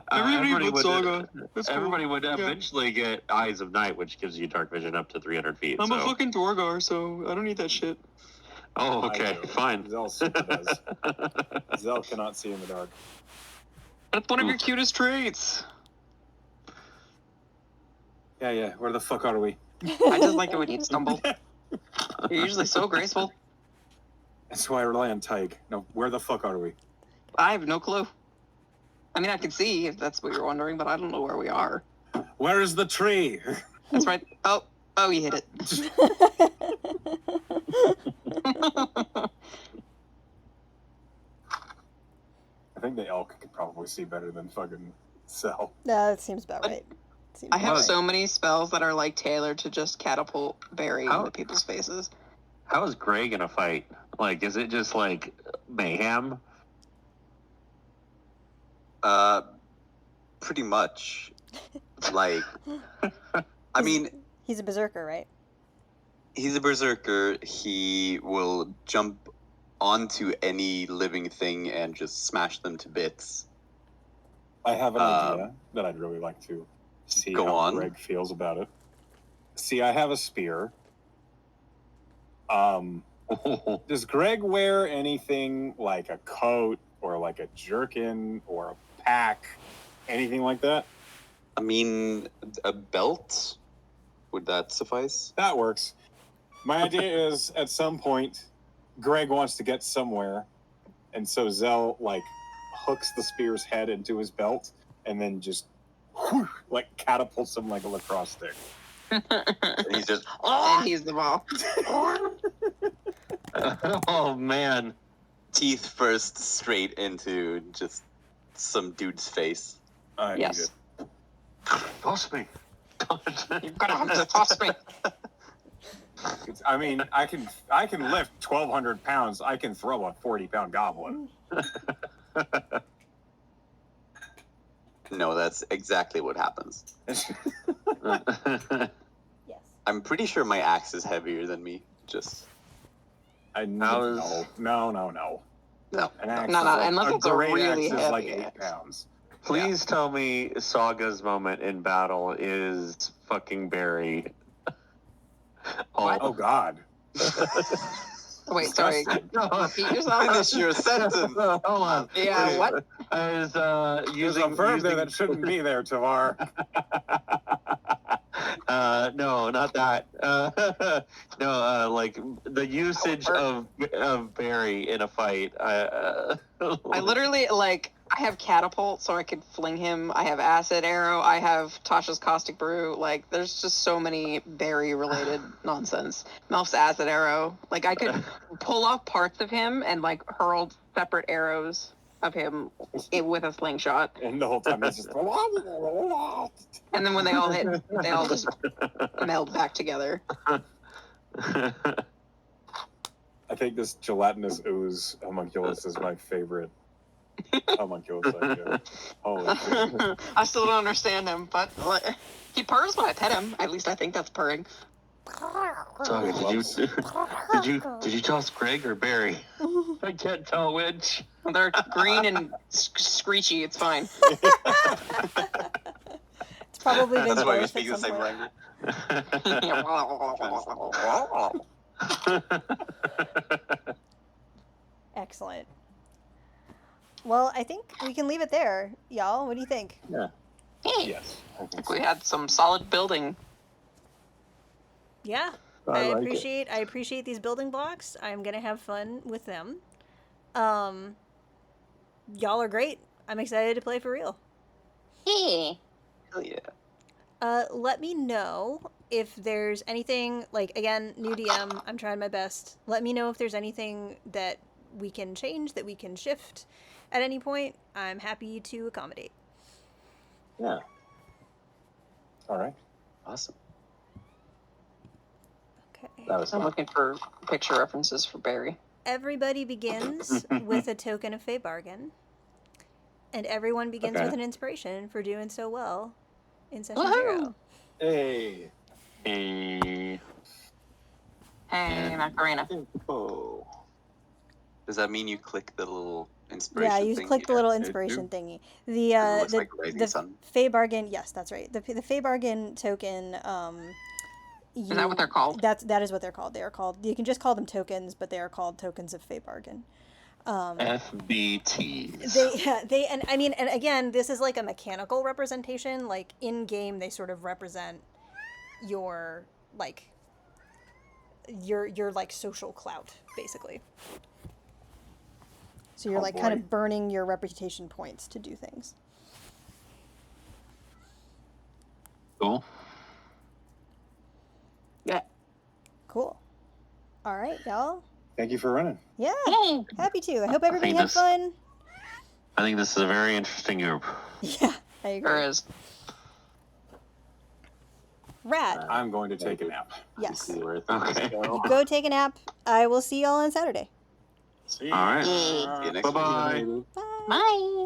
Everybody but Saga. That's cool. Everybody would Yeah. eventually get Eyes of Night, which gives you dark vision up to 300 feet. I'm so. a fucking Dwargar, so I don't need that shit. Oh, I okay, do. fine. Zell super does. Zell cannot see in the dark. That's one of your cutest traits. Yeah. Where the fuck are we? I just like it when you stumble. You're usually so graceful. That's why I rely on Tig. No, where the fuck are we? I have no clue. I mean, I can see if that's what you're wondering, but I don't know where we are. Where is the tree? That's right. Oh, you hit it. I think the elk could probably see better than fucking Zell. No, that seems about right. I have right. so many spells that are like tailored to just catapult Barry How- into people's faces. How is Greg in a fight? Like, is it just like mayhem? Pretty much. Like, I mean, He's a berserker, right? he's a berserker. He will jump onto any living thing and just smash them to bits. I have an idea that I'd really like to see Go how on. Greg feels about it. See, I have a spear. Does Greg wear anything like a coat or like a jerkin or a pack? Anything like that? I mean, a belt? Would that suffice? That works. My idea is at some point, Greg wants to get somewhere, and so Zell like hooks the spear's head into his belt and then just like catapults him like a lacrosse stick. And he's just, And he's the ball. Oh man. teeth first straight into just some dude's face. I need Yes. it. Toss me. You're gonna have to toss me. I mean, I can lift 1,200 pounds. I can throw a 40-pound goblin. No, that's exactly what happens. Yes. I'm pretty sure my axe is heavier than me. Just No. No. An axe No, is unless it's a great really axe is like heavy 8 axe. pounds. Please tell me Saga's moment in battle is fucking Barry. Oh God. Wait, sorry. Repeat yourself. Finish your sentence. Hold on. Yeah, what? I was There's using a verb there using- that shouldn't be there, Tavar. No, not that. Like the usage of Barry in a fight. I literally, like, I have catapult, so I could fling him. I have acid arrow. I have Tasha's caustic brew. Like, there's just so many berry-related nonsense. Melf's acid arrow. Like, I could pull off parts of him and, like, hurl separate arrows of him with a slingshot. And the whole time it's just. And then when they all hit, they all just meld back together. I think this gelatinous ooze homunculus is my favorite homunculus idea. Holy shit. I still don't understand him, but like, he purrs when I pet him. At least I think that's purring. Saga, did you toss Greg or Barry? I can't tell which. They're green and screechy. It's fine. It's probably been That's why we both speak at the some same point. language. Excellent. Well, I think we can leave it there, y'all. What do you think? Hey, Yes. I I think think so. we had some solid building. Yeah, I appreciate these building blocks. I'm gonna have fun with them. Y'all are great. I'm excited to play for real. Hey. Hell yeah. Let me know if there's anything, like, again, new DM, I'm trying my best. Let me know if there's anything that we can change, that we can shift at any point. I'm happy to accommodate. Yeah. All right. Awesome. Okay. That was I'm fun. looking for picture references for Barry. Everybody begins with a token of Fey Bargain, and everyone begins Okay. with an inspiration for doing so well in session Woohoo! 0. Hey. Hey. Hey, Macarena. Oh. Does that mean you click the little inspiration Yeah, you thing? click the little it inspiration do. thingy. And it looks like Rising The Sun. Fey Bargain, yes, that's right. The Fey Bargain token. Is that what they're called? That is what they're called. They are called. You can just call them tokens, but they are called tokens of Fey Bargain. FBTs. They and I mean, and again, this is like a mechanical representation. Like in game, they sort of represent your like like social clout, basically. So you're Oh, like kind boy. of burning your reputation points to do things. Cool. Yeah. Cool. All right, y'all. Thank you for running. Yeah, Hey. happy to. I hope everybody think had this- fun. I think this is a very interesting group. Yeah, I agree. There is. Rad. I'm going to take a nap. Yes. See where things Okay. go. Go take a nap. I will see y'all on Saturday. See All right. See you next week. Bye-bye. Bye. Bye.